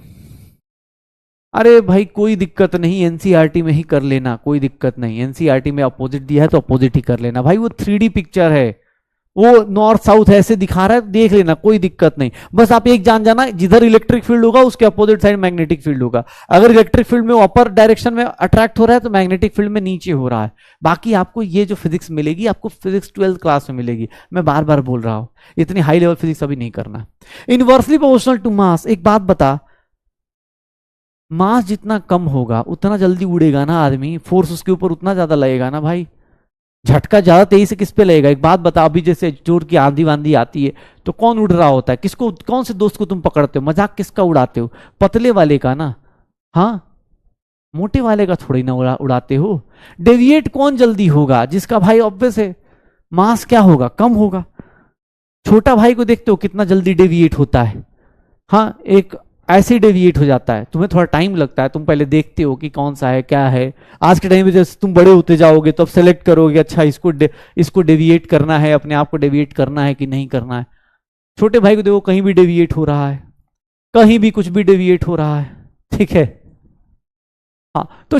अरे भाई कोई दिक्कत नहीं, एनसीईआरटी में ही कर लेना, कोई दिक्कत नहीं। एनसीईआरटी में अपोजिट दिया है तो अपोजिट ही कर लेना भाई। वो 3D पिक्चर है, वो नॉर्थ साउथ ऐसे दिखा रहा है, देख लेना, कोई दिक्कत नहीं। बस आप एक जान जाना, जिधर इलेक्ट्रिक फील्ड होगा उसके अपोजिट साइड मैग्नेटिक फील्ड होगा। अगर इलेक्ट्रिक फील्ड में अपर डायरेक्शन में अट्रैक्ट हो रहा है तो मैग्नेटिक फील्ड में नीचे हो रहा है। बाकी आपको ये जो फिजिक्स मिलेगी, आपको फिजिक्स 12th क्लास में मिलेगी। मैं बार बार बोल रहा हूं, इतनी हाई लेवल फिजिक्स अभी नहीं करना। इनवर्सली प्रोपोर्शनल टू मास, एक बात बता, मास जितना कम होगा उतना जल्दी उड़ेगा ना आदमी, फोर्स उसके ऊपर उतना ज्यादा लगेगा ना भाई। झटका ज्यादा तेजी से किस पे लगेगा? एक बात बता, अभी जैसे जोर की आंधी वांधी आती है तो कौन उड़ रहा होता है? किसको, कौन से दोस्त को तुम पकड़ते हो? मजाक किसका उड़ाते हो? पतले वाले का ना, हाँ, मोटे वाले का थोड़ी ना उड़ाते हो। डेविएट कौन जल्दी होगा? जिसका भाई ऑब्वियस है मास क्या होगा, कम होगा। छोटा भाई को देखते हो कितना जल्दी डेविएट होता है। हाँ, एक ऐसे डेविएट हो जाता है, तुम्हें थोड़ा टाइम लगता है, तुम पहले देखते हो कि कौन सा है क्या है। आज के टाइम में जैसे तुम बड़े होते जाओगे तो अब सेलेक्ट करोगे, अच्छा इसको डेविएट करना है, अपने आप को डेविएट करना है कि नहीं करना है। छोटे भाई को देखो, कहीं भी डेविएट हो रहा है, कहीं भी कुछ भी डेविएट हो रहा है, ठीक है। हाँ तो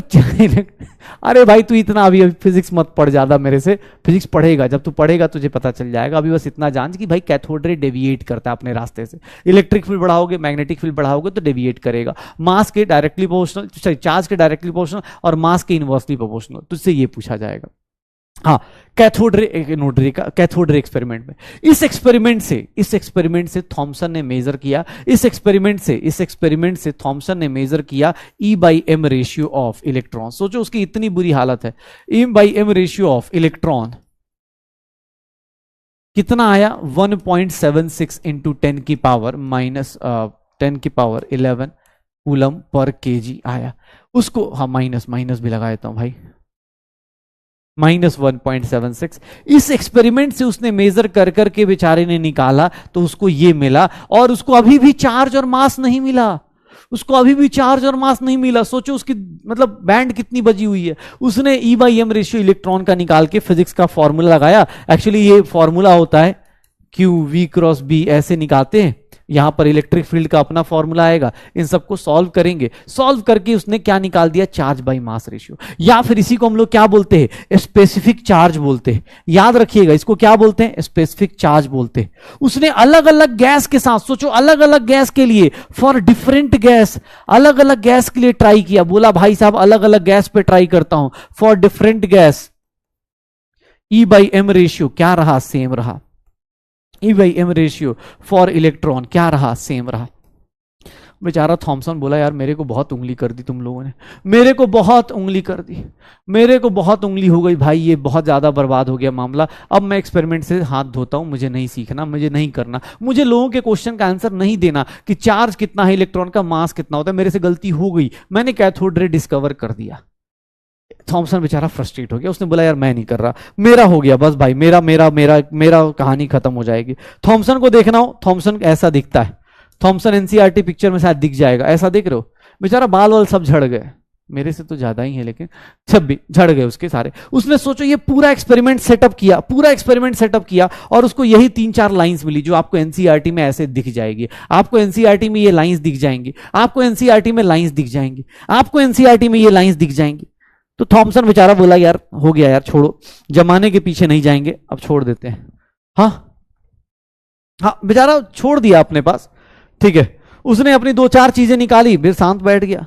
अरे भाई तू इतना अभी फिजिक्स मत पढ़ ज्यादा मेरे से, फिजिक्स पढ़ेगा, जब तू पढ़ेगा तुझे पता चल जाएगा। अभी बस इतना जान कि भाई कैथोड रे डेविएट करता है अपने रास्ते से। इलेक्ट्रिक फील्ड बढ़ाओगे, मैग्नेटिक फील्ड बढ़ाओगे तो डेविएट करेगा। मास के डायरेक्टली प्रोपोर्शनल, चार्ज के डायरेक्टली प्रोपोर्शनल और मास के इनवर्सली प्रोपोर्शनल, तुझसे ये पूछा जाएगा। हाँ, कैथोड रे एक्सपेरिमेंट में, इस एक्सपेरिमेंट से थॉमसन ने मेजर किया, इस एक्सपेरिमेंट से थॉमसन ने मेजर किया E/m रेशियो ऑफ इलेक्ट्रॉन। सोचो उसकी इतनी बुरी हालत है। E/m रेशियो ऑफ इलेक्ट्रॉन कितना आया, 1.76 इंटू 10 की पावर माइनस 10 की पावर 11 कूलम पर केजी आया। उसको हाँ माइनस भी लगा देता हूं भाई, -1.76। इस एक्सपेरिमेंट से उसने मेजर कर करके बेचारे ने निकाला तो उसको ये मिला। और उसको अभी भी चार्ज और मास नहीं मिला, उसको अभी भी चार्ज और मास नहीं मिला। सोचो उसकी मतलब बैंड कितनी बजी हुई है। उसने E/m रेशियो इलेक्ट्रॉन का निकाल के फिजिक्स का फॉर्मूला लगाया। एक्चुअली ये फॉर्मूला होता है QV × B, ऐसे निकालते हैं। यहां पर इलेक्ट्रिक फील्ड का अपना फॉर्मूला आएगा। इन सबको सॉल्व करेंगे, सॉल्व करके उसने क्या निकाल दिया, चार्ज बाय मास रेशियो। या फिर इसी को हम लोग क्या बोलते हैं, स्पेसिफिक चार्ज बोलते हैं। याद रखिएगा, इसको क्या बोलते हैं, स्पेसिफिक चार्ज बोलते हैं। उसने अलग अलग गैस के साथ, सोचो अलग अलग गैस के लिए, फॉर डिफरेंट गैस, अलग अलग गैस के लिए ट्राई किया। बोला भाई साहब अलग अलग गैस पे ट्राई करता हूं, for different gas E/m ratio क्या रहा, सेम रहा। E/m रेशियो फॉर इलेक्ट्रॉन क्या रहा, सेम रहा। बेचारा थॉमसन बोला यार मेरे को बहुत उंगली कर दी तुम लोगों ने, मेरे को बहुत उंगली कर दी, मेरे को बहुत उंगली हो गई भाई, ये बहुत ज़्यादा बर्बाद हो गया मामला, अब मैं एक्सपेरिमेंट से हाथ धोता हूँ, मुझे नहीं सीखना, मुझे नहीं करना, मुझे लोगों के क्वेश्चन का आंसर नहीं देना कि चार्ज कितना है, इलेक्ट्रॉन का मास कितना होता है, मेरे से गलती हो गई, मैंने कैथोड रे डिस्कवर कर दिया। थॉमसन बेचारा फ्रस्ट्रेट हो गया, उसने बोला यार मैं नहीं कर रहा, मेरा हो गया बस भाई, मेरा मेरा मेरा मेरा कहानी खत्म हो जाएगी। थॉमसन को देखना हो, थॉमसन ऐसा दिखता है, थॉमसन एनसीईआरटी पिक्चर में शायद दिख जाएगा, ऐसा देख रहे हो, बेचारा बाल वाल सब झड़ गए, मेरे से तो ज्यादा ही है लेकिन 26 झड़ गए उसके सारे। उसने सोचो ये पूरा एक्सपेरिमेंट सेटअप किया, पूरा एक्सपेरिमेंट सेटअप किया, और उसको यही 3-4 लाइंस मिली जो आपको एनसीईआरटी में ऐसे दिख जाएगी, आपको एनसीईआरटी में ये लाइंस दिख जाएंगी, आपको एनसीईआरटी में लाइंस दिख जाएंगी, आपको एनसीईआरटी में ये लाइंस दिख जाएंगी। तो थॉमसन बेचारा बोला यार हो गया यार, छोड़ो, जमाने के पीछे नहीं जाएंगे, अब छोड़ देते हैं। हाँ हाँ, बेचारा छोड़ दिया अपने पास, ठीक है, उसने अपनी 2-4 चीजें निकाली, फिर शांत बैठ गया।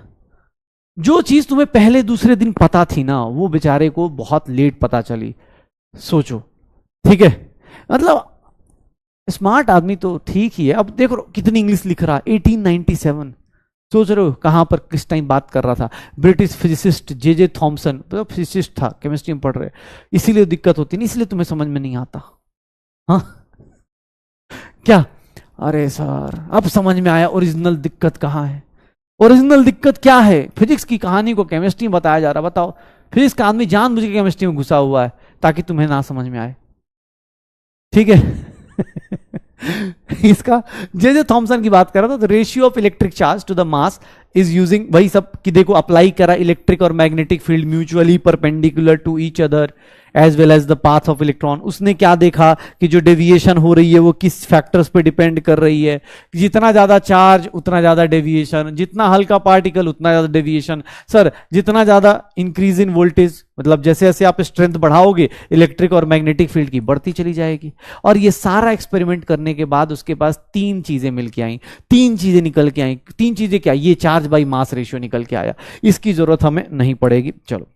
जो चीज तुम्हें पहले दूसरे दिन पता थी ना, वो बेचारे को बहुत लेट पता चली, सोचो, ठीक है, मतलब स्मार्ट आदमी तो ठीक ही है। अब देखो कितनी इंग्लिश लिख रहा, 1897, सोच रहे हो कहां पर किस टाइम बात कर रहा था, ब्रिटिश फिजिसिस्ट जे थॉमसन, तो फिजिसिस्ट था, केमिस्ट्री में पढ़ रहे, इसीलिए दिक्कत होती नहीं, इसलिए तुम्हें समझ में नहीं आता। हाँ क्या, अरे सर अब समझ में आया ओरिजिनल दिक्कत कहां है, ओरिजिनल दिक्कत क्या है, फिजिक्स की कहानी को केमिस्ट्री में बताया जा रहा, बताओ, फिजिक्स का आदमी जानबूझ के केमिस्ट्री में घुसा हुआ है ताकि तुम्हें ना समझ में आए, ठीक है। इसका जे थॉमसन की बात कर रहा था, तो ratio of electric charge to the mass is using, वही सब कि देखो अप्लाई करा, इलेक्ट्रिक और magnetic field mutually perpendicular to each other as well as the path of electron. उसने क्या देखा कि जो डेविएशन हो रही है वो किस फैक्टर्स पे डिपेंड कर रही है, जितना ज्यादा चार्ज उतना ज्यादा डेविएशन, जितना हल्का पार्टिकल उतना ज्यादा डेविएशन, सर जितना ज्यादा इंक्रीज इन वोल्टेज, मतलब जैसे जैसे आप स्ट्रेंथ बढ़ाओगे इलेक्ट्रिक और मैग्नेटिक फील्ड की बढ़ती चली जाएगी। और ये सारा एक्सपेरिमेंट करने के बाद उसके पास 3 चीजें मिल के आई, 3 चीजें निकल के आई, 3 चीजें क्या, ये चार्ज बाई मास रेशियो निकल के आया, इसकी जरूरत हमें नहीं पड़ेगी। चलो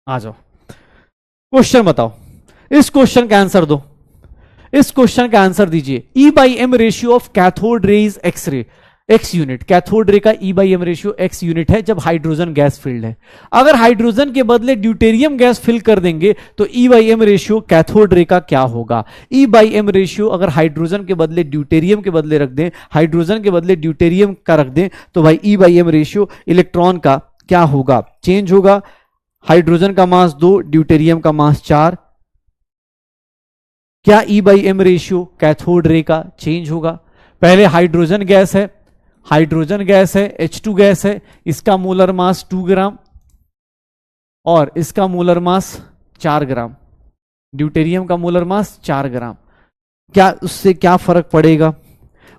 आ जाओ, क्वेश्चन बताओ, इस क्वेश्चन का आंसर दो, इस क्वेश्चन का आंसर दीजिए। E by m ratio of cathode rays x ray, x unit, cathode ray का e by m ratio x unit है जब हाइड्रोजन गैस फिल्ड है। अगर हाइड्रोजन के बदले ड्यूटेरियम गैस फिल कर देंगे तो e by m ratio cathode ray का क्या होगा। ई बाई एम रेशियो अगर हाइड्रोजन के बदले ड्यूटेरियम के बदले रख दें, हाइड्रोजन के बदले ड्यूटेरियम का रख दें, तो भाई ई बाई एम रेशियो इलेक्ट्रॉन का क्या होगा, चेंज होगा। हाइड्रोजन का मास 2, ड्यूटेरियम का मास 4, क्या e by m ratio cathode ray का चेंज होगा। पहले हाइड्रोजन गैस है, हाइड्रोजन गैस है, H2 गैस है, इसका मोलर मास 2 ग्राम और इसका मोलर मास 4 ग्राम, ड्यूटेरियम का मोलर मास 4 ग्राम। क्या उससे क्या फर्क पड़ेगा,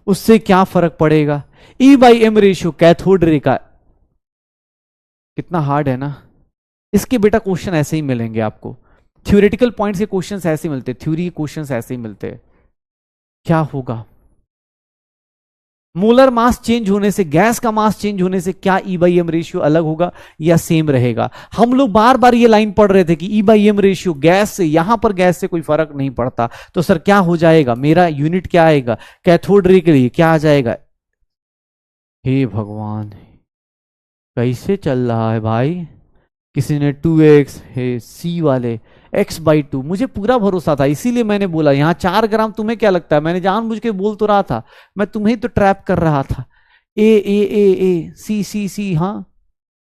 उससे क्या फर्क पड़ेगा। E by m ratio cathode ray का, कितना हार्ड है ना। इसके बेटा क्वेश्चन ऐसे ही मिलेंगे आपको, थ्योरेटिकल पॉइंट्स के क्वेश्चंस ऐसे मिलते हैं, थ्योरी के क्वेश्चंस ऐसे ही मिलते हैं। क्या होगा, मोलर मास चेंज होने से, गैस का मास चेंज होने से क्या ई बाई एम रेशियो अलग होगा या सेम रहेगा। हम लोग बार बार ये लाइन पढ़ रहे थे कि ई बाई एम रेशियो गैस से, यहां पर गैस से कोई फर्क नहीं पड़ता, तो सर क्या हो जाएगा, मेरा यूनिट क्या आएगा कैथोड रे के लिए, क्या आ जाएगा। हे भगवान, कैसे चल रहा है भाई, किसी ने 2x है, सी वाले x/2, मुझे पूरा भरोसा था, इसीलिए मैंने बोला यहां 4 ग्राम, तुम्हें क्या लगता है, मैंने जानबूझ के बोल तो रहा था, मैं तुम्हें तो ट्रैप कर रहा था। ए सी सी सी, हाँ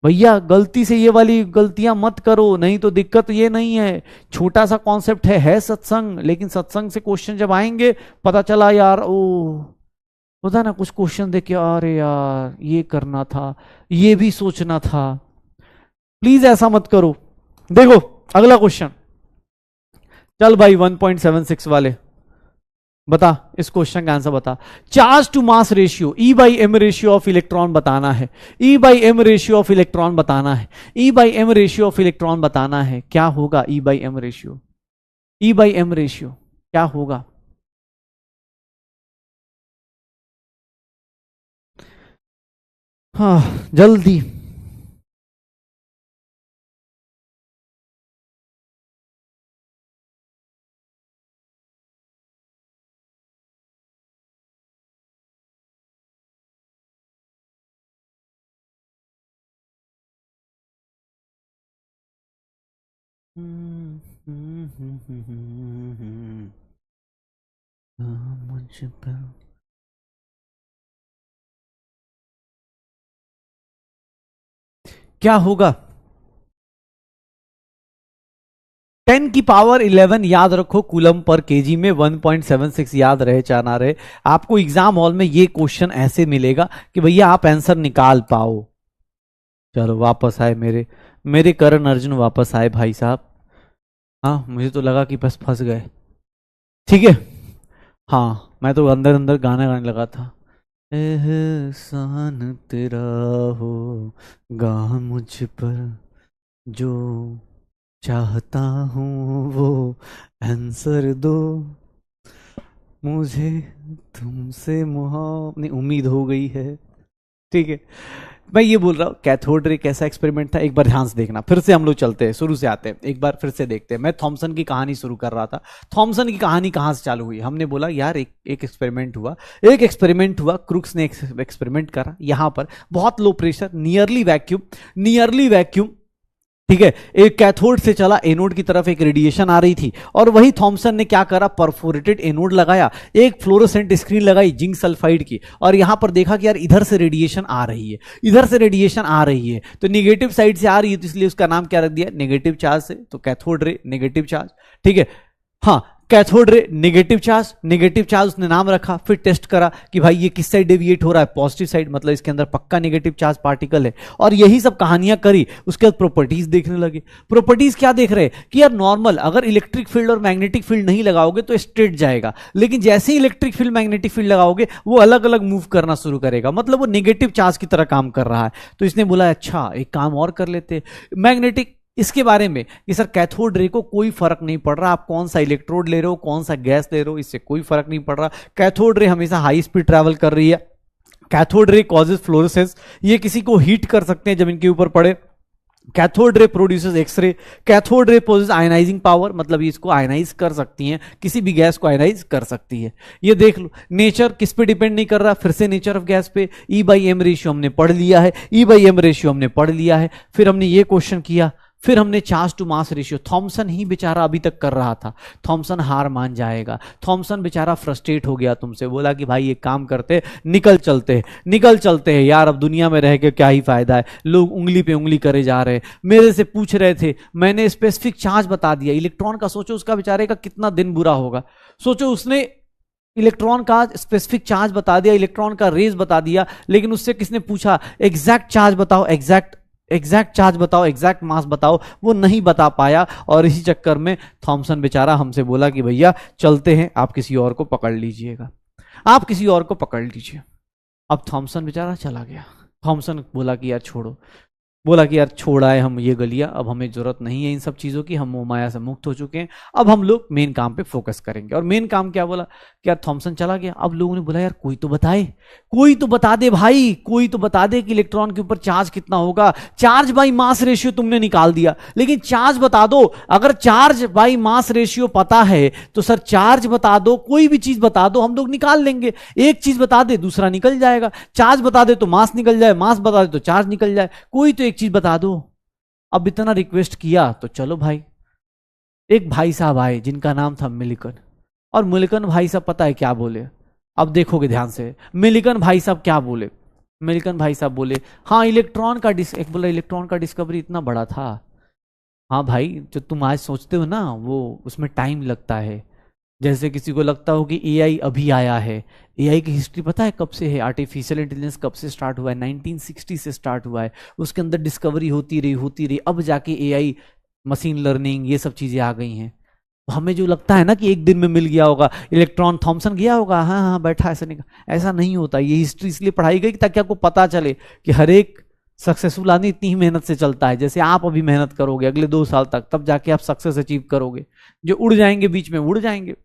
भैया गलती से ये वाली गलतियां मत करो, नहीं तो दिक्कत ये नहीं है, छोटा सा कॉन्सेप्ट है सत्संग, लेकिन सत्संग से क्वेश्चन जब आएंगे पता चला यार, ओ होता ना कुछ क्वेश्चन देख के, अरे यार ये करना था, ये भी सोचना था। प्लीज ऐसा मत करो। देखो अगला क्वेश्चन, चल भाई 1.76 वाले बता, इस क्वेश्चन का आंसर बता। Charge to mass ratio, e by m ratio of electron बताना है, e by m ratio of electron बताना है, e by m ratio of electron बताना है, क्या होगा e by m ratio, e by m ratio क्या होगा। हाँ जल्दी, मुझ पर क्या होगा? 10 की पावर 11 याद रखो कूलम पर केजी में, 1.76 याद रहे चाह ना रहे। आपको एग्जाम हॉल में ये क्वेश्चन ऐसे मिलेगा कि भैया आप आंसर निकाल पाओ। चलो वापस आए मेरे मेरे करण अर्जुन, वापस आए भाई साहब। हाँ मुझे तो लगा कि बस फंस गए। ठीक है, हाँ मैं तो अंदर अंदर गाना गाने लगा था। एहसान तेरा होगा मुझ पर, जो चाहता हूँ वो आंसर दो, मुझे तुमसे नहीं उम्मीद हो गई है। ठीक है, मैं ये बोल रहा हूँ कैथोड रे कैसा एक्सपेरिमेंट था, एक बार ध्यान से देखना। फिर से हम लोग चलते हैं, शुरू से आते हैं, एक बार फिर से देखते हैं। मैं थॉमसन की कहानी शुरू कर रहा था। थॉमसन की कहानी कहाँ से चालू हुई? हमने बोला यार एक एक्सपेरिमेंट हुआ, क्रुक्स ने एक्सपेरिमेंट करा यहां पर, बहुत लो प्रेशर, नियरली वैक्यूम। ठीक है, एक कैथोड से चला एनोड की तरफ, एक रेडिएशन आ रही थी, और वही थॉमसन ने क्या करा, परफोरेटेड एनोड लगाया, एक फ्लोरोसेंट स्क्रीन लगाई जिंक सल्फाइड की, और यहां पर देखा कि यार इधर से रेडिएशन आ रही है, तो निगेटिव साइड से आ रही है, तो इसलिए उसका नाम क्या रख दिया, नेगेटिव चार्ज से, तो कैथोड रे नेगेटिव चार्ज। ठीक है, हाँ कैथोड रे नेगेटिव चार्ज उसने नाम रखा। फिर टेस्ट करा कि भाई ये किस साइड डेविएट हो रहा है, पॉजिटिव साइड, मतलब इसके अंदर पक्का नेगेटिव चार्ज पार्टिकल है। और यही सब कहानियां करी, उसके बाद प्रॉपर्टीज देखने लगे। प्रॉपर्टीज क्या देख रहे कि यार नॉर्मल अगर इलेक्ट्रिक फील्ड और मैग्नेटिक फील्ड नहीं लगाओगे तो स्ट्रेट जाएगा, लेकिन जैसे ही इलेक्ट्रिक फील्ड मैग्नेटिक फील्ड लगाओगे वो अलग अलग मूव करना शुरू करेगा, मतलब वो नेगेटिव चार्ज की तरह काम कर रहा है। तो इसने बोला अच्छा एक काम और कर लेते, मैग्नेटिक इसके बारे में कि सर कैथोड रे को कोई फर्क नहीं पड़ रहा, आप कौन सा इलेक्ट्रोड ले रहे हो, कौन सा गैस ले रहे हो, इससे कोई फर्क नहीं पड़ रहा। कैथोड रे हमेशा हाई स्पीड ट्रैवल कर रही है। कैथोड रे कॉजेज फ्लोरेसेंस, ये किसी को हीट कर सकते हैं जब इनके ऊपर पड़े। Cathode ray produces x-ray, cathode ray possesses ionising power, मतलब इसको आयनाइज कर सकती हैं, किसी भी गैस को आयनाइज कर सकती है। ये देख लो, नेचर किस पे डिपेंड नहीं कर रहा, फिर से नेचर ऑफ गैस पे। E/m रेशियो हमने पढ़ लिया है। फिर हमने ये क्वेश्चन किया, फिर हमने charge to mass ratio. Thomson ही बेचारा अभी तक कर रहा था, थॉमसन हार मान जाएगा, थॉमसन बेचारा फ्रस्ट्रेट हो गया तुमसे, बोला कि भाई एक काम करते, निकल चलते हैं यार, अब दुनिया में रह के क्या ही फायदा है, लोग उंगली पे उंगली करे जा रहे हैं, मेरे से पूछ रहे थे, मैंने स्पेसिफिक चार्ज बता दिया। इलेक्ट्रॉन का सोचो, उसका बेचारे का कितना दिन बुरा होगा। सोचो उसने इलेक्ट्रॉन का स्पेसिफिक चार्ज बता दिया, इलेक्ट्रॉन का रेज बता दिया, लेकिन उससे किसने पूछा एग्जैक्ट चार्ज बताओ, एग्जैक्ट चार्ज बताओ, एग्जैक्ट मास बताओ, वो नहीं बता पाया। और इसी चक्कर में थॉमसन बेचारा हमसे बोला कि भैया चलते हैं, आप किसी और को पकड़ लीजिए। अब थॉमसन बेचारा चला गया। थॉमसन बोला कि यार छोड़ो, छोड़ा है हम ये गलियां, अब हमें जरूरत नहीं है इन सब चीजों की, हम मोह माया से मुक्त हो चुके हैं, अब हम लोग मेन काम पे फोकस करेंगे। और मेन काम क्या बोला कि यार थॉमसन चला गया। अब लोगों ने बोला यार कोई तो बता दे भाई, कोई तो बता दे कि इलेक्ट्रॉन के ऊपर चार्ज कितना होगा। चार्ज बाई मास रेशियो तुमने निकाल दिया, लेकिन चार्ज बता दो। अगर चार्ज बाई मास रेशियो पता है तो सर चार्ज बता दो, कोई भी चीज बता दो, हम लोग निकाल लेंगे। एक चीज बता दे दूसरा निकल जाएगा, चार्ज बता दे तो मास निकल जाए, मास बता दे तो चार्ज निकल जाए, कोई तो एक चीज बता दो। अब इतना रिक्वेस्ट किया तो चलो भाई, एक भाई साहब आए जिनका नाम था मिलिकन, और मिलिकन भाई साहब पता है क्या बोले, अब देखोगे ध्यान से, मिलिकन भाई साहब क्या बोले। मिलिकन भाई साहब बोले हाँ इलेक्ट्रॉन का डिस्कवरी इतना बड़ा था। हाँ भाई, जो तुम आज सोचते हो ना वो उसमें टाइम लगता है। जैसे किसी को लगता हो कि एआई अभी आया है, एआई की हिस्ट्री पता है कब से है, आर्टिफिशियल इंटेलिजेंस कब से स्टार्ट हुआ है, 1960 से स्टार्ट हुआ है। उसके अंदर डिस्कवरी होती रही, अब जाके एआई, मशीन लर्निंग, ये सब चीजें आ गई हैं। हमें जो लगता है ना कि एक दिन में मिल गया होगा इलेक्ट्रॉन, थॉमसन गया होगा, हाँ हाँ बैठा, ऐसा नहीं होता। ये हिस्ट्री इसलिए पढ़ाई गई ताकि आपको पता चले कि हर एक सक्सेसफुल आदमी इतनी ही मेहनत से चलता है। जैसे आप अभी मेहनत करोगे अगले 2 साल तक, तब जाके आप सक्सेस अचीव करोगे। जो उड़ जाएंगे बीच में उड़ जाएंगे।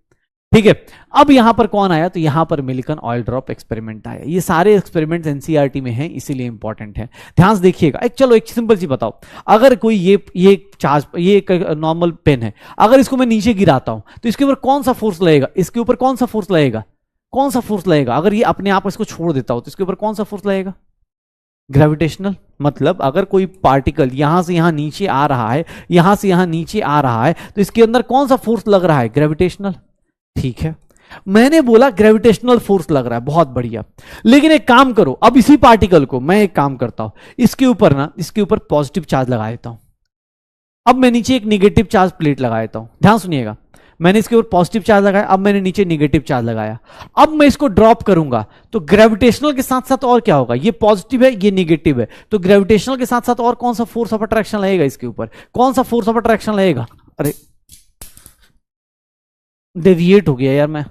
ठीक है, अब यहां पर कौन आया, तो यहां पर मिलिकन ऑयल ड्रॉप एक्सपेरिमेंट आया। ये सारे एक्सपेरिमेंट्स एनसीईआरटी में हैं, इसीलिए इंपॉर्टेंट है, ध्यान से देखिएगा। चलो एक सिंपल सी बताओ, अगर कोई ये एक नॉर्मल पेन है, अगर इसको मैं नीचे गिराता हूं तो इसके ऊपर कौन सा फोर्स लगेगा, अगर ये अपने आप इसको छोड़ देता हो तो इसके ऊपर कौन सा फोर्स लगेगा, ग्रेविटेशनल मतलब अगर कोई पार्टिकल यहां से यहां नीचे आ रहा है, यहां से यहां नीचे आ रहा है, तो इसके अंदर कौन सा फोर्स लग रहा है? ग्रेविटेशनल। ठीक है, मैंने बोला ग्रेविटेशनल फोर्स लग रहा है, बहुत बढ़िया। लेकिन एक काम करो, अब इसी पार्टिकल को मैं एक काम करता हूं, इसके ऊपर ना, इसके ऊपर पॉजिटिव चार्ज लगा देता हूं। अब मैं नीचे एक निगेटिव चार्ज प्लेट लगा देता हूं, ध्यान सुनिएगा। मैंने इसके ऊपर पॉजिटिव चार्ज लगाया, अब मैंने नीचे निगेटिव चार्ज लगाया। अब मैं इसको ड्रॉप करूंगा तो ग्रेविटेशनल के साथ साथ और क्या होगा? ये पॉजिटिव है, ये निगेटिव है, तो ग्रेविटेशनल के साथ साथ और कौन सा फोर्स ऑफ अट्रैक्शन लगेगा इसके ऊपर? कौन सा फोर्स ऑफ अट्रैक्शन लगेगा? अरे डेविएट हो गया यार मैं,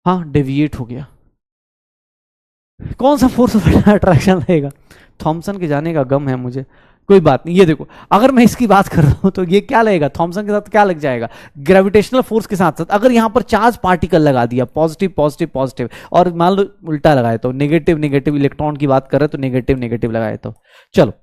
हाँ डेविएट हो गया। कौन सा फोर्स ऑफ अट्रैक्शन लगेगा? थॉमसन के जाने का गम है मुझे, कोई बात नहीं। ये देखो, अगर मैं इसकी बात कर रहा हूं तो ये क्या लगेगा? थॉमसन के साथ क्या लग जाएगा? ग्रेविटेशनल फोर्स के साथ साथ अगर यहां पर चार्ज पार्टिकल लगा दिया, पॉजिटिव पॉजिटिव पॉजिटिव, और मान लो उल्टा लगाए तो नेगेटिव नेगेटिव, इलेक्ट्रॉन की बात कर रहे तो नेगेटिव नेगेटिव लगाए तो, चलो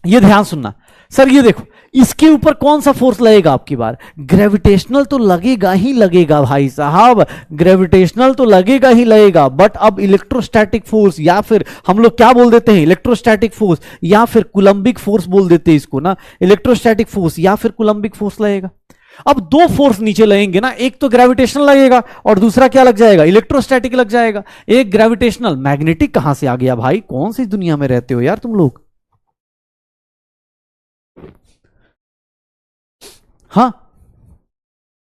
ये ध्यान सुनना। सर ये देखो, इसके ऊपर कौन सा फोर्स लगेगा आपकी बार? ग्रेविटेशनल तो लगेगा ही लगेगा भाई साहब, ग्रेविटेशनल तो लगेगा ही लगेगा। बट अब इलेक्ट्रोस्टैटिक फोर्स, या फिर हम लोग क्या बोल देते हैं, इलेक्ट्रोस्टैटिक फोर्स या फिर कुलंबिक फोर्स बोल देते हैं इसको ना, इलेक्ट्रोस्टैटिक फोर्स या फिर कुलंबिक फोर्स लगेगा। अब दो फोर्स नीचे लगेंगे ना, एक तो ग्रेविटेशनल लगेगा और दूसरा क्या लग जाएगा? इलेक्ट्रोस्टैटिक लग जाएगा। एक ग्रेविटेशनल, मैग्नेटिक कहां से आ गया भाई? कौन सी दुनिया में रहते हो यार तुम लोग? हाँ,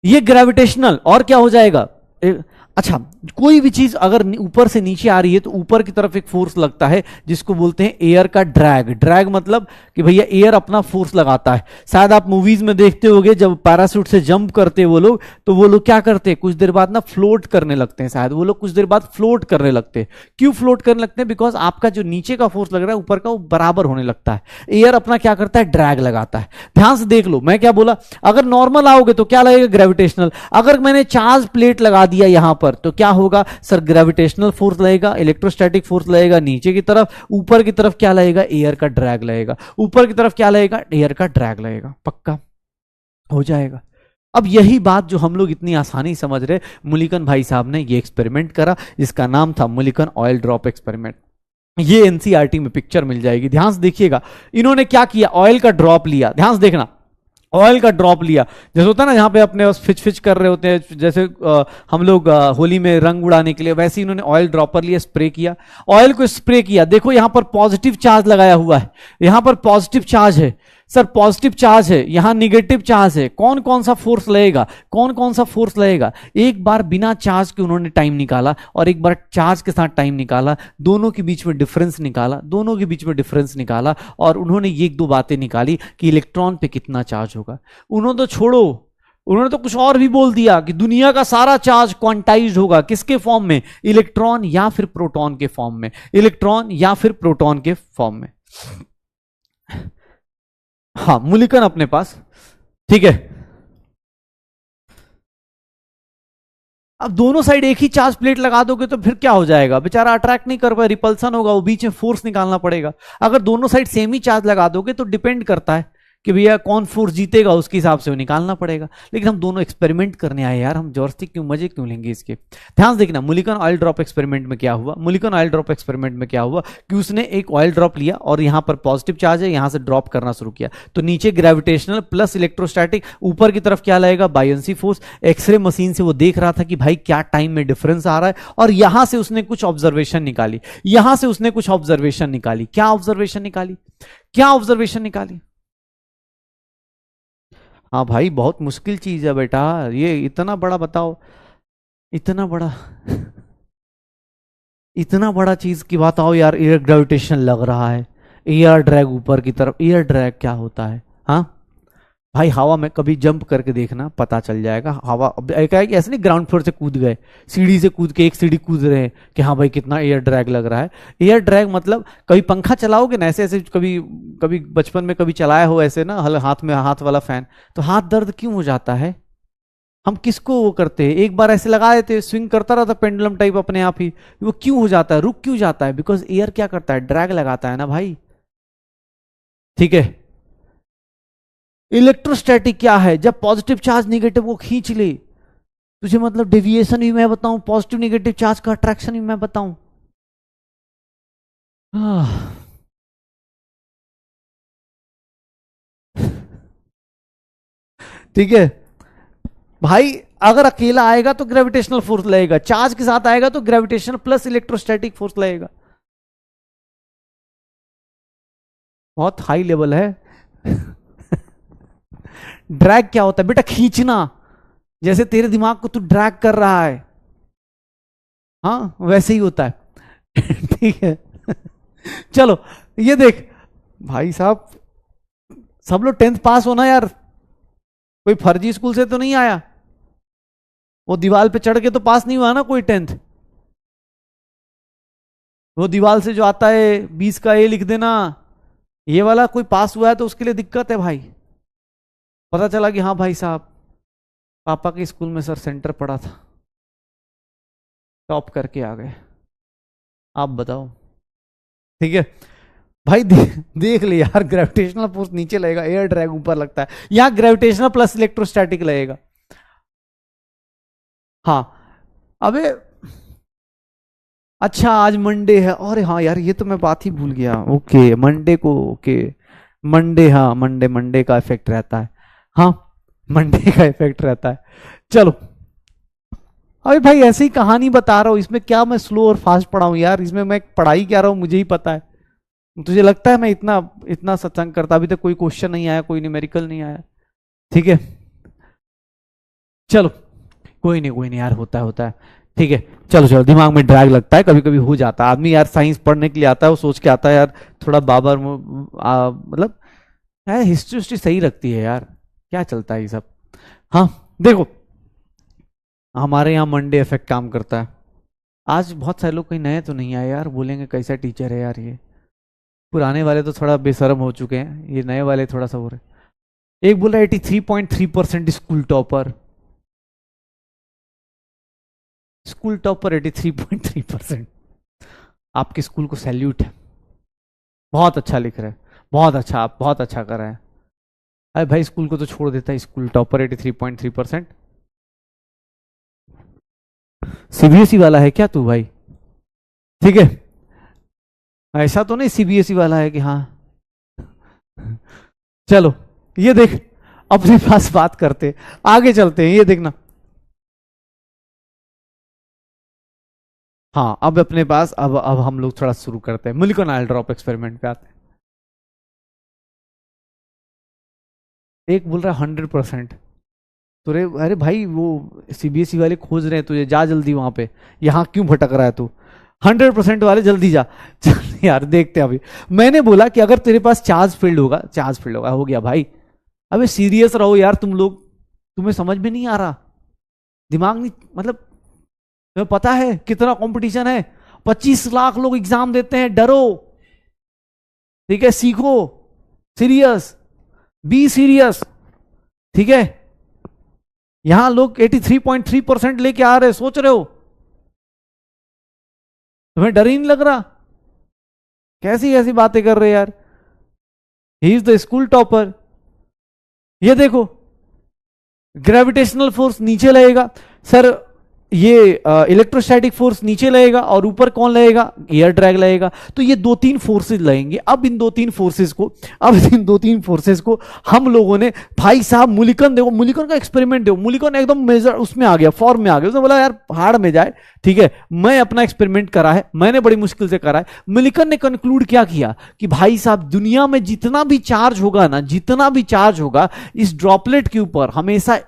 ये ग्रेविटेशनल, और क्या हो जाएगा? अच्छा, कोई भी चीज अगर ऊपर से नीचे आ रही है तो ऊपर की तरफ एक फोर्स लगता है जिसको बोलते हैं एयर का ड्रैग। ड्रैग मतलब कि भैया एयर अपना फोर्स लगाता है। शायद आप मूवीज में देखते होंगे जब पैराशूट से जंप करते हैं वो लोग, तो वो लोग क्या करते हैं, कुछ देर बाद ना फ्लोट करने लगते हैं। शायद वो लोग कुछ देर बाद फ्लोट करने लगते हैं। क्यों फ्लोट करने लगते हैं? बिकॉज आपका जो नीचे का फोर्स लग रहा है ऊपर का, वो बराबर होने लगता है। एयर अपना क्या करता है? ड्रैग लगाता है। ध्यान से देख लो मैं क्या बोला। अगर नॉर्मल आओगे तो क्या लगेगा? ग्रेविटेशनल। अगर मैंने चार्ज प्लेट लगा दिया यहां पर तो क्या होगा सर? ग्रेविटेशनल फोर्स लगेगा, इलेक्ट्रोस्टैटिक फोर्स लगेगा नीचे की तरफ, ऊपर की तरफ क्या लगेगा? एयर का ड्रैग लगेगा। ऊपर की तरफ क्या लगेगा? एयर का ड्रैग लगेगा। पक्का हो जाएगा। अब यही बात जो हम लोग इतनी आसानी समझ रहे, मुलिकन भाई साहब ने ये एक्सपेरिमेंट करा, जिसका नाम था मुलिकन ऑयल ड्रॉप एक्सपेरिमेंट। ये एनसीईआरटी में पिक्चर मिल जाएगी, ध्यान से देखिएगा। इन्होंने क्या किया? ऑयल का ड्रॉप लिया, ध्यान से देखना, ऑयल का ड्रॉप लिया। जैसे होता है ना, यहाँ पे अपने फिच फिच कर रहे होते हैं, जैसे हम लोग होली में रंग उड़ाने के लिए, वैसे ही इन्होंने ऑयल ड्रॉपर लिया, स्प्रे किया, ऑयल को स्प्रे किया। देखो यहाँ पर पॉजिटिव चार्ज लगाया हुआ है, यहाँ पर पॉजिटिव चार्ज है सर, पॉजिटिव चार्ज है, यहां निगेटिव चार्ज है। कौन कौन सा फोर्स लगेगा? कौन कौन सा फोर्स लगेगा? एक बार बिना चार्ज के उन्होंने टाइम निकाला और एक बार चार्ज के साथ टाइम निकाला, दोनों के बीच में डिफरेंस निकाला, दोनों के बीच में डिफरेंस निकाला, और उन्होंने ये एक दो बातें निकाली कि इलेक्ट्रॉन पे कितना चार्ज होगा। उन्होंने तो छोड़ो, उन्होंने तो कुछ और भी बोल दिया कि दुनिया का सारा चार्ज क्वांटाइज्ड होगा। किसके फॉर्म में? इलेक्ट्रॉन या फिर प्रोटॉन के फॉर्म में, इलेक्ट्रॉन या फिर प्रोटॉन के फॉर्म में। हाँ, मुलिकन अपने पास, ठीक है। अब दोनों साइड एक ही चार्ज प्लेट लगा दोगे तो फिर क्या हो जाएगा? बेचारा अट्रैक्ट नहीं कर पाए, रिपल्सन होगा, वो बीच में फोर्स निकालना पड़ेगा। अगर दोनों साइड सेम ही चार्ज लगा दोगे तो डिपेंड करता है कि भैया कौन फोर्स जीतेगा, उसके हिसाब से वो निकालना पड़ेगा। लेकिन हम दोनों एक्सपेरिमेंट करने आए यार, हम जबरदस्ती क्यों, मजे क्यों लेंगे इसके? ध्यान से देखना, मुलिकन ऑयल ड्रॉप एक्सपेरिमेंट में क्या हुआ। मुलिकन ऑयल ड्रॉप एक्सपेरिमेंट में क्या हुआ कि उसने एक ऑयल ड्रॉप लिया और यहां पर पॉजिटिव चार्ज है, यहां से ड्रॉप करना शुरू किया, तो नीचे ग्रेविटेशनल प्लस इलेक्ट्रोस्टैटिक, ऊपर की तरफ क्या लगेगा? Buoyancy force. एक्सरे मशीन से वो देख रहा था कि भाई क्या टाइम में डिफरेंस आ रहा है, और यहां से उसने कुछ ऑब्जर्वेशन निकाली, यहां से उसने कुछ ऑब्जर्वेशन निकाली। क्या ऑब्जर्वेशन निकाली? क्या ऑब्जर्वेशन निकाली? हाँ भाई, बहुत मुश्किल चीज है बेटा ये, इतना बड़ा बताओ, इतना बड़ा इतना बड़ा चीज की बात आओ यार। एयर ग्रेविटेशन लग रहा है, एयर ड्रैग ऊपर की तरफ। एयर ड्रैग क्या होता है? हाँ भाई, हवा में कभी जंप करके देखना, पता चल जाएगा। हवा एक है कि ऐसे नहीं ग्राउंड फ्लोर से कूद गए, सीढ़ी से कूद के एक सीढ़ी कूद रहे हैं कि हाँ भाई कितना एयर ड्रैग लग रहा है। एयर ड्रैग मतलब कभी पंखा चलाओगे ना ऐसे ऐसे, कभी कभी बचपन में कभी चलाया हो ऐसे ना, हाथ में हाथ वाला फैन, तो हाथ दर्द क्यों हो जाता है? हम किसको वो करते हैं? एक बार ऐसे लगा देते, स्विंग करता रहता पेंडुलम टाइप अपने आप ही, वो क्यों हो जाता है, रुक क्यों जाता है? बिकॉज एयर क्या करता है? ड्रैग लगाता है ना भाई, ठीक है। इलेक्ट्रोस्टैटिक क्या है? जब पॉजिटिव चार्ज निगेटिव को खींच ले, तुझे मतलब डेविएशन भी मैं बताऊं, पॉजिटिव निगेटिव चार्ज का अट्रैक्शन भी मैं बताऊं। ठीक है भाई, अगर अकेला आएगा तो ग्रेविटेशनल फोर्स लगेगा, चार्ज के साथ आएगा तो ग्रेविटेशनल प्लस इलेक्ट्रोस्टैटिक फोर्स लगेगा। बहुत हाई लेवल है। ड्रैग क्या होता है बेटा? खींचना। जैसे तेरे दिमाग को तू ड्रैग कर रहा है, हाँ वैसे ही होता है। ठीक है। चलो ये देख भाई साहब, सब लोग 10th पास होना यार, कोई फर्जी स्कूल से तो नहीं आया, वो दीवार पे चढ़ के तो पास नहीं हुआ ना कोई 10th। वो दीवार से जो आता है 20 का ए लिख देना, ये वाला कोई पास हुआ है तो उसके लिए दिक्कत है भाई। पता चला कि हाँ भाई साहब पापा के स्कूल में सर सेंटर पड़ा था, टॉप करके आ गए, आप बताओ। ठीक है भाई, देख ले यार, ग्रेविटेशनल फोर्स नीचे लगेगा, एयर ड्रैग ऊपर लगता है, यहां ग्रेविटेशनल प्लस इलेक्ट्रोस्टैटिक लगेगा। हाँ अबे अच्छा आज मंडे है, और हाँ यार ये तो मैं बात ही भूल गया। ओके मंडे को, ओके मंडे, हाँ मंडे, मंडे का इफेक्ट रहता है, हाँ मंडे का इफेक्ट रहता है। चलो अरे भाई ऐसे ही कहानी बता रहा हूं, इसमें क्या मैं स्लो और फास्ट पढ़ाऊं यार, इसमें मैं पढ़ाई क्या रहा हूं मुझे ही पता है। तुझे लगता है मैं इतना इतना सत्संग करता? अभी तक कोई क्वेश्चन नहीं आया, कोई न्यूमेरिकल नहीं आया। ठीक है चलो कोई नहीं यार, होता है होता है। ठीक है चलो चलो, दिमाग में ड्रैग लगता है, कभी कभी हो जाता है। आदमी यार साइंस पढ़ने के लिए आता है, वो सोच के आता है यार थोड़ा बाबर मतलब यार हिस्ट्री हिस्ट्री सही रखती है यार, क्या चलता है ये सब। हाँ देखो हमारे यहाँ मंडे इफेक्ट काम करता है। आज बहुत सारे लोग कहीं नए तो नहीं आए यार, बोलेंगे कैसा टीचर है यार ये, पुराने वाले तो थोड़ा बेशरम हो चुके हैं, ये नए वाले थोड़ा सा हो रहे। एक बोला 83.3% स्कूल टॉपर, स्कूल टॉपर 83.3%। आपके स्कूल को सैल्यूट है, बहुत अच्छा लिख रहे हैं, बहुत अच्छा, आप बहुत अच्छा कर रहे हैं। अरे भाई स्कूल को तो छोड़ देता है, स्कूल टॉपर 83.3%। सीबीएसई वाला है क्या तू भाई? ठीक है ऐसा तो नहीं सीबीएसई वाला है कि हाँ। चलो ये देख, अपने पास बात करते आगे चलते हैं, ये देखना। हाँ अब अपने पास, अब हम लोग थोड़ा शुरू करते हैं, मिलिकॉन आयल ड्रॉप एक्सपेरिमेंट पे आते हैं। एक बोल रहा है 100%, तो अरे भाई वो सीबीएसई वाले खोज रहे हैं तुझे, जा जल्दी वहां पे, यहाँ क्यों भटक रहा है तू? 100% वाले जल्दी जा। चल यार देखते हैं। अभी मैंने बोला कि अगर तेरे पास चार्ज फील्ड होगा, चार्ज फील्ड होगा, हो गया भाई। अबे सीरियस रहो यार तुम लोग, तुम्हें समझ में नहीं आ रहा, दिमाग नहीं, मतलब तुम्हें पता है कितना कंपटीशन है, 25 लाख लोग एग्जाम देते हैं, डरो। ठीक है सीखो, सीरियस, बी सीरियस। ठीक है यहां लोग 83.3% लेके आ रहे, सोच रहे हो? तुम्हें डर ही नहीं लग रहा? कैसी ऐसी बातें कर रहे यार, he is the school topper. ये देखो ग्रेविटेशनल फोर्स नीचे लगेगा सर, ये इलेक्ट्रोस्टैटिक फोर्स नीचे लगेगा, और ऊपर कौन लगेगा? एयर ड्रैग लगेगा। तो ये 2-3 फोर्सेस लगेंगे। अब इन 2-3 फोर्सेस को हम लोगों ने, भाई साहब मुलिकन देखो, मुलिकन का एक्सपेरिमेंट देखो, मुलिकन एकदम मेजर उसमें आ गया, फॉर्म में आ गया। उसने बोला यार पहाड़ में जाए, ठीक है मैं अपना एक्सपेरिमेंट करा है, मैंने बड़ी मुश्किल से करा है। मुलिकन ने कंक्लूड क्या किया कि भाई साहब दुनिया में जितना भी चार्ज होगा ना, जितना भी चार्ज होगा इस ड्रॉपलेट के ऊपर हमेशा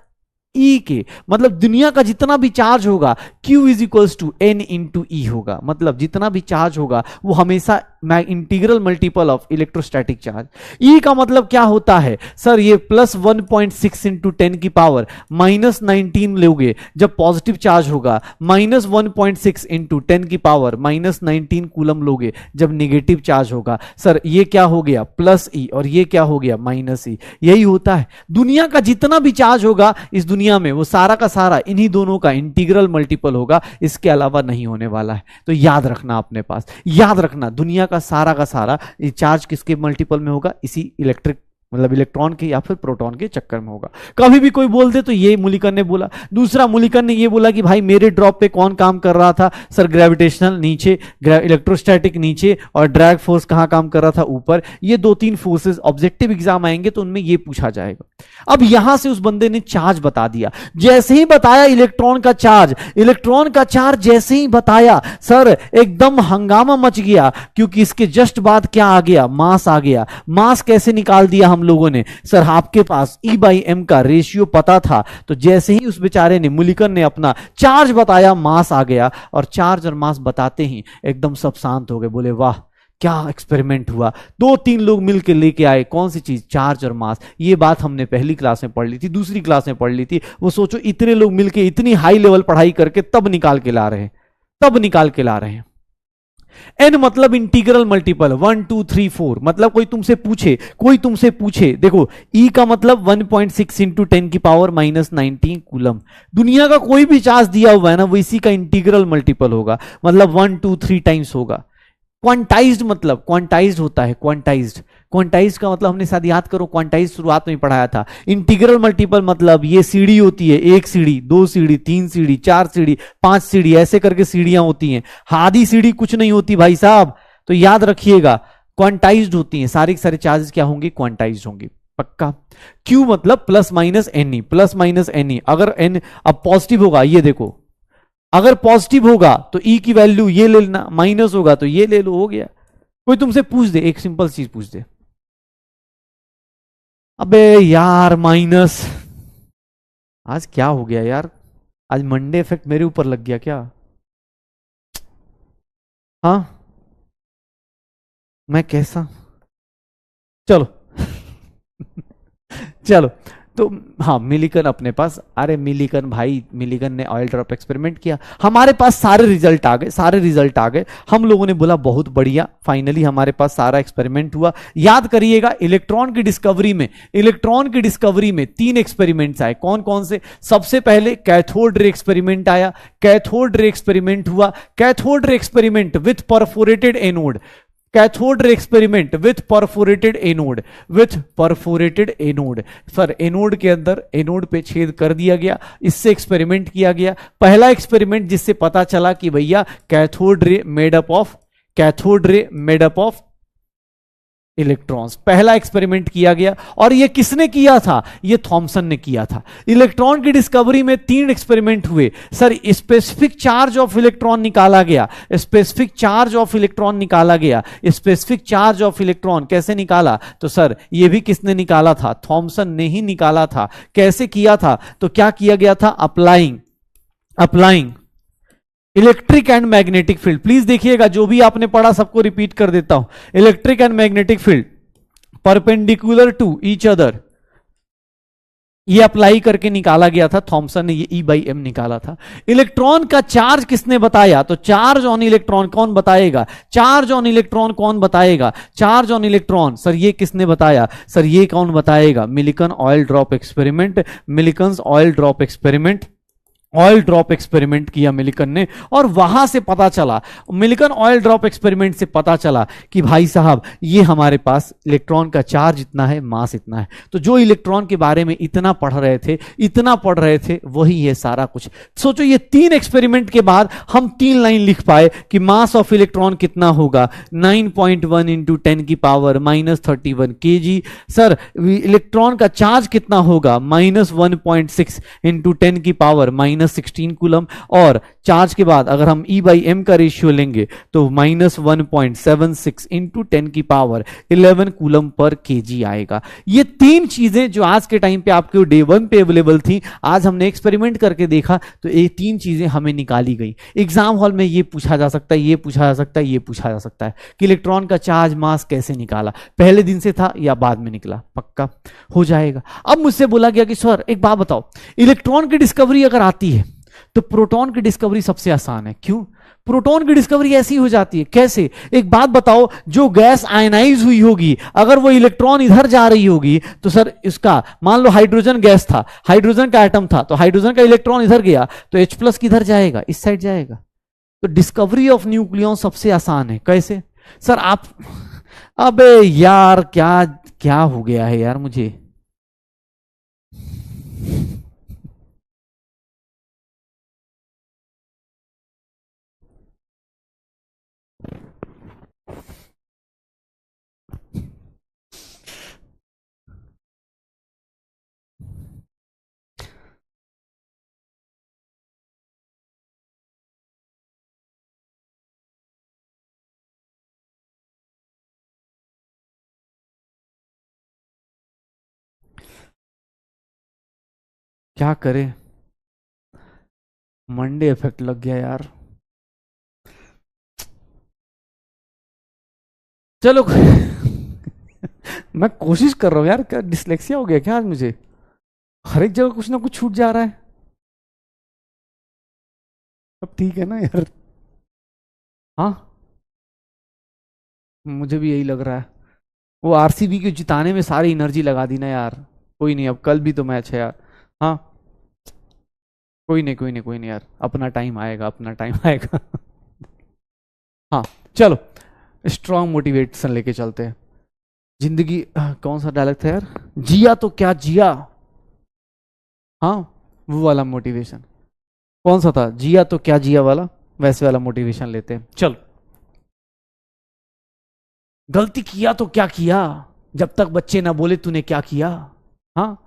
ई के, मतलब दुनिया का जितना भी चार्ज होगा Q is equals to N into e होगा। मतलब जितना भी चार्ज होगा वो हमेशा integral multiple of electrostatic charge. E का मतलब क्या होता है सर? ये प्लस 1.6 इंटू 10 की पावर माइनस 19 लोगे जब पॉजिटिव चार्ज होगा, माइनस 1.6 इंटू 10 की पावर माइनस 19 कूलम लोगे जब नेगेटिव चार्ज होगा। सर ये क्या हो गया? प्लस ई, और ये क्या हो गया? माइनस ई। यही होता है, दुनिया का जितना भी चार्ज होगा इस दुनिया में वो सारा का सारा इन्हीं दोनों का इंटीग्रल मल्टीपल होगा, इसके अलावा नहीं होने वाला है। तो याद रखना, अपने पास याद रखना, दुनिया का सारा चार्ज किसके मल्टीपल में होगा? इसी इलेक्ट्रिक, मतलब इलेक्ट्रॉन के या फिर प्रोटॉन के चक्कर में होगा। कभी भी कोई बोल दे तो ये मुलिकन ने बोला। दूसरा मुलिकन ने ये बोला कि भाई मेरे ड्रॉप पे कौन काम कर रहा था? सर ग्रेविटेशनल नीचे, इलेक्ट्रोस्टैटिक नीचे, और ड्रैग फोर्स कहां काम कर रहा था? ऊपर। ये 2-3 फोर्सेस ऑब्जेक्टिव एग्जाम आएंगे तो उनमें ये पूछा जाएगा। अब यहां से उस बंदे ने चार्ज बता दिया, जैसे ही बताया इलेक्ट्रॉन का चार्ज, इलेक्ट्रॉन का चार्ज जैसे ही बताया सर एकदम हंगामा मच गया, क्योंकि इसके जस्ट बाद क्या आ गया, मास आ गया। मास कैसे निकाल दिया हम लोगों ने, सर आपके पास E बाई एम का रेशियो पता था, तो जैसे ही उस बेचारे ने मुलिकन ने अपना चार्ज बताया, मास आ गया, और चार्ज और मास बताते ही एकदम सब शांत हो गए, बोले वाह क्या एक्सपेरिमेंट हुआ। दो तीन लोग मिलकर लेके आए कौन सी चीज, चार्ज और मास। ये बात हमने पहली क्लास में पढ़ ली थी, दूसरी क्लास में पढ़ ली थी। वो सोचो इतने लोग मिलकर इतनी हाई लेवल पढ़ाई करके तब निकाल के ला रहे हैं, तब निकाल के ला रहे हैं। एन मतलब इंटीग्रल मल्टीपल, 1 2 3 4, मतलब कोई तुमसे पूछे देखो ई का मतलब 1.6 इंटू 10⁻⁻19 कूलम। दुनिया का कोई भी चार्ज दिया हुआ है ना, वो इसी का इंटीग्रल मल्टीपल होगा, मतलब 1 2 3 टाइम्स होगा। क्वांटाइज्ड मतलब क्वांटाइज्ड होता है, क्वांटाइज्ड। क्वांटाइज्ड का मतलब हमने शायद याद करो, क्वांटाइज्ड शुरुआत में पढ़ाया था। इंटीग्रल मल्टीपल मतलब ये सीढ़ी होती है, एक सीढ़ी, दो सीढ़ी, तीन सीढ़ी, चार सीढ़ी, पांच सीढ़ी, ऐसे करके सीढ़ियां होती हैं। आधी सीढ़ी कुछ नहीं होती भाई साहब, तो याद रखिएगा क्वांटाइज्ड होती हैं, सारे सारे चार्जेस क्या होंगे, क्वांटाइज्ड होंगे, पक्का। क्यू मतलब plus minus n e, plus minus n e. अगर एन अब पॉजिटिव होगा, ये देखो अगर पॉजिटिव होगा तो ई की वैल्यू ये ले लेना, माइनस होगा तो ये ले लो, हो गया। कोई तुमसे पूछ दे, एक सिंपल चीज पूछ दे, अबे यार माइनस, आज क्या हो गया यार, आज मंडे इफेक्ट मेरे ऊपर लग गया क्या? हाँ मैं कैसा, चलो चलो, तो हाँ मिलिकन अपने पास, अरे मिलिकन भाई, मिलिकन ने ऑयल ड्रॉप एक्सपेरिमेंट किया, हमारे पास सारे रिजल्ट आ गए, सारे रिजल्ट आ गए। हम लोगों ने बोला बहुत बढ़िया, फाइनली हमारे पास सारा एक्सपेरिमेंट हुआ। याद करिएगा इलेक्ट्रॉन की डिस्कवरी में, इलेक्ट्रॉन की डिस्कवरी में 3 एक्सपेरिमेंट्स आए, कौन कौन से? सबसे पहले कैथोड रे एक्सपेरिमेंट आया, कैथोड रे एक्सपेरिमेंट हुआ, cathode ray experiment with perforated anode, cathode ray experiment with perforated anode, with perforated anode. Sir anode के अंदर एनोड पे छेद कर दिया गया, इससे एक्सपेरिमेंट किया गया। पहला एक्सपेरिमेंट जिससे पता चला कि भैया cathode ray made up of, cathode रे मेड अप ऑफ इलेक्ट्रॉन्स, पहला एक्सपेरिमेंट किया गया। और ये किसने किया था? ये थॉमसन ने किया था। इलेक्ट्रॉन की डिस्कवरी में 3 एक्सपेरिमेंट हुए। Sir specific charge of electron निकाला गया, स्पेसिफिक चार्ज ऑफ इलेक्ट्रॉन निकाला गया। स्पेसिफिक चार्ज ऑफ इलेक्ट्रॉन कैसे निकाला? तो सर ये भी किसने निकाला था? थॉमसन ने ही निकाला था। कैसे किया था? तो क्या किया गया था? Applying, applying electric and magnetic field. Please देखिएगा, जो भी आपने पढ़ा सबको रिपीट कर देता हूं। Electric and magnetic field perpendicular to each other, ये अप्लाई करके निकाला गया था, थॉमसन ने ये E बाई एम निकाला था। इलेक्ट्रॉन का चार्ज किसने बताया? तो चार्ज ऑन इलेक्ट्रॉन कौन बताएगा? चार्ज ऑन इलेक्ट्रॉन कौन बताएगा? चार्ज ऑन इलेक्ट्रॉन सर ये किसने बताया? सर ये कौन बताएगा? Millikan oil drop experiment, Millikan oil drop experiment, oil drop experiment किया मिलिकन ने। और वहां से पता चला, मिलिकन ऑयल ड्रॉप एक्सपेरिमेंट से पता चला कि भाई साहब ये हमारे पास इलेक्ट्रॉन का चार्ज इतना है, मास इतना है। तो जो इलेक्ट्रॉन के बारे में इतना पढ़ रहे थे, इतना पढ़ रहे थे, वही है सारा कुछ। सोचो ये 3 एक्सपेरिमेंट के बाद हम 3 लाइन लिख पाए कि मास ऑफ इलेक्ट्रॉन कितना होगा, 9.1 इंटू 10⁻⁻31 kg। सर इलेक्ट्रॉन का चार्ज कितना होगा? -1.6 इंटू 10⁻⁻16 कूलम। और चार्ज के बाद अगर हम E बाई एम का रेशियो लेंगे तो -1.76 इंटू 10⁻11 कूलम पर केजी आएगा। ये 3 चीजें जो आज के टाइम पे आपके डे 1 पे अवेलेबल थी, आज हमने एक्सपेरिमेंट करके देखा तो ये 3 चीजें हमें निकाली गई। एग्जाम हॉल में ये पूछा जा सकता है, ये पूछा जा सकता है, ये पूछा जा सकता है कि इलेक्ट्रॉन का चार्ज मास कैसे निकाला, पहले दिन से था या बाद में निकला, पक्का हो जाएगा। अब मुझसे बोला गया कि सर एक बात बताओ, इलेक्ट्रॉन की डिस्कवरी अगर आती है तो प्रोटॉन की डिस्कवरी सबसे आसान है, क्यों? प्रोटॉन की डिस्कवरी ऐसी हो जाती है, कैसे? एक बात बताओ, जो गैस आयनाइज हुई होगी अगर वो इलेक्ट्रॉन इधर जा रही होगी तो सर इसका, मान लो हाइड्रोजन गैस था, हाइड्रोजन का एटम था, तो हाइड्रोजन का इलेक्ट्रॉन इधर गया तो H+ किधर जाएगा? इस साइड जाएगा। तो डिस्कवरी ऑफ न्यूक्लियॉन सबसे आसान है, कैसे? सर आप, अबे यार क्या क्या हो गया है यार मुझे। क्या करे, मंडे इफेक्ट लग गया यार। चलो मैं कोशिश कर रहा हूं यार, क्या डिसलेक्सिया हो गया क्या आज मुझे, हर एक जगह कुछ ना कुछ छूट जा रहा है। अब ठीक है ना यार। हाँ, मुझे भी यही लग रहा है। वो आरसीबी को जिताने में सारी एनर्जी लगा दी ना यार। कोई नहीं, अब कल भी तो मैच है यार। हाँ, कोई नहीं कोई नहीं कोई नहीं यार, अपना टाइम आएगा, अपना टाइम आएगा। हाँ, चलो स्ट्रांग मोटिवेशन लेके चलते हैं। जिंदगी कौन सा डायलॉग था यार, जिया तो क्या जिया। हाँ, वो वाला मोटिवेशन कौन सा था, जिया तो क्या जिया वाला, वैसे वाला मोटिवेशन लेते हैं। चलो, गलती किया तो क्या किया, जब तक बच्चे ना बोले तूने क्या किया। हाँ,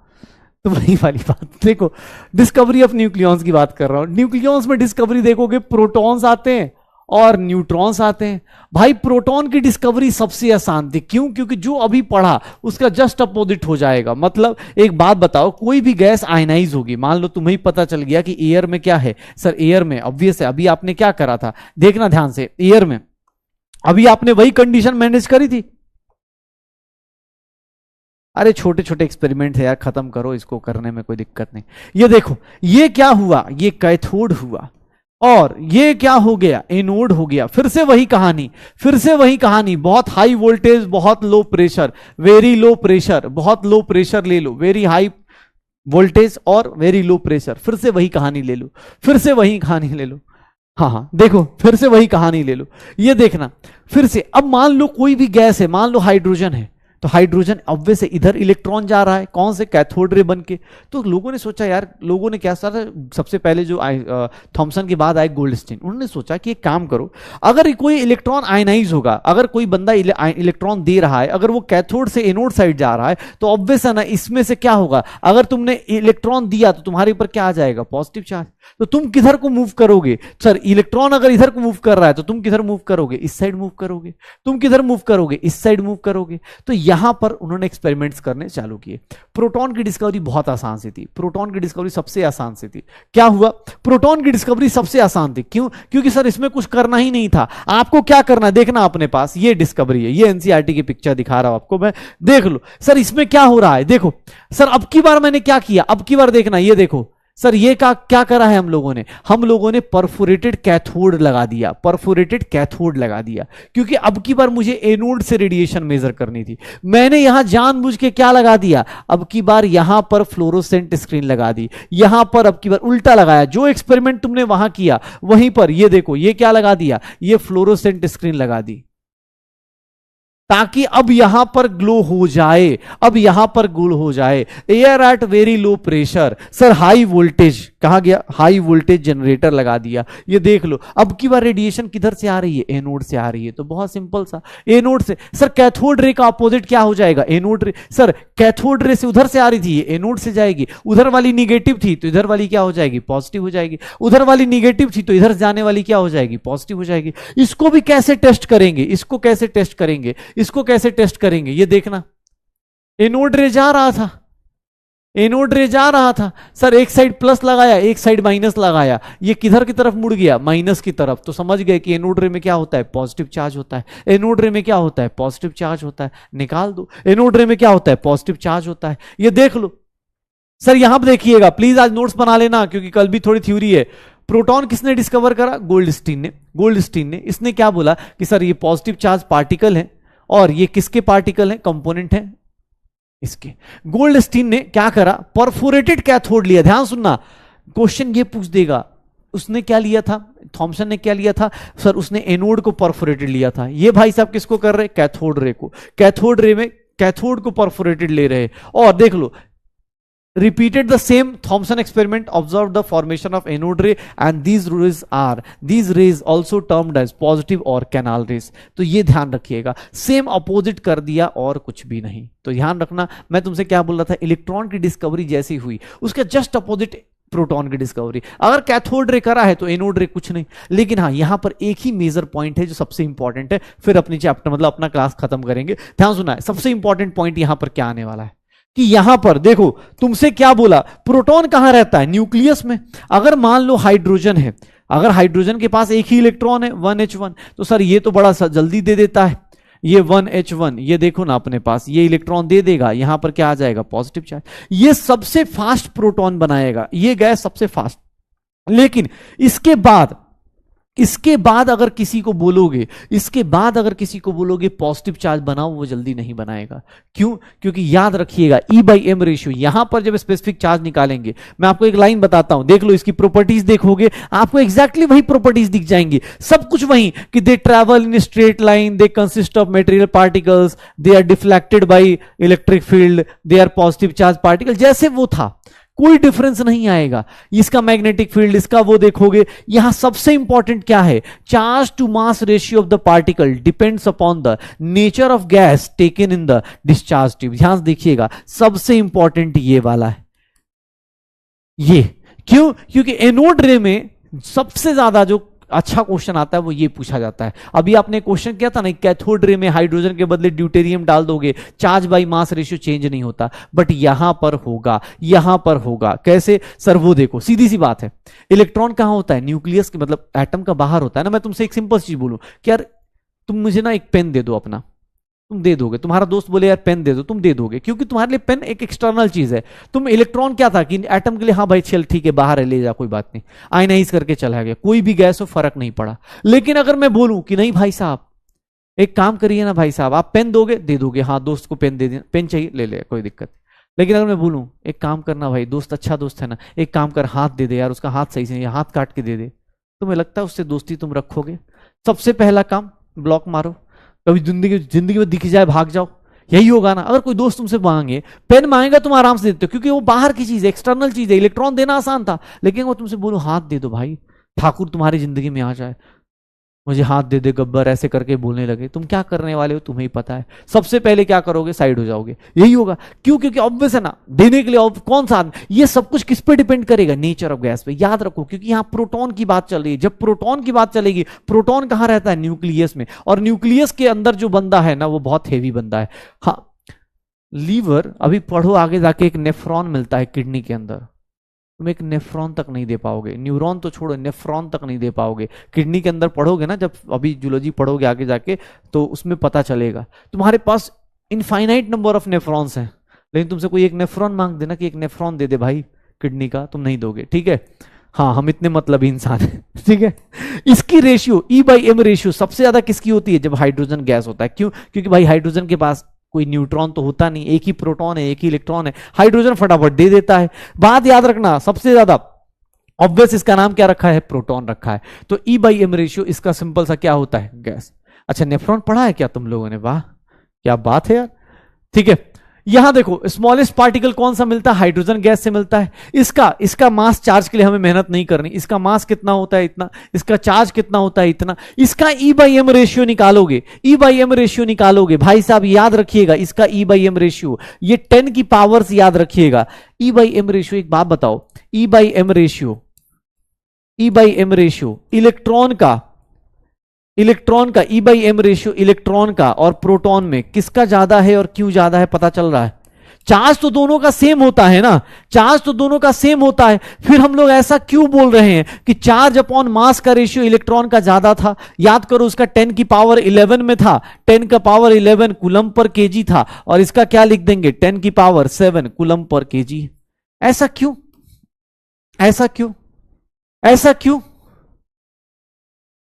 तो वही वाली बात देखो, डिस्कवरी ऑफ न्यूक्लियॉन्स की बात कर रहा हूं। न्यूक्लियॉन्स में डिस्कवरी देखोगे, प्रोटॉन्स आते हैं और न्यूट्रॉन्स आते हैं। भाई प्रोटॉन की डिस्कवरी सबसे आसान थी, क्यों, क्योंकि जो अभी पढ़ा उसका जस्ट अपोजिट हो जाएगा। मतलब एक बात बताओ, कोई भी गैस आयनाइज होगी, मान लो तुम्हें पता चल गया कि एयर में क्या है, सर एयर में ऑब्वियस है, अभी आपने क्या करा था, देखना ध्यान से, एयर में अभी आपने वही कंडीशन मैनेज करी थी। अरे छोटे छोटे एक्सपेरिमेंट है यार, खत्म करो इसको, करने में कोई दिक्कत नहीं। ये देखो, ये क्या हुआ, ये कैथोड हुआ, और ये क्या हो गया, एनोड हो गया। फिर से वही कहानी, फिर से वही कहानी, बहुत हाई वोल्टेज, बहुत low pressure, very low pressure, बहुत लो प्रेशर ले लो, वेरी हाई वोल्टेज और वेरी लो प्रेशर, फिर से वही कहानी ले लो, फिर से वही कहानी ले लो। हाँ हाँ देखो, फिर से वही कहानी ले लो, ये देखना फिर से। अब मान लो कोई भी गैस है, मान लो हाइड्रोजन है, तो हाइड्रोजन ऑब्वियस है, इधर इलेक्ट्रॉन जा रहा है, कौन से, कैथोड रे बन के। तो लोगों ने सोचा यार, लोगों ने क्या सोचा, सबसे पहले जो थॉमसन के बाद आए गोल्डस्टीन, उन्होंने सोचा कि एक काम करो, अगर कोई इलेक्ट्रॉन आयनाइज होगा, अगर कोई बंदा इलेक्ट्रॉन दे रहा है, अगर वो कैथोड से एनोड साइड जा रहा है, तो ऑब्वियस है ना, इसमें से क्या होगा, अगर तुमने इलेक्ट्रॉन दिया तो तुम्हारे ऊपर क्या आ जाएगा, पॉजिटिव चार्ज। तो तुम किधर को मूव करोगे, सर इलेक्ट्रॉन अगर इधर को मूव कर रहा है तो तुम किधर मूव करोगे, इस साइड मूव करोगे, तुम किधर मूव करोगे, इस साइड मूव करोगे। तो यहां पर उन्होंने एक्सपेरिमेंट्स करने चालू किए। प्रोटॉन की डिस्कवरी बहुत आसान सी थी, प्रोटॉन की डिस्कवरी सबसे आसान सी थी। क्या हुआ, प्रोटॉन की डिस्कवरी सबसे आसान थी, क्यों, क्योंकि सर इसमें कुछ करना ही नहीं था। आपको क्या करना है, देखना अपने पास, ये डिस्कवरी है, ये एनसीईआरटी की पिक्चर दिखा रहा हूं आपको मैं, देख लो सर इसमें क्या हो रहा है। देखो सर, अब की बार मैंने क्या किया, अब की बार देखना, ये देखो सर, ये क्या करा है हम लोगों ने परफोरेटेड कैथोड लगा दिया, परफोरेटेड कैथोड लगा दिया, क्योंकि अब की बार मुझे एनोड से रेडिएशन मेजर करनी थी। मैंने यहां जानबूझ के क्या लगा दिया, अब की बार यहां पर फ्लोरोसेंट स्क्रीन लगा दी, यहां पर अब की बार उल्टा लगाया, जो एक्सपेरिमेंट तुमने वहां किया वहीं पर ये देखो, ये क्या लगा दिया, ये फ्लोरोसेंट स्क्रीन लगा दी, ताकि अब यहां पर ग्लो हो जाए, अब यहां पर ग्लो हो जाए। Air at very low pressure, sir high voltage कहां गया, हाई वोल्टेज जनरेटर लगा दिया। ये देख लो, अब की बार रेडिएशन किधर से आ रही है, एनोड से आ रही है, तो बहुत सिंपल सा, एनोड से। सर कैथोड रे का अपोजिट क्या हो जाएगा, एनोड रे। सर कैथोड रे से उधर से आ रही थी, ये एनोड से जाएगी, उधर वाली निगेटिव थी तो इधर वाली क्या हो जाएगी, पॉजिटिव हो जाएगी, उधर वाली निगेटिव थी तो इधर जाने वाली क्या हो जाएगी, पॉजिटिव हो जाएगी। इसको भी कैसे टेस्ट करेंगे, इसको कैसे टेस्ट करेंगे, इसको कैसे टेस्ट करेंगे, ये देखना, एनोड रे जा रहा था, एनोड रे जा रहा था, सर एक साइड प्लस लगाया, एक साइड माइनस लगाया, ये किधर की तरफ मुड़ गया, माइनस की तरफ। तो समझ गए कि एनोड रे में क्या होता है, पॉजिटिव चार्ज होता है, एनोड रे में क्या होता है, पॉजिटिव चार्ज होता है, निकाल दो, एनोड रे में क्या होता है, पॉजिटिव चार्ज होता है। ये देख लो सर, यहां पर देखिएगा प्लीज, आज नोट्स बना लेना क्योंकि कल भी थोड़ी थ्योरी है। प्रोटॉन किसने डिस्कवर करा, गोल्डस्टीन ने, गोल्डस्टीन ने। इसने क्या बोला कि सर ये पॉजिटिव चार्ज पार्टिकल है, और ये किसके पार्टिकल हैं, कंपोनेंट हैं इसके। गोल्डस्टीन ने क्या करा, परफोरेटेड कैथोड लिया। ध्यान सुनना, क्वेश्चन ये पूछ देगा, उसने क्या लिया था, थॉमसन ने क्या लिया था, सर उसने एनोड को परफोरेटेड लिया था। ये भाई साहब किसको कर रहे, कैथोड रे को, कैथोड रे में कैथोड को परफोरेटेड ले रहे। और देख लो, repeated the same Thomson experiment, observed the formation of anode ray, and these rays also termed as positive or canal rays। तो ये ध्यान रखिएगा, सेम अपोजिट कर दिया और कुछ भी नहीं। तो ध्यान रखना, मैं तुमसे क्या बोल रहा था, इलेक्ट्रॉन की डिस्कवरी जैसी हुई उसके जस्ट अपोजिट प्रोटॉन की डिस्कवरी। अगर कैथोड रे करा है तो एनोड रे कुछ नहीं। लेकिन हाँ, यहां पर एक ही मेजर पॉइंट है जो सबसे इंपॉर्टेंट है, फिर अपनी चैप्टर मतलब अपना क्लास खत्म करेंगे। ध्यान सुना है, सबसे इंपॉर्टेंट पॉइंट यहां पर क्या आने वाला है, कि यहां पर देखो तुमसे क्या बोला, प्रोटॉन कहां रहता है, न्यूक्लियस में। अगर मान लो हाइड्रोजन है, अगर हाइड्रोजन के पास एक ही इलेक्ट्रॉन है 1h1, तो सर ये तो बड़ा जल्दी दे देता है, ये 1h1, ये देखो ना अपने पास ये इलेक्ट्रॉन दे देगा, यहां पर क्या आ जाएगा, पॉजिटिव चार्ज। ये सबसे फास्ट प्रोटॉन बनाएगा, ये गैस सबसे फास्ट। लेकिन इसके बाद अगर किसी को बोलोगे, इसके बाद अगर किसी को बोलोगे पॉजिटिव चार्ज बनाओ, वो जल्दी नहीं बनाएगा। क्यों? क्योंकि याद रखिएगा E/M रेशियो, यहां पर जब स्पेसिफिक चार्ज निकालेंगे, मैं आपको एक लाइन बताता हूं, देख लो इसकी प्रॉपर्टीज देखोगे, आपको एग्जैक्टली वही प्रॉपर्टीज दिख जाएंगी, सब कुछ वही, कि they travel in straight line, they consist of material particles, they are deflected by electric field, they are positive charge particle, जैसे वो था, कोई डिफरेंस नहीं आएगा। इसका मैग्नेटिक फील्ड, इसका वो देखोगे। यहां सबसे इंपॉर्टेंट क्या है, charge to mass ratio of the particle depends upon the nature of gas taken in the discharge tube. ध्यान देखिएगा, सबसे इंपॉर्टेंट ये वाला है, ये क्यों? क्योंकि एनोड रे में सबसे ज्यादा जो अच्छा क्वेश्चन आता है वो ये पूछा जाता है। अभी आपने क्वेश्चन किया था ना, कैथोड रे में हाइड्रोजन के बदले ड्यूटेरियम डाल दोगे, charge by mass ratio change नहीं होता, बट यहां पर होगा, यहां पर होगा। कैसे सर? वो देखो, सीधी सी बात है, इलेक्ट्रॉन कहां होता है, न्यूक्लियस के, मतलब एटम का बाहर होता है ना। मैं तुमसे एक सिंपल चीज बोलूं कि यार तुम मुझे ना एक पेन दे दो अपना, तुम दे दोगे। तुम्हारा दोस्त बोले यार पेन दे दो, तुम दे दोगे, क्योंकि तुम्हारे लिए पेन एक एक्सटर्नल चीज है। तुम इलेक्ट्रॉन क्या था कि एटम के लिए, हाँ भाई चल ठीक है बाहर है, ले जा, कोई बात नहीं, आयनाइज करके चला गया, कोई भी गैस हो फर्क नहीं पड़ा। लेकिन अगर मैं बोलूं कि नहीं भाई साहब एक काम करिए ना भाई साहब, आप पेन दोगे, दे दोगे, हाँ दोस्त को पेन दे, पेन चाहिए ले ले, कोई दिक्कत। लेकिन अगर मैं बोलूं एक काम करना भाई, दोस्त अच्छा दोस्त है ना, एक काम कर हाथ दे दे यार, उसका हाथ सही से, हाथ काट के दे दे, तुम्हें लगता है उससे दोस्ती तुम रखोगे? सबसे पहला काम ब्लॉक मारो, कभी जिंदगी में दिख जाए भाग जाओ, यही होगा ना। अगर कोई दोस्त तुमसे मांगे, पेन मांगेगा, तुम आराम से देते हो, क्योंकि वो बाहर की चीज है, एक्सटर्नल चीज है, इलेक्ट्रॉन देना आसान था। लेकिन वो तुमसे बोलो हाथ दे दो भाई, ठाकुर तुम्हारी जिंदगी में आ जाए, मुझे हाथ दे दे गब्बर, ऐसे करके बोलने लगे, तुम क्या करने वाले हो तुम्हें ही पता है। सबसे पहले क्या करोगे, साइड हो जाओगे, यही होगा। क्यों? क्योंकि ऑब्वियस है ना, देने के लिए कौन सा आदमी, ये सब कुछ किस पे डिपेंड करेगा, नेचर ऑफ गैस पे। याद रखो, क्योंकि यहां प्रोटॉन की बात चल रही है। जब प्रोटॉन की बात चलेगी, प्रोटॉन कहां रहता है, न्यूक्लियस में, और न्यूक्लियस के अंदर जो बंदा है ना, वो बहुत हेवी बंदा है। हाँ, लीवर, अभी पढ़ो आगे जाके, एक नेफ्रॉन मिलता है किडनी के अंदर, तुम एक नेफ्रॉन तक नहीं दे पाओगे, न्यूरॉन तो छोड़ो, नेफ्रॉन तक नहीं दे पाओगे। किडनी के अंदर पढ़ोगे ना, जब अभी जूलॉजी पढ़ोगे आगे जाके, तो उसमें पता चलेगा। तुम्हारे पास इनफाइनाइट नंबर ऑफ नेफ्रॉन्स हैं, लेकिन तुमसे कोई एक नेफ्रॉन मांग देना कि एक नेफ्रॉन दे दे भाई किडनी का, तुम नहीं दोगे, ठीक है। हाँ, हम इतने मतलबी इंसान हैं, ठीक है। इसकी रेशियो E/M रेशियो सबसे ज्यादा किसकी होती है, जब हाइड्रोजन गैस होता है। क्यों? क्योंकि भाई हाइड्रोजन के पास कोई न्यूट्रॉन तो होता नहीं, एक ही प्रोटॉन है, एक ही इलेक्ट्रॉन है, हाइड्रोजन फटाफट दे देता है। बात याद रखना, सबसे ज्यादा ऑब्वियस इसका नाम क्या रखा है, प्रोटॉन रखा है। तो E/M रेशियो इसका सिंपल सा क्या होता है, गैस। अच्छा, नेफ्रॉन पढ़ा है क्या तुम लोगों ने? वाह क्या बात है यार, ठीक है। यहां देखो, स्मॉलेस्ट पार्टिकल कौन सा मिलता है, हाइड्रोजन गैस से मिलता है। इसका मास चार्ज के लिए हमें मेहनत नहीं करनी, इसका मास कितना होता है, इतना, इसका चार्ज कितना होता है, इतना। इसका E/M रेशियो निकालोगे, E/M रेशियो निकालोगे भाई साहब, याद रखिएगा इसका E/M रेशियो, ये 10 की पावर से याद रखिएगा। E/M रेशियो, एक बात बताओ, E/M रेशियो इलेक्ट्रॉन का E/M रेशियो इलेक्ट्रॉन का और प्रोटॉन में किसका ज्यादा है, और क्यों ज्यादा है पता चल रहा है। चार्ज तो दोनों का सेम होता है ना, चार्ज तो दोनों का सेम होता है, फिर हम लोग ऐसा क्यों बोल रहे हैं कि चार्ज अपॉन मास का रेशियो इलेक्ट्रॉन का ज्यादा था। याद करो, उसका 10 की पावर 11 में था, 10 का पावर 11 कूलम पर केजी था, और इसका क्या लिख देंगे, 10 की पावर 7 कूलम पर केजी। ऐसा क्यों, ऐसा क्यों, ऐसा क्यों?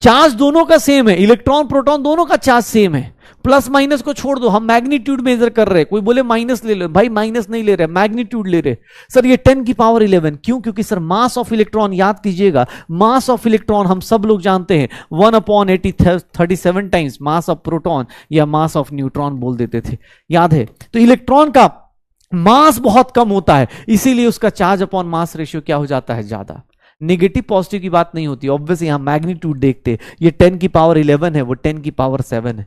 चार्ज दोनों का सेम है, इलेक्ट्रॉन प्रोटॉन दोनों का चार्ज सेम है। प्लस माइनस को छोड़ दो, हम मैग्नीट्यूड मेजर कर रहे हैं। कोई बोले माइनस ले लो, भाई माइनस नहीं ले रहे, मैग्नीट्यूड ले रहे। सर ये 10 की पावर 11 क्यों? क्योंकि सर मास ऑफ इलेक्ट्रॉन, याद कीजिएगा, मास ऑफ इलेक्ट्रॉन हम सब लोग जानते हैं 1/37 टाइम्स मास ऑफ प्रोटॉन या मास ऑफ न्यूट्रॉन बोल देते थे, याद है। तो इलेक्ट्रॉन का मास बहुत कम होता है, इसीलिए उसका चार्ज अपॉन मास रेशियो क्या हो जाता है, ज्यादा। नेगेटिव पॉजिटिव की बात नहीं होती, ऑब्वियसली यहां मैग्नीट्यूड देखते, ये 10 की पावर 11 है, वो 10 की पावर 7 है।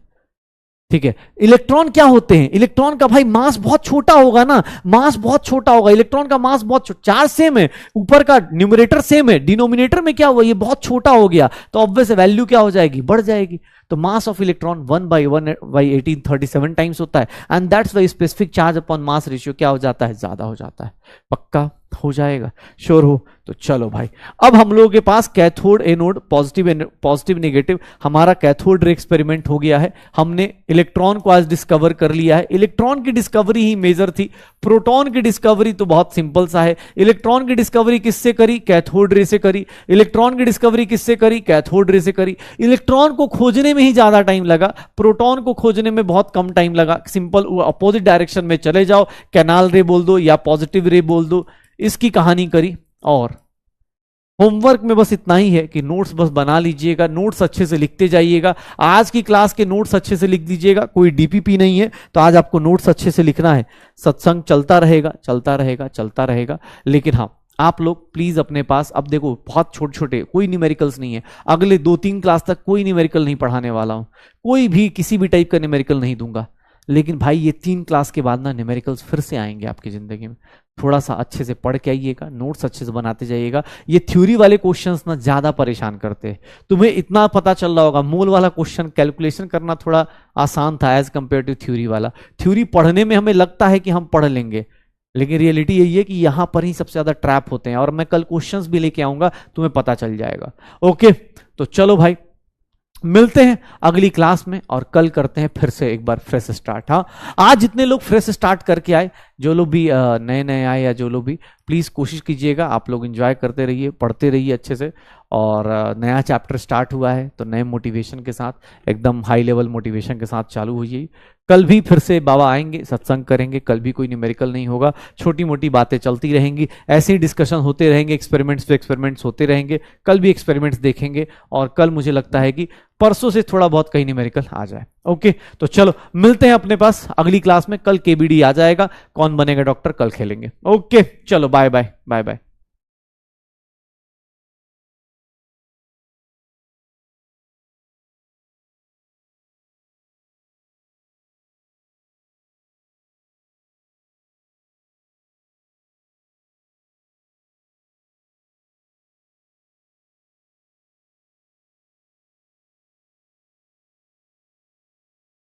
ठीक है। इलेक्ट्रॉन क्या होते हैं? इलेक्ट्रॉन का भाई मास बहुत छोटा होगा ना, मास बहुत छोटा होगा, इलेक्ट्रॉन का मास बहुत छोटा, चार्ज सेम है, ऊपर का न्यूमरेटर सेम है, डिनोमिनेटर में क्या हुआ, ये बहुत छोटा हो गया, तो ऑब्वियस वैल्यू क्या हो जाएगी, बढ़ जाएगी। तो मास ऑफ इलेक्ट्रॉन 1/1/1837 टाइम्स होता है, and that's the specific charge upon mass ratio क्या हो जाता है, ज्यादा हो जाता है। पक्का हो जाएगा, श्योर हो? तो चलो भाई, अब हम लोगों के पास कैथोड एनोड पॉजिटिव नेगेटिव, हमारा कैथोड रे एक्सपेरिमेंट हो गया है, हमने इलेक्ट्रॉन को आज डिस्कवर कर लिया है। इलेक्ट्रॉन की डिस्कवरी ही मेजर थी, प्रोटॉन की डिस्कवरी तो बहुत सिंपल सा है। इलेक्ट्रॉन की डिस्कवरी किससे करी? कैथोड रे से करी। इलेक्ट्रॉन की डिस्कवरी किससे करी? कैथोड रे से करी। इलेक्ट्रॉन को खोजने में ही ज्यादा टाइम लगा, प्रोटॉन को खोजने में बहुत कम टाइम लगा। सिंपल अपोजिट डायरेक्शन में चले जाओ, कैनाल रे बोल दो या पॉजिटिव रे बोल दो, इसकी कहानी करी। और होमवर्क में बस इतना ही है कि नोट्स बस बना लीजिएगा, नोट्स अच्छे से लिखते जाइएगा। आज की क्लास के नोट्स अच्छे से लिख दीजिएगा, कोई डीपीपी नहीं है तो आज आपको नोट्स अच्छे से लिखना है। सत्संग चलता रहेगा चलता रहेगा चलता रहेगा, लेकिन हाँ आप लोग प्लीज अपने पास, अब देखो बहुत छोटे छोटे कोई न्यूमेरिकल्स नहीं है, अगले 2-3 क्लास तक कोई न्यूमेरिकल नहीं पढ़ाने वाला हूं, कोई भी किसी भी टाइप का न्यूमेरिकल नहीं दूंगा। लेकिन भाई ये 3 क्लास के बाद ना न्यूमेरिकल्स फिर से आएंगे आपकी जिंदगी में, थोड़ा सा अच्छे से पढ़ के आइएगा, नोट्स अच्छे से बनाते जाइएगा। ये थ्योरी वाले क्वेश्चंस ना ज्यादा परेशान करते हैं, तुम्हें इतना पता चल रहा होगा मोल वाला क्वेश्चन कैलकुलेशन करना थोड़ा आसान था एज कंपेयर टू थ्योरी वाला। थ्योरी पढ़ने में हमें लगता है कि हम पढ़ लेंगे, लेकिन रियलिटी यही है कि यहां पर ही सबसे ज्यादा ट्रैप होते हैं, और मैं कल क्वेश्चंस भी लेके आऊंगा, तुम्हें पता चल जाएगा। ओके, तो चलो भाई मिलते हैं अगली क्लास में, और कल करते हैं फिर से एक बार फ्रेश स्टार्ट। हाँ, आज जितने लोग फ्रेश स्टार्ट करके आए, जो लोग भी नए नए आए या जो लोग भी, प्लीज कोशिश कीजिएगा, आप लोग एंजॉय करते रहिए, पढ़ते रहिए अच्छे से। और नया चैप्टर स्टार्ट हुआ है तो नए मोटिवेशन के साथ, एकदम हाई लेवल मोटिवेशन के साथ चालू हुई। कल भी फिर से बाबा आएंगे, सत्संग करेंगे, कल भी कोई न्यूमेरिकल नहीं होगा, छोटी मोटी बातें चलती रहेंगी, ऐसे ही डिस्कशन होते रहेंगे, एक्सपेरिमेंट्स पे एक्सपेरिमेंट्स होते रहेंगे। कल भी एक्सपेरिमेंट्स देखेंगे, और कल मुझे लगता है कि परसों से थोड़ा बहुत कहीं न्यूमेरिकल आ जाए। ओके, तो चलो मिलते हैं अपने पास अगली क्लास में। कल केबीडी आ जाएगा, कौन बनेगा डॉक्टर, कल खेलेंगे। ओके चलो, बाय बाय बाय बाय।